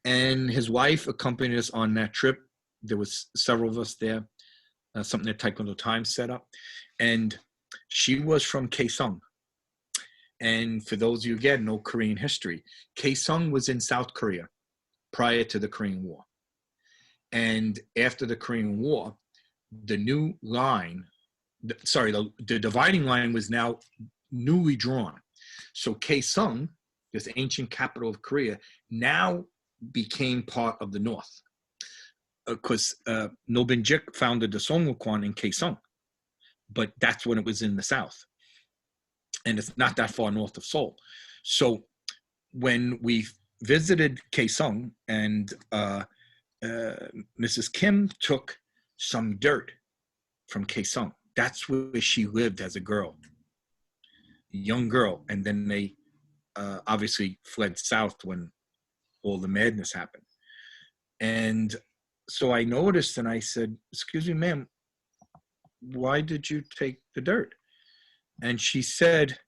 and his wife accompanied us on that trip. There was several of us there, something that Taekwondo Times set up, and she was from Kaesong. And for those of you, again, know Korean history, Kaesong was in South Korea prior to the Korean War. And after the Korean War, the new line, the dividing line was now newly drawn. So Kaesong, this ancient capital of Korea, now became part of the North. Because No Bin-jik founded the Songgukwan in Kaesong, but that's when it was in the South. And it's not that far north of Seoul. So when we visited Kaesong, and Mrs. Kim took some dirt from Kaesong. That's where she lived as a girl, a young girl. And then they obviously fled south when all the madness happened. And so I noticed, and I said, "Excuse me, ma'am, why did you take the dirt?" And she said,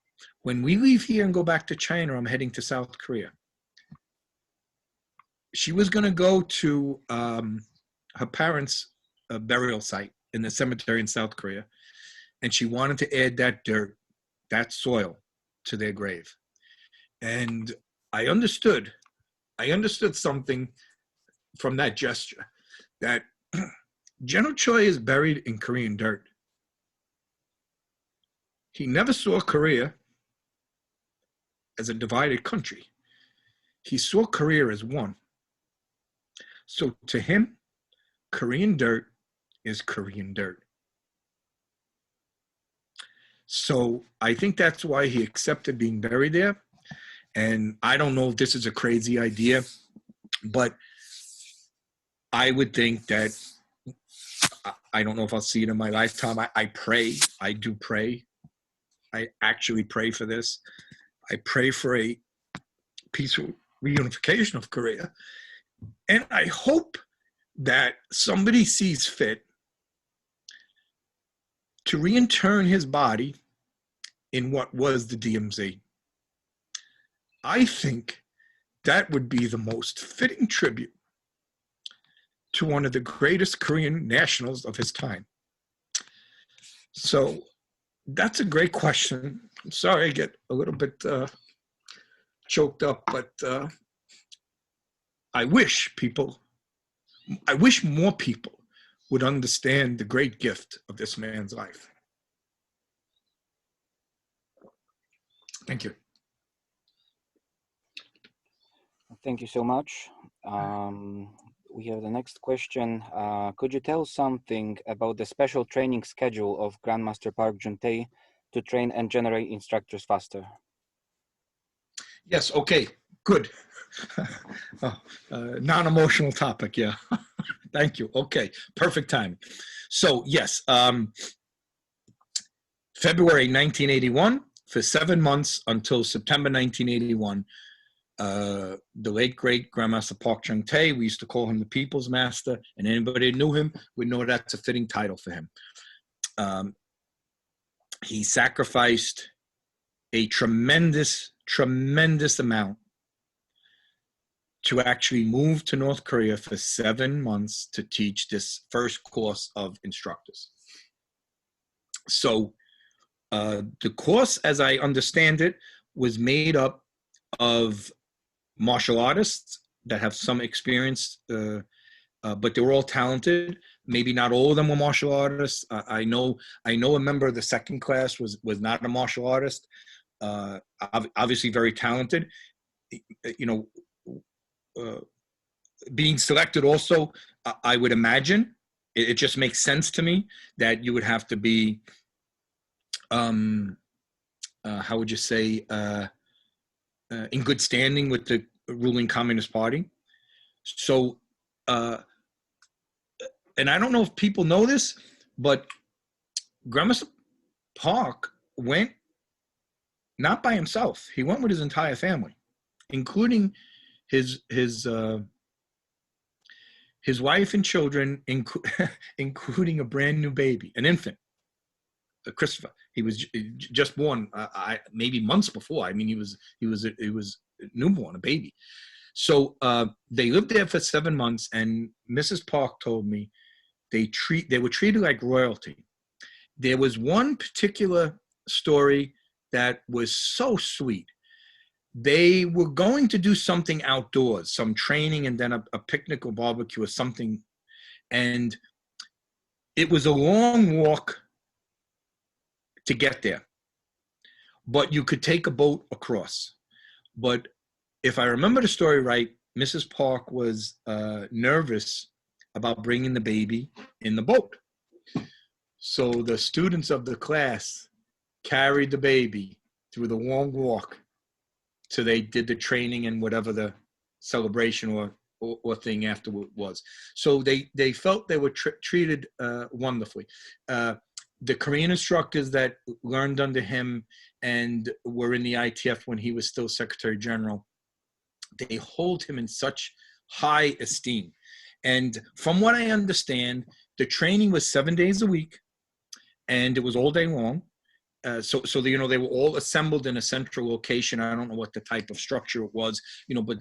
"When we leave here and go back to China, I'm heading to South Korea." She was going to go to her parents' burial site in the cemetery in South Korea, and she wanted to add that dirt, that soil, to their grave. And I understood something from that gesture, that General Choi is buried in Korean dirt. He never saw Korea as a divided country. He saw Korea as one. So to him, Korean dirt is Korean dirt. So I think that's why he accepted being buried there. And I don't know if this is a crazy idea, but I would think that, I don't know if I'll see it in my lifetime. I pray, I do pray. I actually pray for this. I pray for a peaceful reunification of Korea. And I hope that somebody sees fit to reintern his body in what was the DMZ. I think that would be the most fitting tribute to one of the greatest Korean nationals of his time. So that's a great question. I'm sorry I get a little bit choked up, but I wish more people would understand the great gift of this man's life. Thank you. Thank you so much. We have the next question. Could you tell something about the special training schedule of Grandmaster Park Jun-tae to train and generate instructors faster? Yes, okay, good. Non-emotional topic, yeah. Thank you. Okay, perfect time. So yes, February 1981, for 7 months until September 1981, the late great Grandmaster Park Jun-tae, we used to call him the People's Master, and anybody who knew him would know that's a fitting title for him. he sacrificed a tremendous amount to actually move to North Korea for 7 months to teach this first course of instructors. So the course, as I understand it, was made up of martial artists that have some experience, but they were all talented. Maybe not all of them were martial artists. I know a member of the second class was not a martial artist. Obviously very talented. Being selected also, I would imagine, it just makes sense to me that you would have to be, how would you say, in good standing with the ruling Communist Party. So, and I don't know if people know this, but Grandmaster Park went not by himself. He went with his entire family, including his wife and children, including a brand new baby, an infant, Christopher. He was just born, maybe months before. I mean, he was newborn, a baby. So they lived there for 7 months, and Mrs. Park told me they were treated like royalty. There was one particular story that was so sweet. They were going to do something outdoors, some training, and then a picnic or barbecue or something. And it was a long walk to get there, but you could take a boat across. But if I remember the story right, Mrs. Park was nervous about bringing the baby in the boat. So the students of the class carried the baby through the long walk. So they did the training and whatever the celebration or thing afterward was. So they felt they were treated wonderfully. The Korean instructors that learned under him and were in the ITF when he was still Secretary General, they hold him in such high esteem. And from what I understand, the training was 7 days a week, and it was all day long. So they were all assembled in a central location. I don't know what the type of structure it was, but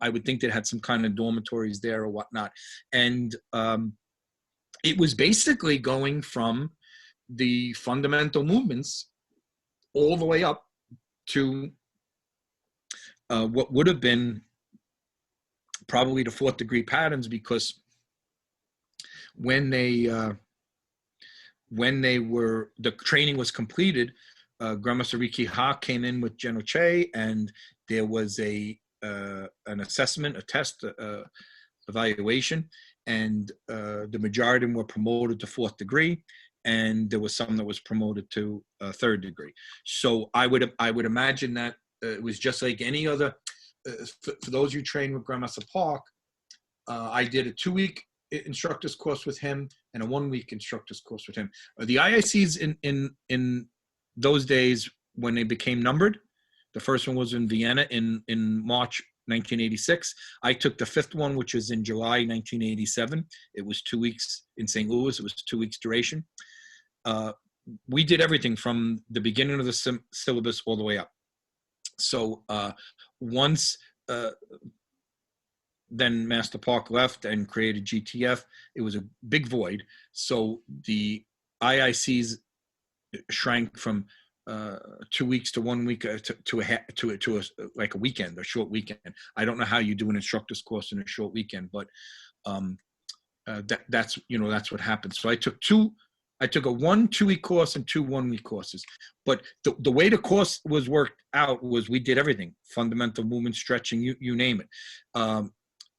I would think they had some kind of dormitories there or whatnot. And it was basically going from the fundamental movements all the way up to what would have been probably the 4th degree patterns, because when the training was completed, Grandmaster Riki Ha came in with General Che, and there was an assessment, a test, evaluation, and the majority of them were promoted to 4th degree, and there was some that was promoted to 3rd degree. So I would imagine that it was just like any other. For those who train with Grandmaster Park, I did a 2-week instructor's course with him and a 1-week instructor's course with him. The IICs in those days, when they became numbered, the first one was in Vienna in March 1986. I took the 5th one, which was in July 1987. It was 2 weeks in St. Louis. It was 2 weeks duration. We did everything from the beginning of the syllabus all the way up. So once then Master Park left and created GTF, it was a big void. So the IICs shrank from 2 weeks to 1 week to like a weekend, a short weekend. I don't know how you do an instructor's course in a short weekend, but that's what happened. So I took a 2-week course and 2 1-week courses. But the way the course was worked out was we did everything: fundamental movement, stretching, you name it.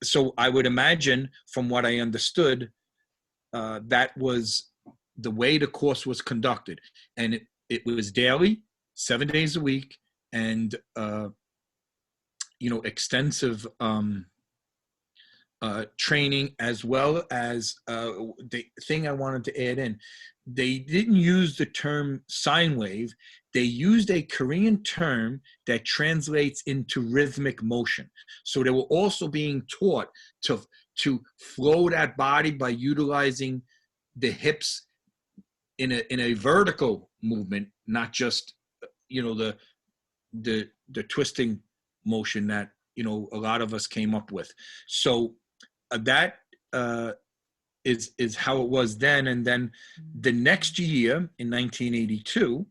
So I would imagine, from what I understood, that was the way the course was conducted. And it was daily, 7 days a week, and extensive training, as well as the thing I wanted to add in. They didn't use the term sine wave. They used a Korean term that translates into rhythmic motion. So they were also being taught to flow that body by utilizing the hips in a vertical movement, not just, you know, the twisting motion that, you know, a lot of us came up with. So that is how it was then. And then the next year in 1982,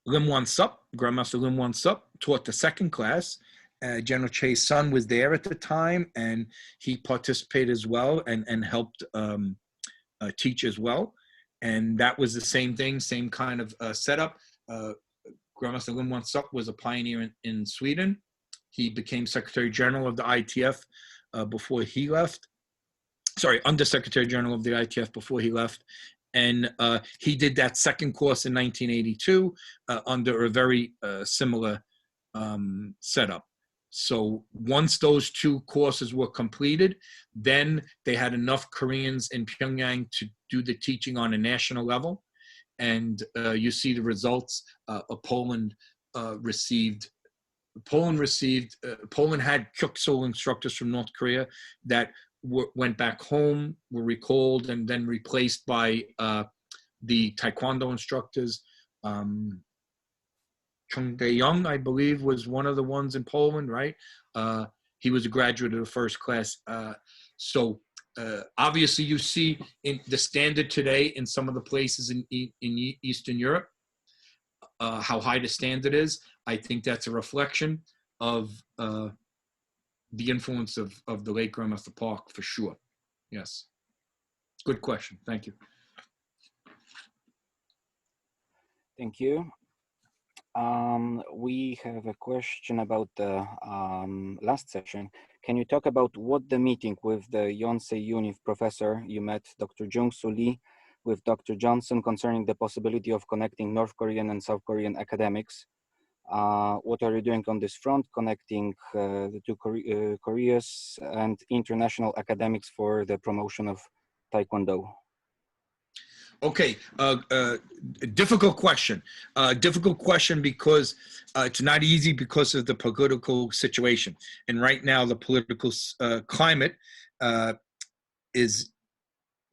Lim Won-sup, Grandmaster Lim Won-sup, taught the second class. General Che's son was there at the time, and he participated as well and helped teach as well. And that was the same thing, same kind of setup. Grandmaster Lim Won-sup was a pioneer in Sweden. He became Secretary General of the ITF before he left. Sorry, Undersecretary General of the ITF before he left. And he did that second course in 1982 under a very similar setup. So once those two courses were completed, then they had enough Koreans in Pyongyang to do the teaching on a national level. And you see the results. Poland had Kyuk-sul instructors from North Korea that went back home, were recalled, and then replaced by the Taekwondo instructors. Chung Dae-young, I believe, was one of the ones in Poland, right? He was a graduate of the first class. So obviously you see in the standard today in some of the places in Eastern Europe, how high the standard is. I think that's a reflection of the influence of the late Grandmaster Park, for sure. Yes. Good question. Thank you. Thank you. We have a question about the last session. Can you talk about what the meeting with the Yonsei Uni professor you met, Dr. Young-Soo Lee, with Dr. Johnson concerning the possibility of connecting North Korean and South Korean academics? What are you doing on this front, connecting the two Koreas and international academics for the promotion of Taekwondo? Okay, difficult question. Difficult question because it's not easy because of the political situation. And right now the political climate is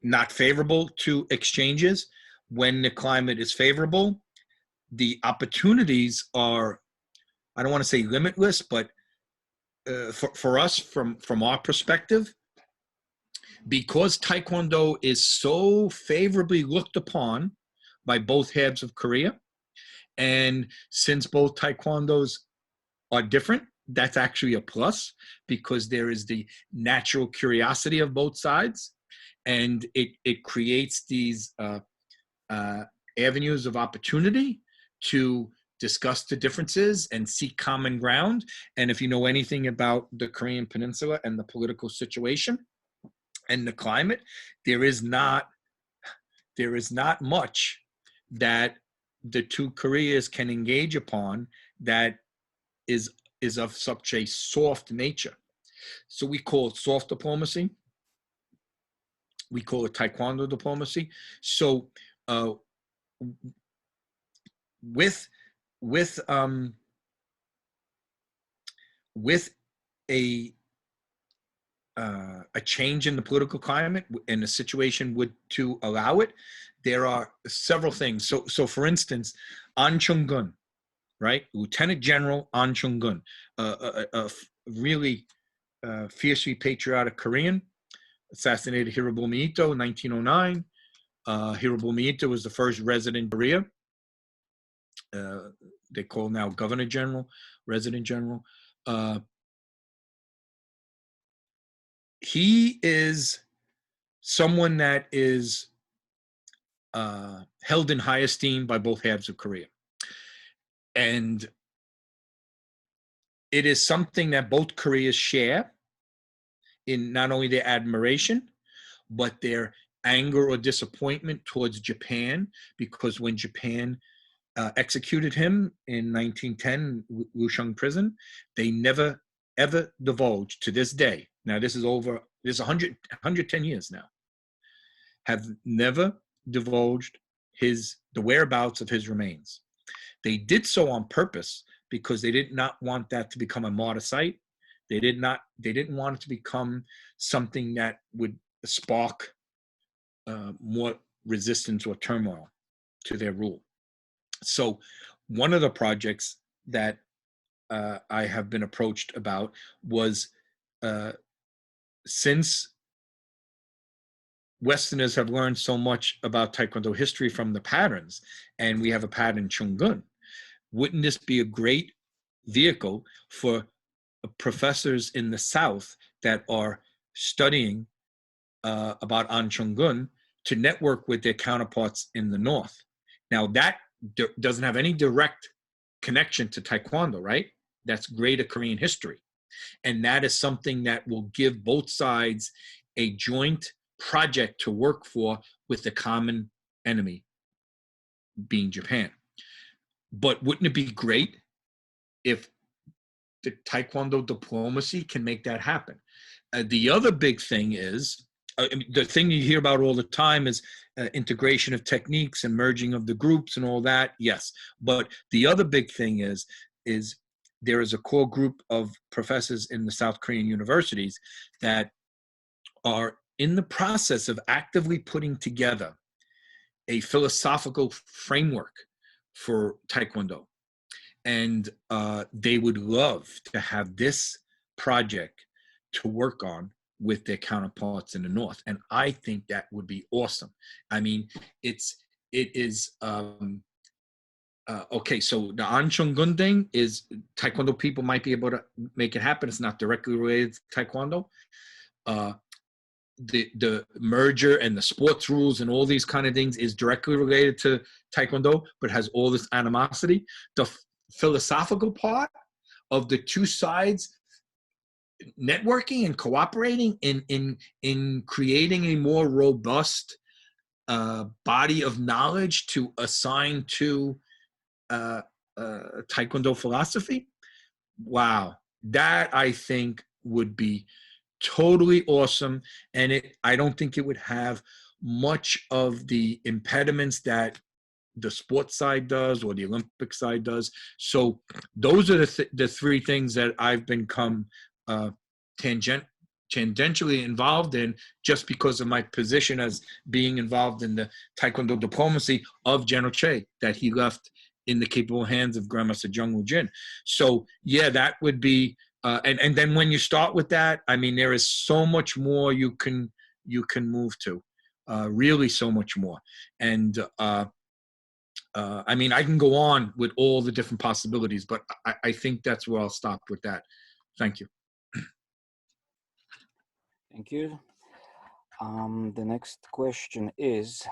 not favorable to exchanges. When the climate is favorable, the opportunities are, I don't want to say limitless, but for us, from our perspective, because Taekwondo is so favorably looked upon by both halves of Korea, and since both Taekwondos are different, that's actually a plus because there is the natural curiosity of both sides, and it creates these avenues of opportunity to discuss the differences and seek common ground. And if you know anything about the Korean Peninsula and the political situation and the climate, there is not much that the two Koreas can engage upon that is of such a soft nature. So we call it soft diplomacy. We call it Taekwondo diplomacy. So with a change in the political climate and the situation would to allow it, there are several things. So for instance, An Chung-gun, right? Lieutenant General An Chung-gun, a really fiercely patriotic Korean, assassinated Hirobumi Ito in 1909. Hirobumi Ito was the first resident Korea. They call now Governor General, Resident General. He is someone that is held in high esteem by both halves of Korea. And it is something that both Koreas share in not only their admiration, but their anger or disappointment towards Japan, because when Japan executed him in 1910, Wusheng prison, they never, ever divulged to this day. Now this is 110 years now, have never divulged the whereabouts of his remains. They did so on purpose because they did not want that to become a martyr site. They didn't want it to become something that would spark more resistance or turmoil to their rule. So one of the projects that I have been approached about was since Westerners have learned so much about Taekwondo history from the patterns, and we have a pattern Chungun, wouldn't this be a great vehicle for professors in the South that are studying about An Chungun to network with their counterparts in the North? Now that doesn't have any direct connection to Taekwondo, right? That's greater Korean history. And that is something that will give both sides a joint project to work for with the common enemy being Japan. But wouldn't it be great if the Taekwondo diplomacy can make that happen? The other big thing is, the thing you hear about all the time is integration of techniques and merging of the groups and all that. Yes, but the other big thing is there is a core group of professors in the South Korean universities that are in the process of actively putting together a philosophical framework for Taekwondo. And they would love to have this project to work on with their counterparts in the North. And I think that would be awesome. I mean, it is, okay, so the An Chungun thing is Taekwondo people might be able to make it happen. It's not directly related to Taekwondo. The merger and the sports rules and all these kind of things is directly related to Taekwondo, but has all this animosity. The philosophical part of the two sides networking and cooperating in creating a more robust body of knowledge to assign to Taekwondo philosophy. Wow, that I think would be totally awesome. And I don't think it would have much of the impediments that the sports side does or the Olympic side does. So those are the three things that I've become tangentially involved in just because of my position as being involved in the Taekwondo diplomacy of General Che that he left in the capable hands of Grandmaster Jung Woo Jin. So yeah, that would be, and then when you start with that, I mean, there is so much more you can move to, really so much more. And I mean, I can go on with all the different possibilities, but I think that's where I'll stop with that. Thank you. Thank you. The next question is,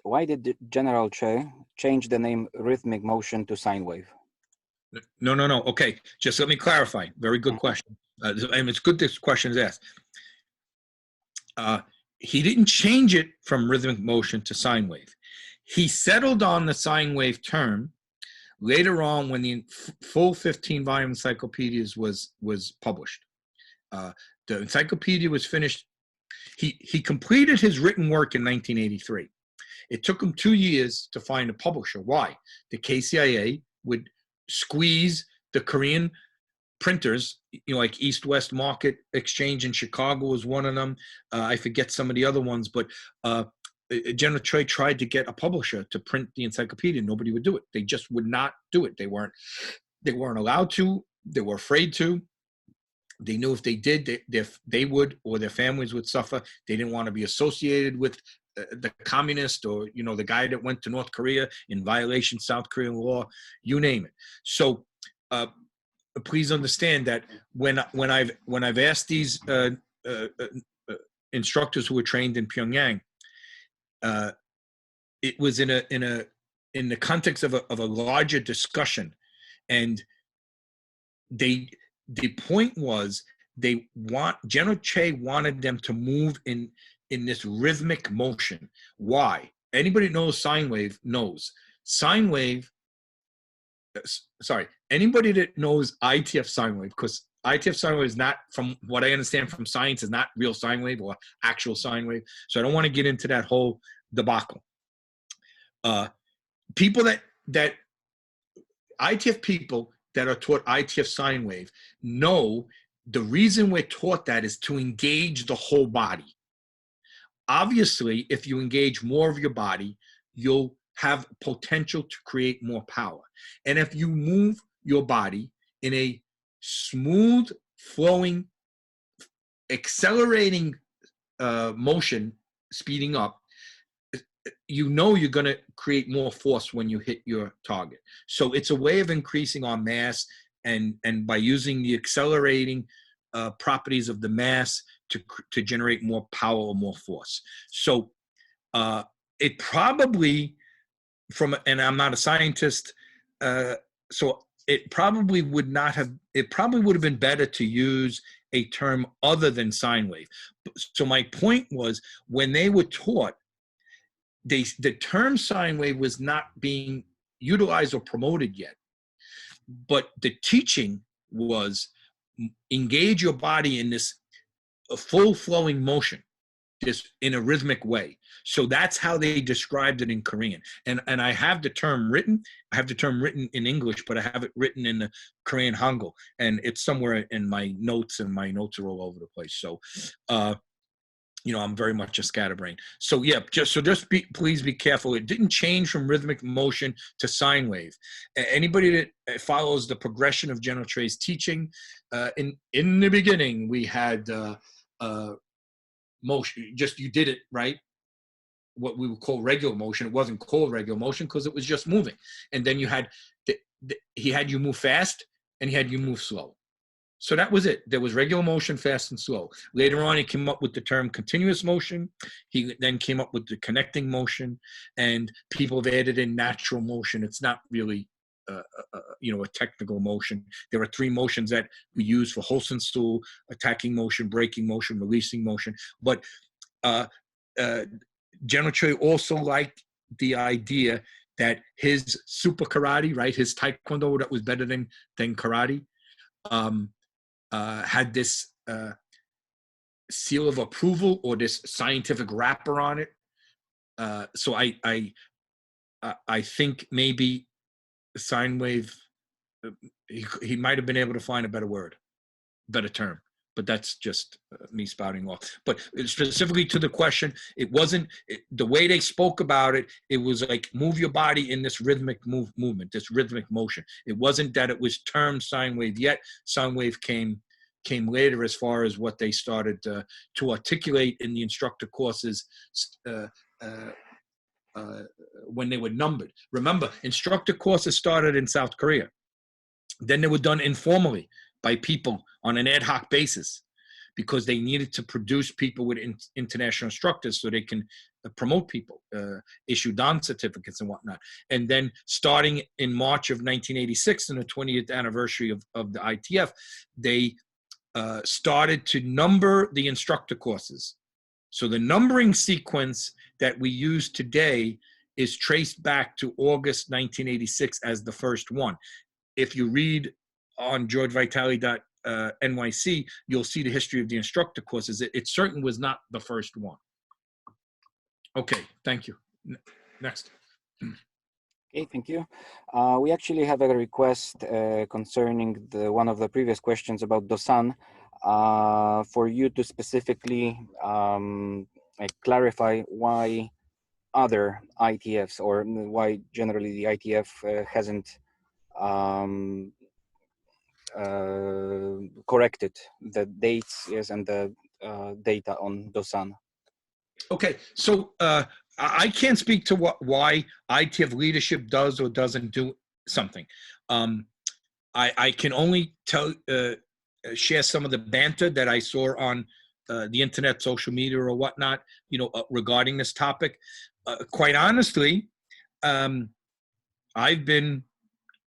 why did General Che change the name Rhythmic Motion to Sine Wave? No. Okay, just let me clarify. Very good question. And it's good this question is asked. He didn't change it from rhythmic motion to sine wave. He settled on the sine wave term later on when the full 15-volume encyclopedias was published. The encyclopedia was finished. He completed his written work in 1983. It took him 2 years to find a publisher. Why? The KCIA would squeeze the Korean printers, like East West Market Exchange in Chicago was one of them. I forget some of the other ones, but General Che tried to get a publisher to print the encyclopedia. Nobody would do it. They just would not do it. They weren't allowed to. They were afraid to. They knew if they did, they would, or their families would suffer. They didn't want to be associated with the communist or the guy that went to North Korea in violation of South Korean law. You name it. So please understand that when I've asked these instructors who were trained in Pyongyang, it was in the context of a larger discussion, and the point was General Che wanted them to move in this rhythmic motion. Why? Anybody that knows sine wave knows. Sine wave, anybody that knows ITF sine wave, because ITF sine wave is not, from what I understand from science, is not real sine wave or actual sine wave. So I don't want to get into that whole debacle. People that ITF people that are taught ITF sine wave know the reason we're taught that is to engage the whole body. obviously, if you engage more of your body, you'll have potential to create more power. And if you move your body in a smooth, flowing, accelerating motion, speeding up, you know you're going to create more force when you hit your target. So it's a way of increasing our mass, and by using the accelerating properties of the mass to generate more power or more force. So it probably, and I'm not a scientist, so it probably would have been better to use a term other than sine wave. So my point was, when they were taught, the term sine wave was not being utilized or promoted yet. But the teaching was, engage your body in this full flowing motion, just in a rhythmic way. So that's how they described it in Korean. And I have the term written. I have the term written in English, but I have it written in the Korean Hangul, and it's somewhere in my notes, and my notes are all over the place. So, I'm very much a scatterbrain. So yeah, please be careful. It didn't change from rhythmic motion to sine wave. Anybody that follows the progression of General Trey's teaching, in the beginning we had motion. Just you did it right. What we would call regular motion. It wasn't called regular motion because it was just moving. And then you had he had you move fast, and he had you move slow. So that was it. There was regular motion, fast and slow. Later on, he came up with the term continuous motion. He then came up with the connecting motion, and people have added in natural motion. It's not really, a technical motion. There are 3 motions that we use for Hosenstuhl: attacking motion, braking motion, releasing motion. But General Trey also liked the idea that his super karate, right, his Taekwondo that was better than karate, had this seal of approval, or this scientific wrapper on it. So I think maybe sine wave, he might have been able to find a better term, but that's just me spouting off. But specifically to the question, it wasn't the way they spoke about it. It was like, move your body in this rhythmic movement, this rhythmic motion. It wasn't that it was termed sine wave yet. Sine wave came later, as far as what they started to articulate in the instructor courses when they were numbered. Remember, instructor courses started in South Korea. Then they were done informally by people on an ad hoc basis, because they needed to produce people with international instructors so they can promote people, issue Dan certificates and whatnot. And then starting in March of 1986, in the 20th anniversary of the ITF, they started to number the instructor courses. So the numbering sequence that we use today is traced back to August 1986 as the first one. If you read on georgevitale.nyc, you'll see the history of the instructor courses. It certainly was not the first one. Okay, thank you. Next. Okay, thank you. We actually have a request concerning one of the previous questions about Dosan, for you to specifically clarify why other ITFs, or why generally the ITF hasn't corrected the dates, yes, and the data on Dosan. Okay, so I can't speak to why ITF leadership does or doesn't do something. I can only share some of the banter that I saw on the internet, social media, or whatnot, regarding this topic. Quite honestly, I've been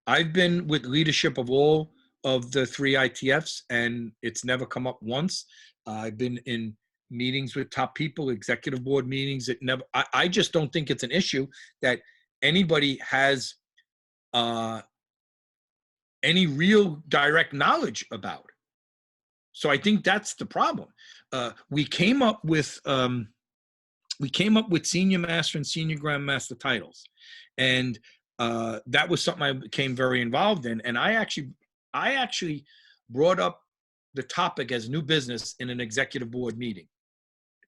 with leadership of all of the 3 ITFs, and it's never come up once. I've been in meetings with top people, executive board meetings. I just don't think it's an issue that anybody has any real direct knowledge about. So I think that's the problem. We came up with senior master and senior grandmaster titles, and that was something I became very involved in. And I actually brought up the topic as new business in an executive board meeting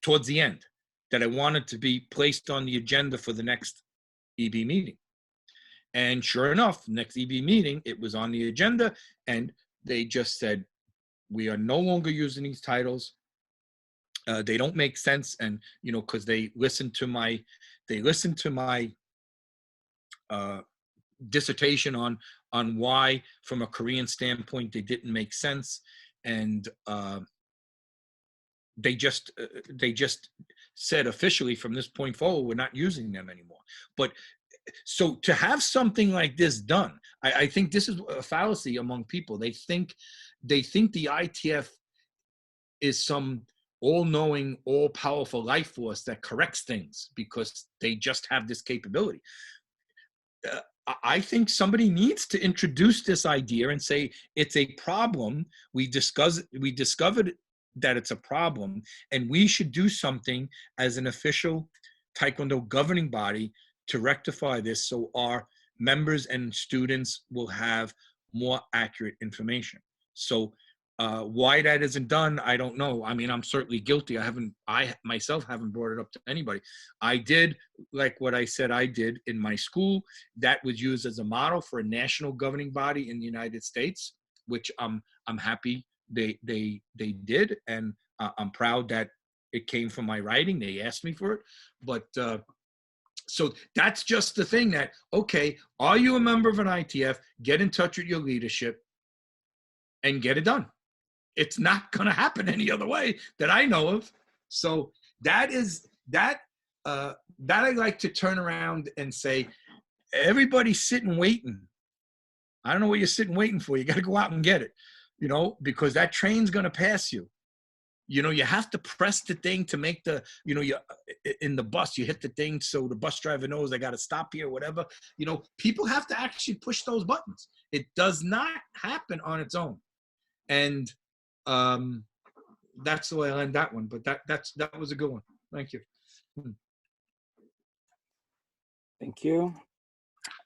towards the end. that I wanted to be placed on the agenda for the next EB meeting. And sure enough, next EB meeting, it was on the agenda, and they just said, we are no longer using these titles. They don't make sense. And, you know, because they listened to my dissertation on why, from a Korean standpoint, they didn't make sense. And they just said officially, from this point forward, we're not using them anymore. But so to have something like this done, I think this is a fallacy among people. They think the ITF is some all-knowing, all-powerful life force that corrects things because they just have this capability. I think somebody needs to introduce this idea and say it's a problem. We discovered that it's a problem, and we should do something as an official Taekwondo governing body to rectify this, so our members and students will have more accurate information. So why that isn't done, I don't know. I mean, I'm certainly guilty. I myself haven't brought it up to anybody. I did, like what I said I did in my school, that was used as a model for a national governing body in the United States, which I'm happy they did, and I'm proud that it came from my writing. They asked me for it, but so that's just the thing that, okay, are you a member of an ITF? Get in touch with your leadership and get it done. It's not going to happen any other way that I know of. So that I like to turn around and say, everybody's sitting waiting. I don't know what you're sitting waiting for. You got to go out and get it, you know, because that train's going to pass you. You know, you have to press the thing to make the, you know, you in the bus, you hit the thing so the bus driver knows I got to stop here, whatever. You know, people have to actually push those buttons. It does not happen on its own. And that's the way I end that one. But that was a good one. Thank you. Thank you.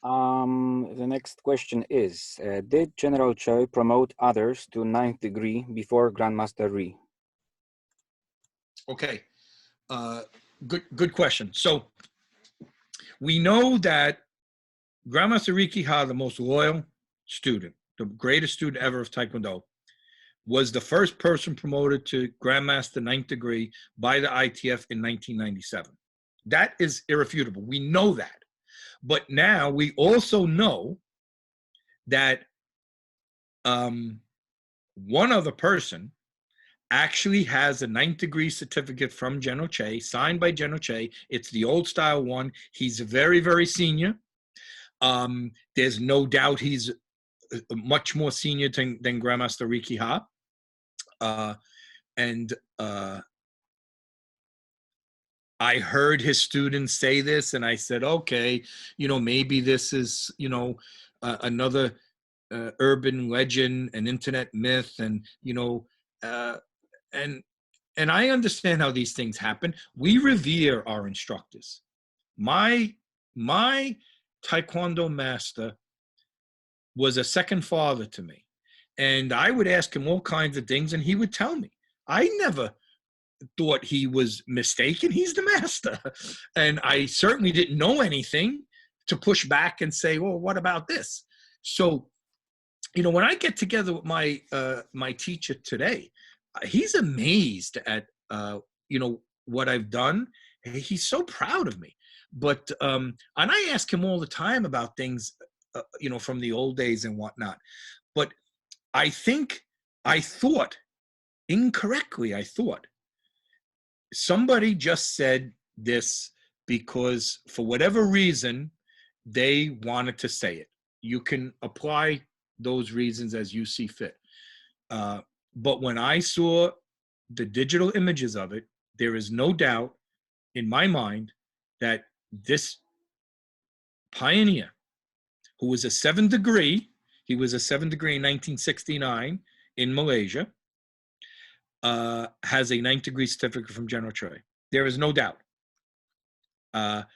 The next question is, did General Choi promote others to 9th degree before Grandmaster Ri? Okay, good question. So we know that Grandmaster Riki Ha, the most loyal student, the greatest student ever of Taekwondo, was the first person promoted to Grandmaster 9th degree by the ITF in 1997. That is irrefutable. We know that. But now we also know that one other person actually has a 9th degree certificate from General Che, signed by General Che. It's the old style one. He's very, very senior. There's no doubt he's much more senior than Grandmaster Riki Ha. I heard his students say this, and I said, okay, you know, maybe this is, you know, another urban legend, an internet myth, and, you know, and I understand how these things happen. We revere our instructors. My Taekwondo master was a second father to me, and I would ask him all kinds of things, and he would tell me. I never thought he was mistaken. He's the master. And I certainly didn't know anything to push back and say, well, what about this? So, you know, when I get together with my my teacher today, he's amazed at, you know, what I've done. He's so proud of me. But, and I ask him all the time about things, you know, from the old days and whatnot. But I thought incorrectly, somebody just said this because for whatever reason, they wanted to say it. You can apply those reasons as you see fit. But when I saw the digital images of it, there is no doubt in my mind that this pioneer, who was a 7th degree, he was a 7th degree in 1969 in Malaysia, has a 9th degree certificate from General Choi. There is no doubt. The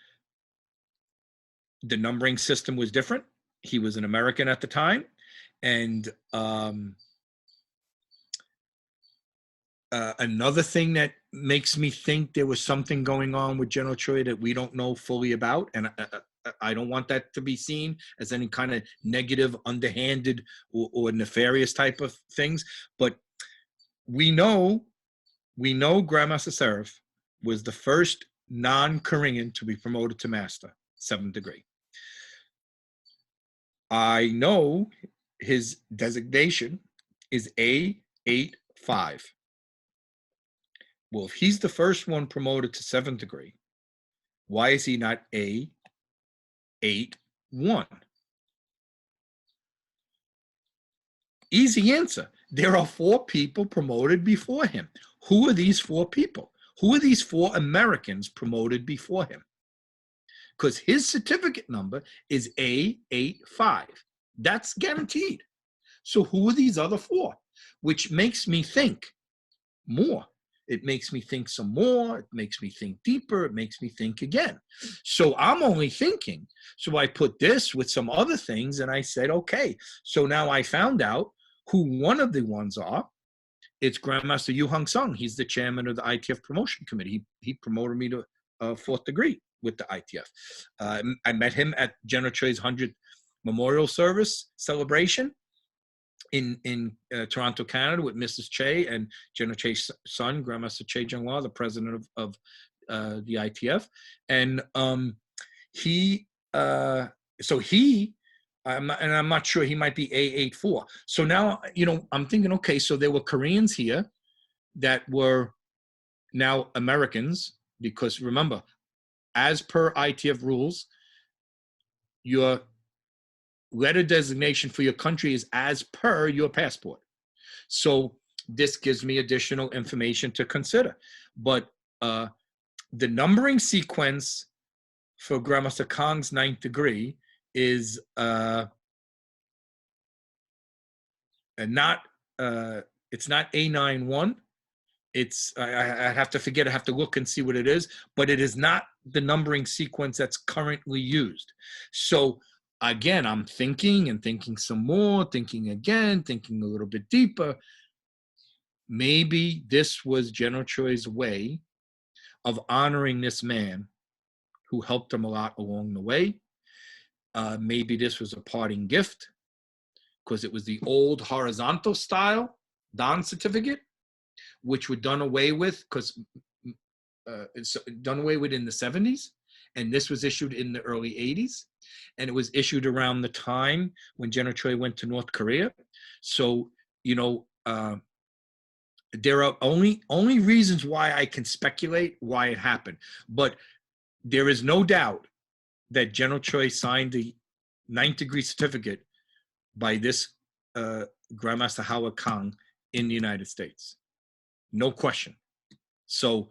numbering system was different. He was an American at the time. And another thing that makes me think there was something going on with General Choi that we don't know fully about. And I don't want that to be seen as any kind of negative, underhanded, or nefarious type of things. But we know Grandmaster Seraph was the first non-Korean to be promoted to master, 7th degree. I know his designation is A85. Well, if he's the first one promoted to 7th degree, why is he not A81? Easy answer. There are 4 people promoted before him. Who are these 4 people? Who are these 4 Americans promoted before him? Because his certificate number is A85. That's guaranteed. So who are these other 4? Which makes me think more. It makes me think some more. It makes me think deeper. It makes me think again. So I'm only thinking. So I put this with some other things and I said, okay. So now I found out who one of the ones are. It's Grandmaster Young-Soo. He's the chairman of the ITF promotion committee. He promoted me to 4th degree with the ITF. I met him at General Choi's 100th memorial service celebration in Toronto, Canada, with Mrs. Che and General Che's son, Grandmaster Che Jung-Hwa, the president of the ITF. And I'm not sure, he might be A84. So now, I'm thinking, okay, so there were Koreans here that were now Americans, because remember, as per ITF rules, your letter designation for your country is as per your passport. So this gives me additional information to consider. But the numbering sequence for Grandmaster Kang's 9th degree is it's not A91. It's I have to look and see what it is, but it is not the numbering sequence that's currently used. So again, I'm thinking and thinking some more, thinking again, thinking a little bit deeper. Maybe this was General Choi's way of honoring this man who helped him a lot along the way. Maybe this was a parting gift because it was the old horizontal style Dan certificate, which were done away with because it's done away with in the 70s. And this was issued in the early 80s. And it was issued around the time when General Choi went to North Korea. So, there are only reasons why I can speculate why it happened. But there is no doubt that General Choi signed the 9th degree certificate by this Grandmaster Howard Kang in the United States. No question. So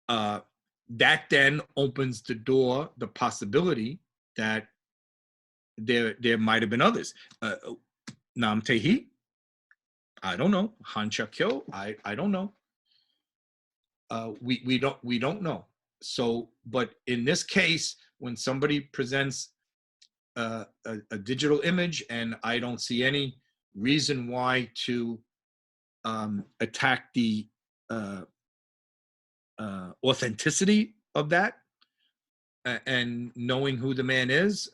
that then opens the door, the possibility that there might have been others. Nam Tae-hee, I don't know. Han Cha-kyo, I don't know. We don't know. So, but in this case, when somebody presents a digital image, and I don't see any reason why to attack the authenticity of that, and knowing who the man is,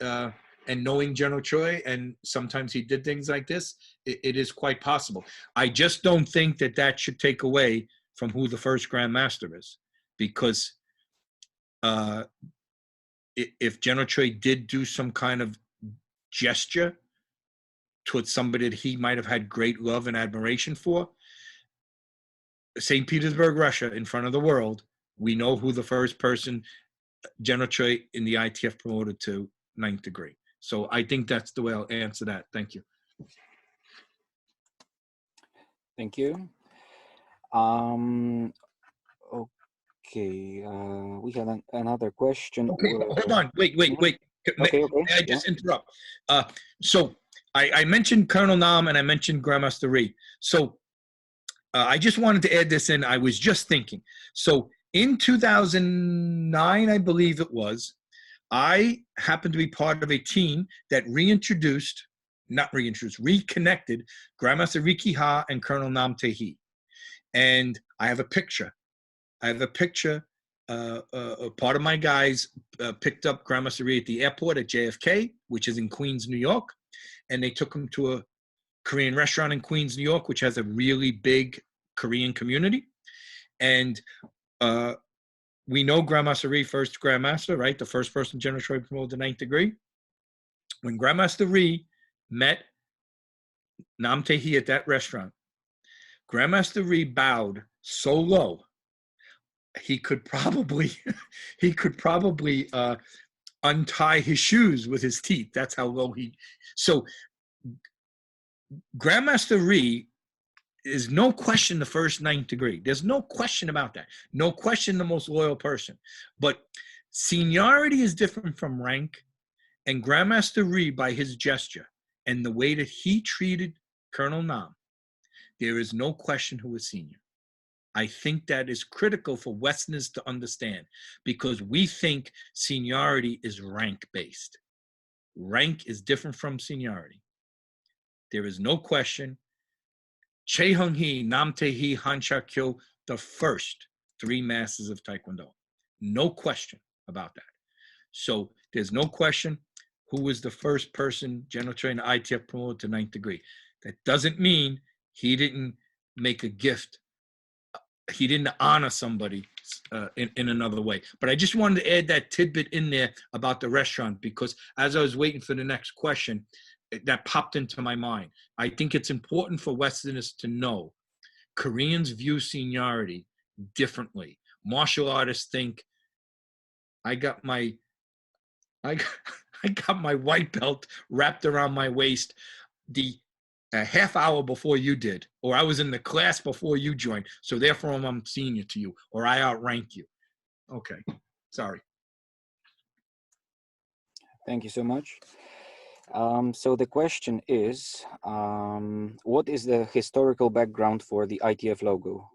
and knowing General Choi, and sometimes he did things like this, it is quite possible. I just don't think that should take away from who the first Grandmaster is, because if General Choi did do some kind of gesture towards somebody that he might have had great love and admiration for, St. Petersburg, Russia, in front of the world, we know who the first person General Choi in the ITF promoted to 9th degree. So I think that's the way I'll answer that. Thank you. Thank you. Okay, we have another question. Okay, hold on. Wait. Okay. May I just interrupt? So I mentioned Colonel Nam and I mentioned Grandmaster Rhee. So I just wanted to add this in. I was just thinking. So in 2009, I believe it was, I happened to be part of a team that reconnected Grandmaster Rhee Ha and Colonel Nam Tae-hee. And I have a picture. Part of my guys picked up Grandmaster Ree at the airport at JFK, which is in Queens, New York, and they took him to a Korean restaurant in Queens, New York, which has a really big Korean community. And we know Grandmaster Ree, first Grandmaster, right? The first person general to promote the 9th degree. When Grandmaster Ree met Nam Tae-hee at that restaurant, Grandmaster Ree bowed so low he could probably untie his shoes with his teeth. That's how low he. So Grandmaster Ree is no question the first 9th degree. There's no question about that. No question the most loyal person. But seniority is different from rank. And Grandmaster Ree, by his gesture and the way that he treated Colonel Nam, there is no question who is senior. I think that is critical for Westerners to understand, because we think seniority is rank-based. Rank is different from seniority. There is no question. Chae Hung-hee, Nam Tae-hee, Han Cha-kyo, the first 3 masters of Taekwondo. No question about that. So there's no question who was the first person general trainer ITF promoted to 9th degree. That doesn't mean he didn't make a gift. He didn't honor somebody in another way. But I just wanted to add that tidbit in there about the restaurant, because as I was waiting for the next question, that popped into my mind. I think it's important for Westerners to know Koreans view seniority differently. Martial artists think, I got my white belt wrapped around my waist a half hour before you did, or I was in the class before you joined, so therefore I'm senior to you, or I outrank you. Okay, sorry. Thank you so much. So the question is, what is the historical background for the ITF logo?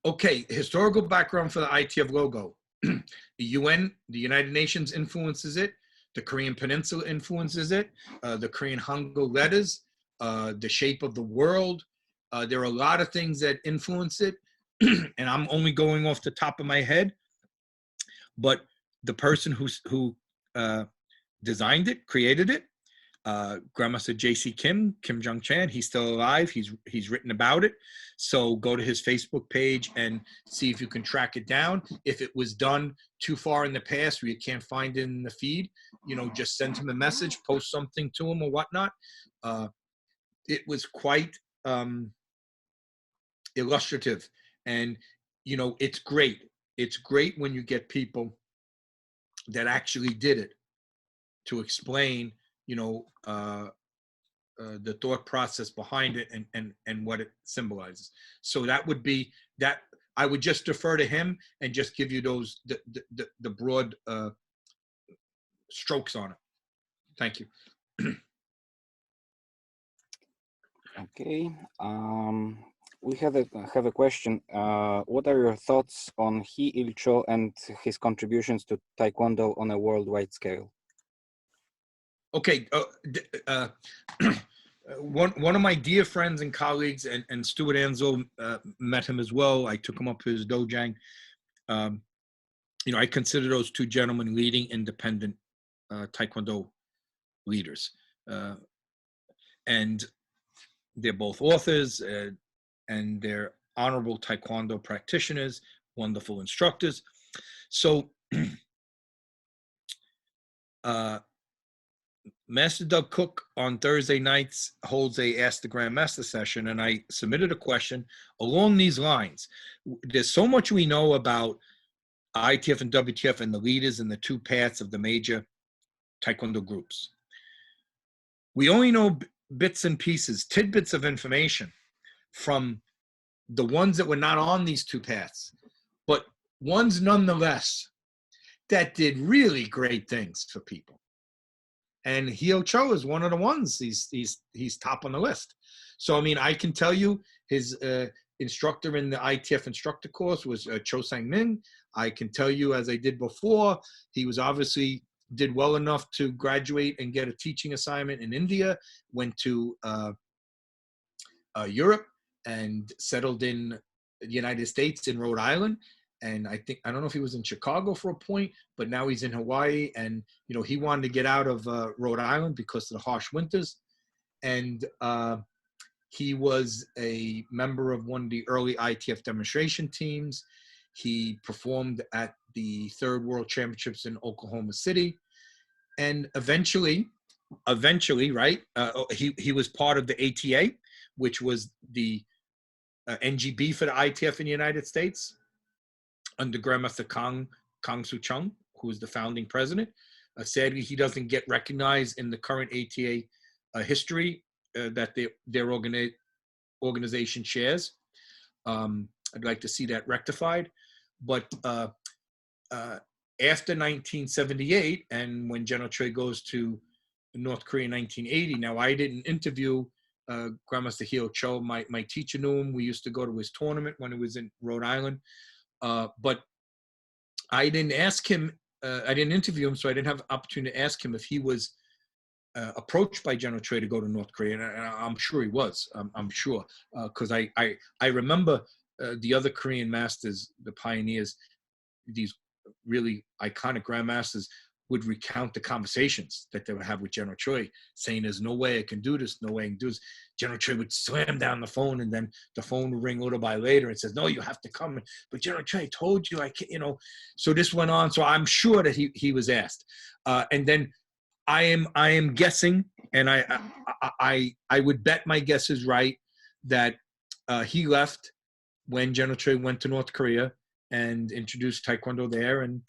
Okay, historical background for the ITF logo. The UN, the United Nations influences it. The Korean Peninsula influences it. The Korean Hangul letters, the shape of the world. There are a lot of things that influence it. And I'm only going off the top of my head. But the person who designed it, created it, Grandmaster J.C. Kim Jong-chan, he's still alive. He's written about it. So go to his Facebook page and see if you can track it down. If it was done too far in the past where you can't find it in the feed, just send him a message, post something to him or whatnot. It was quite illustrative. And, it's great. It's great when you get people that actually did it to explain, the thought process behind it and what it symbolizes. So that would be that. I would just defer to him and just give you those the broad strokes on it. Thank you. Okay. We have a question. What are your thoughts on Hee Il-cho and his contributions to Taekwondo on a worldwide scale? Okay. One of my dear friends and colleagues, and Stuart Ansel, met him as well. I took him up to his dojang. I consider those 2 gentlemen leading independent Taekwondo leaders. And they're both authors, and they're honorable Taekwondo practitioners, wonderful instructors. So Master Doug Cook on Thursday nights holds a Ask the Grandmaster session, and I submitted a question along these lines. There's so much we know about ITF and WTF and the leaders and the 2 paths of the major Taekwondo groups. We only know bits and pieces, tidbits of information from the ones that were not on these 2 paths, but ones nonetheless that did really great things for people. And Hee Il-cho is one of the ones. He's top on the list. So, I can tell you his instructor in the ITF instructor course was Cho Sang-min. I can tell you, as I did before, he was obviously did well enough to graduate and get a teaching assignment in India, went to Europe, and settled in the United States in Rhode Island. And I don't know if he was in Chicago for a point, but now he's in Hawaii. And, he wanted to get out of Rhode Island because of the harsh winters. And he was a member of one of the early ITF demonstration teams. He performed at the Third World Championships in Oklahoma City. And eventually, right, he was part of the ATA, which was the NGB for the ITF in the United States, under Grandmaster Kang Soo Chung, who is the founding president. Sadly, he doesn't get recognized in the current ATA history that their organization shares. I'd like to see that rectified. But after 1978, and when General Choi goes to North Korea in 1980, now I didn't interview Grandmaster Hyo Cho. My teacher knew him. We used to go to his tournament when he was in Rhode Island. But I didn't ask him, I didn't interview him, so I didn't have the opportunity to ask him if he was approached by General Choi to go to North Korea. And I'm sure he was, I'm sure. Because I remember the other Korean masters, the pioneers, these really iconic grandmasters, would recount the conversations that they would have with General Choi, saying, there's no way I can do this, no way I can do this. General Choi would slam down the phone, and then the phone would ring a little by later and says, no, you have to come. But General Choi told you, I can't, So this went on. So I'm sure that he was asked. And then I am guessing, and I would bet my guess is right, that he left when General Choi went to North Korea and introduced Taekwondo there, and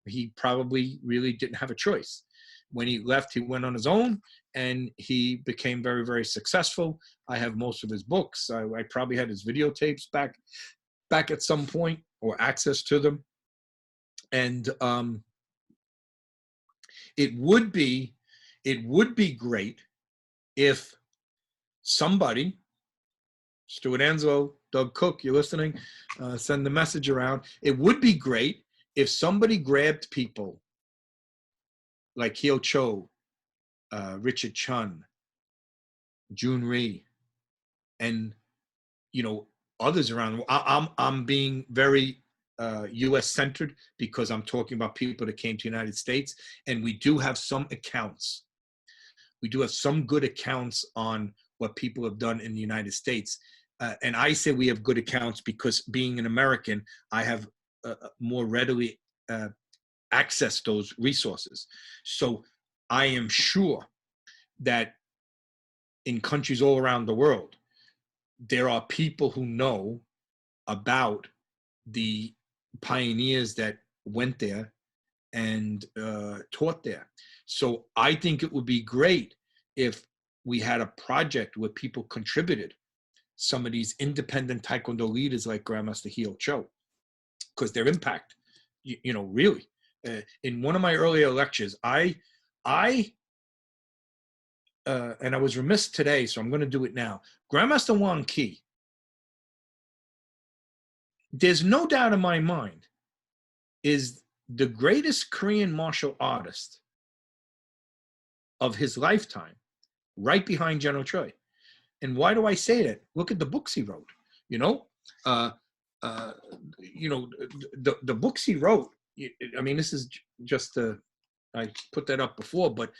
he probably really didn't have a choice. When he left, he went on his own, and he became very, very successful. I have most of his books. I probably had his videotapes back at some point, or access to them. And it would be great if somebody, Stuart Anzo, Doug Cook, you're listening, send the message around. It would be great if somebody grabbed people like Hyo Cho, Richard Chun, Jun Rhee, and others around. I'm being very U.S. centered because I'm talking about people that came to the United States, and we do have some accounts. We do have some good accounts on what people have done in the United States. And I say we have good accounts because, being an American, I have more readily access those resources. So I am sure that in countries all around the world, there are people who know about the pioneers that went there and taught there. So I think it would be great if we had a project where people contributed some of these independent Taekwondo leaders like Grandmaster Hyo Cho, because their impact, really. In one of my earlier lectures, and I was remiss today, so I'm going to do it now. Grandmaster Wang Ki, there's no doubt in my mind, is the greatest Korean martial artist of his lifetime, right behind General Choi. And why do I say that? Look at the books he wrote. The books he wrote. I mean, this is just I put that up before, but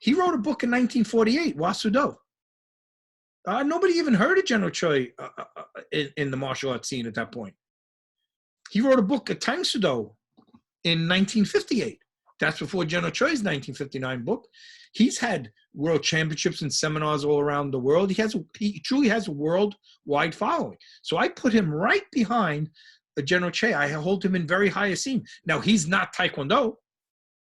he wrote a book in 1948, Wasudo. Nobody even heard of General Choi in the martial arts scene at that point. He wrote a book, Tangsudo, in 1958. That's before General Choi's 1959 book. He's had world championships and seminars all around the world. He truly has a worldwide following. So I put him right behind General Choi. I hold him in very high esteem. Now, he's not Taekwondo,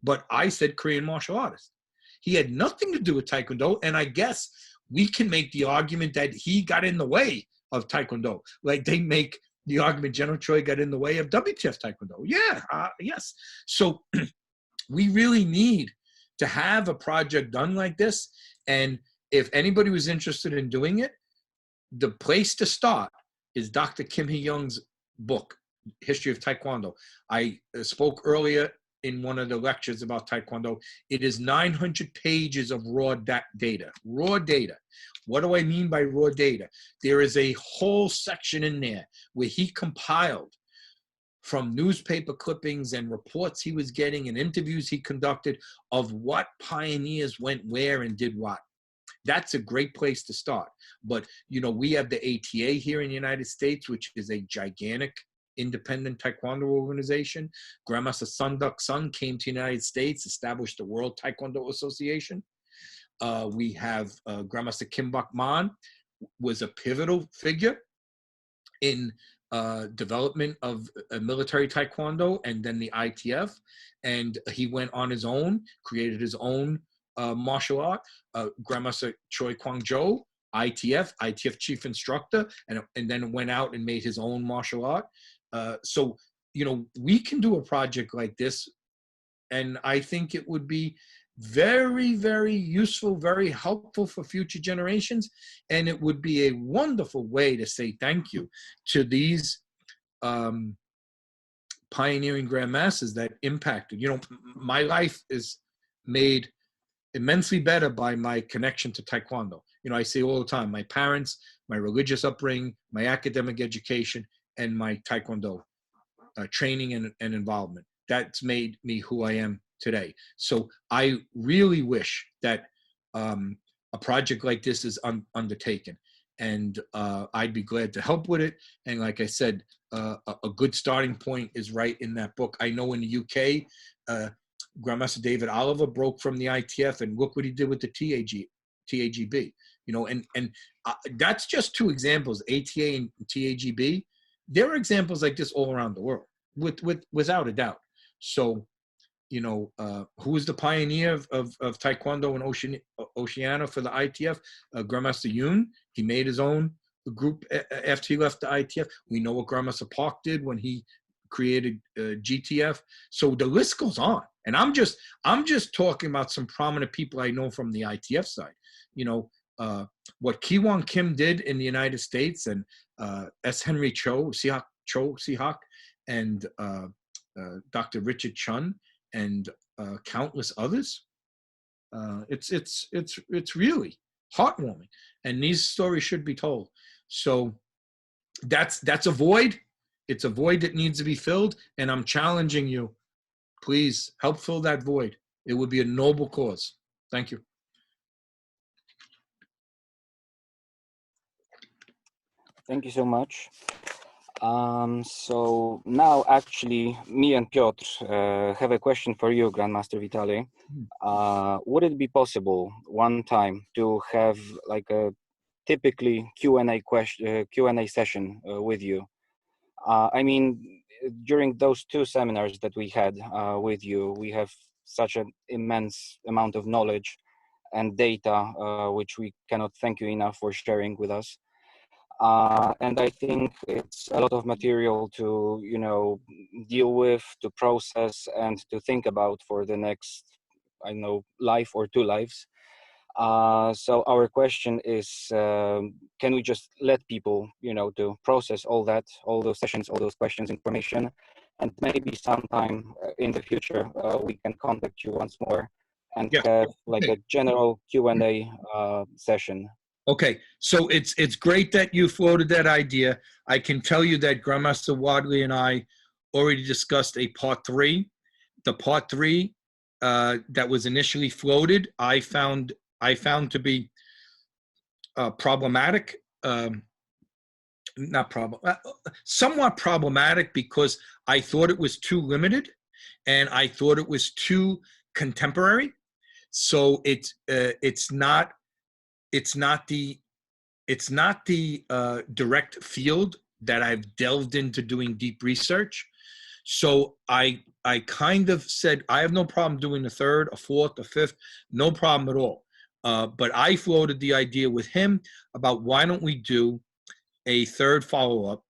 but I said Korean martial artist. He had nothing to do with Taekwondo, and I guess we can make the argument that he got in the way of Taekwondo. Like they make the argument General Choi got in the way of WTF Taekwondo. Yeah, yes. So we really need to have a project done like this. And if anybody was interested in doing it, the place to start is Dr. Kim Hee-young's book, History of Taekwondo. I spoke earlier in one of the lectures about Taekwondo. It is 900 pages of raw data. Raw data. What do I mean by raw data? There is a whole section in there where he compiled from newspaper clippings and reports he was getting and interviews he conducted of what pioneers went where and did what. That's a great place to start. But, you know, we have the ATA here in the United States, which is a gigantic independent Taekwondo organization. Grandmaster Sun Duck Sun came to the United States, established the World Taekwondo Association. We have Grandmaster Kim Bok Man, was a pivotal figure in development of military Taekwondo and then the ITF. And he went on his own, created his own martial art. Grandmaster Choi Kwang-jo, ITF chief instructor, and then went out and made his own martial art. So, you know, we can do a project like this, and I think it would be very, very useful, very helpful for future generations, and it would be a wonderful way to say thank you to these pioneering grandmasters that impacted. You know, my life is made immensely better by my connection to Taekwondo. You know, I say all the time, my parents, my religious upbringing, my academic education, and my Taekwondo training and involvement. That's made me who I am today. So I really wish that a project like this is undertaken, and I'd be glad to help with it. And like I said, a good starting point is right in that book. I know in the UK, Grandmaster David Oliver broke from the ITF, and look what he did with the TAGB. You know, and that's just two examples, ATA and TAGB. There are examples like this all around the world, without a doubt. So, you know, who was the pioneer of Taekwondo and Oceania for the ITF? Grandmaster Yoon. He made his own group after he left the ITF. We know what Grandmaster Park did when he created GTF. So the list goes on. And I'm just talking about some prominent people I know from the ITF side. You know, what Ki-Won Kim did in the United States, and S. Henry Cho, Sihak, and Dr. Richard Chun, and countless others. It's really heartwarming, and these stories should be told. So that's a void. It's a void that needs to be filled, and I'm challenging you. Please help fill that void. It would be a noble cause. Thank you. Thank you so much. So now actually me and Piotr have a question for you, Grandmaster Vitale. Would it be possible one time to have like a typically Q&A session with you? I mean, during those two seminars that we had with you, we have such an immense amount of knowledge and data, which we cannot thank you enough for sharing with us. And I think it's a lot of material to, you know, deal with, to process, and to think about for the next, I don't know, life or two lives. So our question is, can we just let people, you know, to process all that, all those sessions, all those questions, information, and maybe sometime in the future we can contact you once more and have like a general Q&A session. Okay, so it's great that you floated that idea. I can tell you that Grandmaster Wadley and I already discussed a part 3. The part 3 that was initially floated, I found to be problematic. Somewhat problematic, because I thought it was too limited, and I thought it was too contemporary. So it's not the direct field that I've delved into doing deep research. So I kind of said, I have no problem doing a 3rd, a 4th, a 5th, no problem at all. But I floated the idea with him about why don't we do a 3rd follow-up,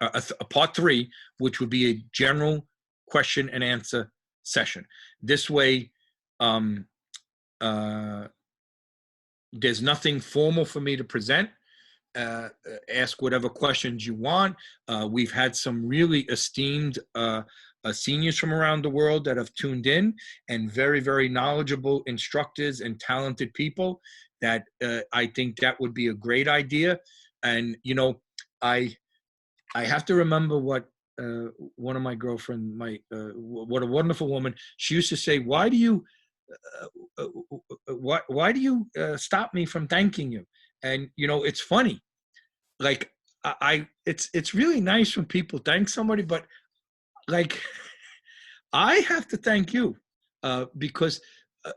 a part 3, which would be a general question and answer session. This way, there's nothing formal for me to present. Ask whatever questions you want. We've had some really esteemed seniors from around the world that have tuned in, and very, very knowledgeable instructors and talented people that I think that would be a great idea. And, you know, I have to remember what one of my girlfriend, what a wonderful woman, she used to say, why do you stop me from thanking you? And, you know, it's funny. Like, it's really nice when people thank somebody, but like, I have to thank you because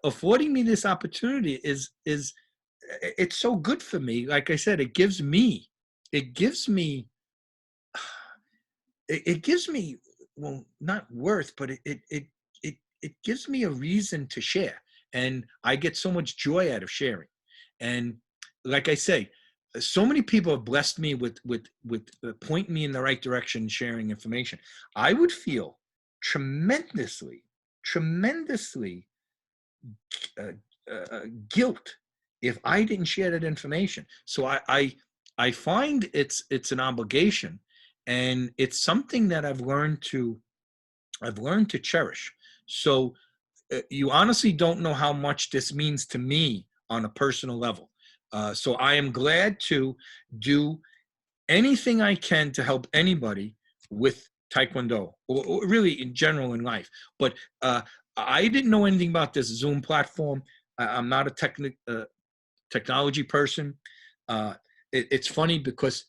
affording me this opportunity is it's so good for me. Like I said, it gives me, well, not worth, but it gives me a reason to share, and I get so much joy out of sharing. And like I say, so many people have blessed me with pointing me in the right direction, sharing information. I would feel tremendously guilt if I didn't share that information. So I find it's an obligation, and it's something that I've learned to cherish. So you honestly don't know how much this means to me on a personal level. So I am glad to do anything I can to help anybody with Taekwondo, or really in general in life. But I didn't know anything about this Zoom platform. I'm not a technology person. It's funny because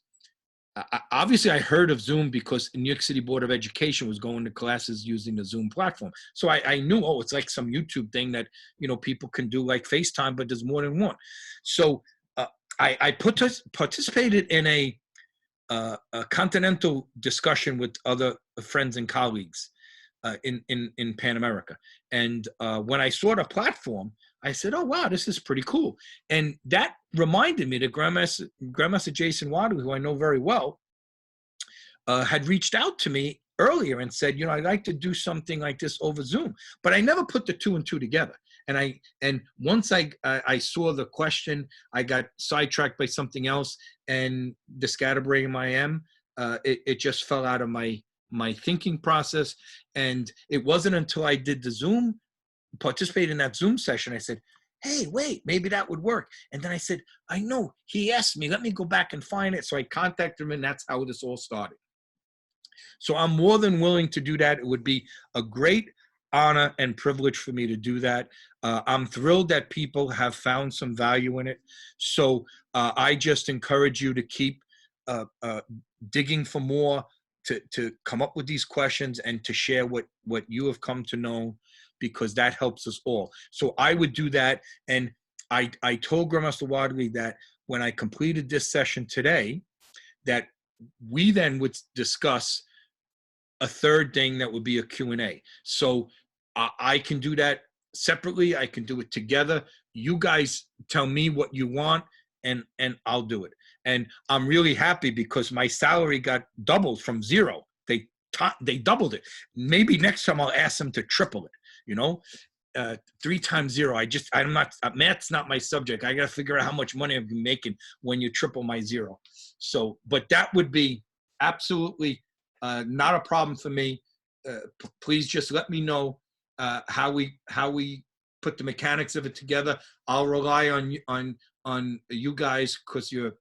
obviously I heard of Zoom because New York City Board of Education was going to classes using the Zoom platform. So I knew, oh, it's like some YouTube thing that, you know, people can do like FaceTime, but there's more than one. So I participated in a continental discussion with other friends and colleagues in Pan America. And when I saw the platform, I said, oh, wow, this is pretty cool. And that reminded me that Grandmaster Jason Wadley, who I know very well, had reached out to me earlier and said, you know, I'd like to do something like this over Zoom. But I never put the two and two together. And once I saw the question, I got sidetracked by something else, and the scatterbrain I am, it just fell out of my thinking process. And it wasn't until I did the Zoom, participated in that Zoom session, I said, hey, wait, maybe that would work. And then I said, I know, he asked me, let me go back and find it. So I contacted him, and that's how this all started. So I'm more than willing to do that. It would be a great honor and privilege for me to do that. I'm thrilled that people have found some value in it. So I just encourage you to keep digging for more, to come up with these questions, and to share what you have come to know, because that helps us all. So I would do that. And I told Grandmaster Wadley that when I completed this session today, that we then would discuss a third thing that would be a Q&A. So I can do that separately. I can do it together. You guys tell me what you want, and I'll do it. And I'm really happy because my salary got doubled from zero. They doubled it. Maybe next time I'll ask them to triple it, you know? 3 times 0. I'm not, math's not my subject. I got to figure out how much money I've been making when you triple my 0. So, but that would be absolutely not a problem for me. Please just let me know how we put the mechanics of it together. I'll rely on you guys, because you're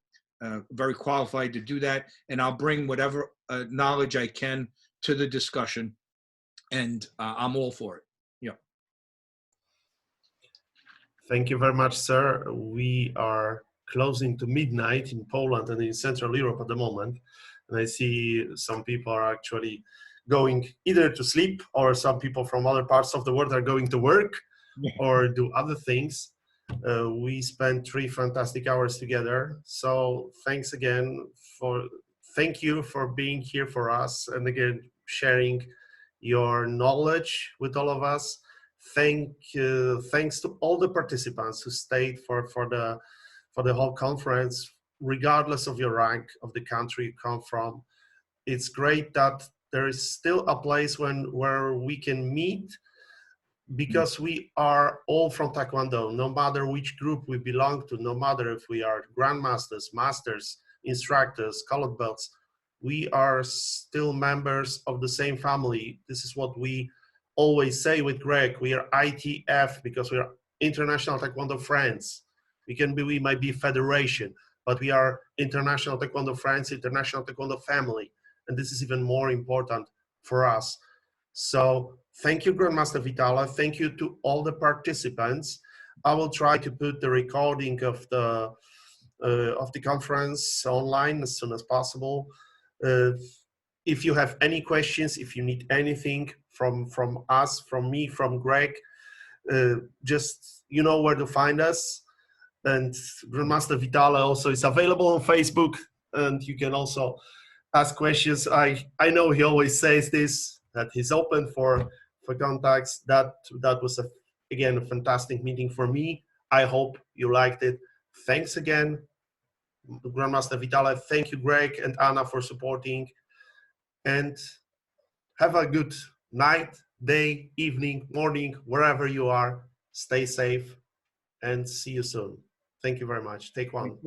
very qualified to do that, and I'll bring whatever knowledge I can to the discussion, and I'm all for it. Yeah. Thank you very much, sir. We are closing to midnight in Poland and in Central Europe at the moment. And I see some people are actually going either to sleep, or some people from other parts of the world are going to work or do other things. We spent 3 fantastic hours together. So thanks again thank you for being here for us, and again, sharing your knowledge with all of us. Thanks to all the participants who stayed for the whole conference, regardless of your rank, of the country you come from. It's great that there is still a place where we can meet, because we are all from Taekwondo, no matter which group we belong to, no matter if we are grandmasters, masters, instructors, colored belts. we are still members of the same family. This is what we always say with Greg. We are ITF because we are International Taekwondo Friends. We might be federation, but we are International Taekwondo Friends, International Taekwondo family. And this is even more important for us. So thank you, Grandmaster Vitale. Thank you to all the participants. I will try to put the recording of the conference online as soon as possible. If you have any questions, if you need anything from us, from me, from Greg, just you know where to find us. And Grandmaster Vitale also is available on Facebook, and you can also ask questions. I know he always says this, that he's open for contacts. That was again a fantastic meeting for me. I hope you liked it. Thanks again, Grandmaster Vitale. Thank you, Greg and Anna, for supporting. And have a good night, day, evening, morning, wherever you are. Stay safe and see you soon. Thank you very much. Take one.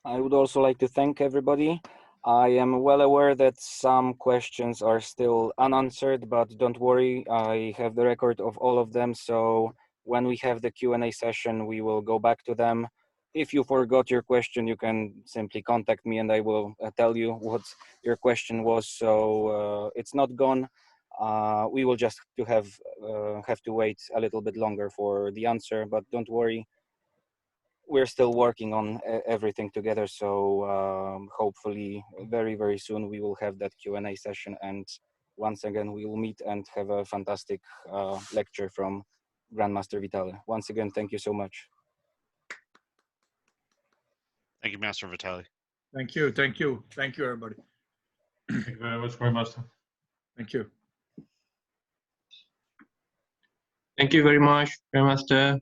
I would also like to thank everybody. I am well aware that some questions are still unanswered, but don't worry, I have the record of all of them. So when we have the Q&A session, we will go back to them. If you forgot your question, you can simply contact me and I will tell you what your question was. So it's not gone. We will just have to wait a little bit longer for the answer, but don't worry. We're still working on everything together, so hopefully very, very soon we will have that Q&A session, and once again we will meet and have a fantastic lecture from Grandmaster Vitale. Once again, thank you so much. Thank you, Master Vitale. Thank you, thank you, thank you, everybody. Thank you very much, Grandmaster. Thank you. Thank you very much, Grandmaster.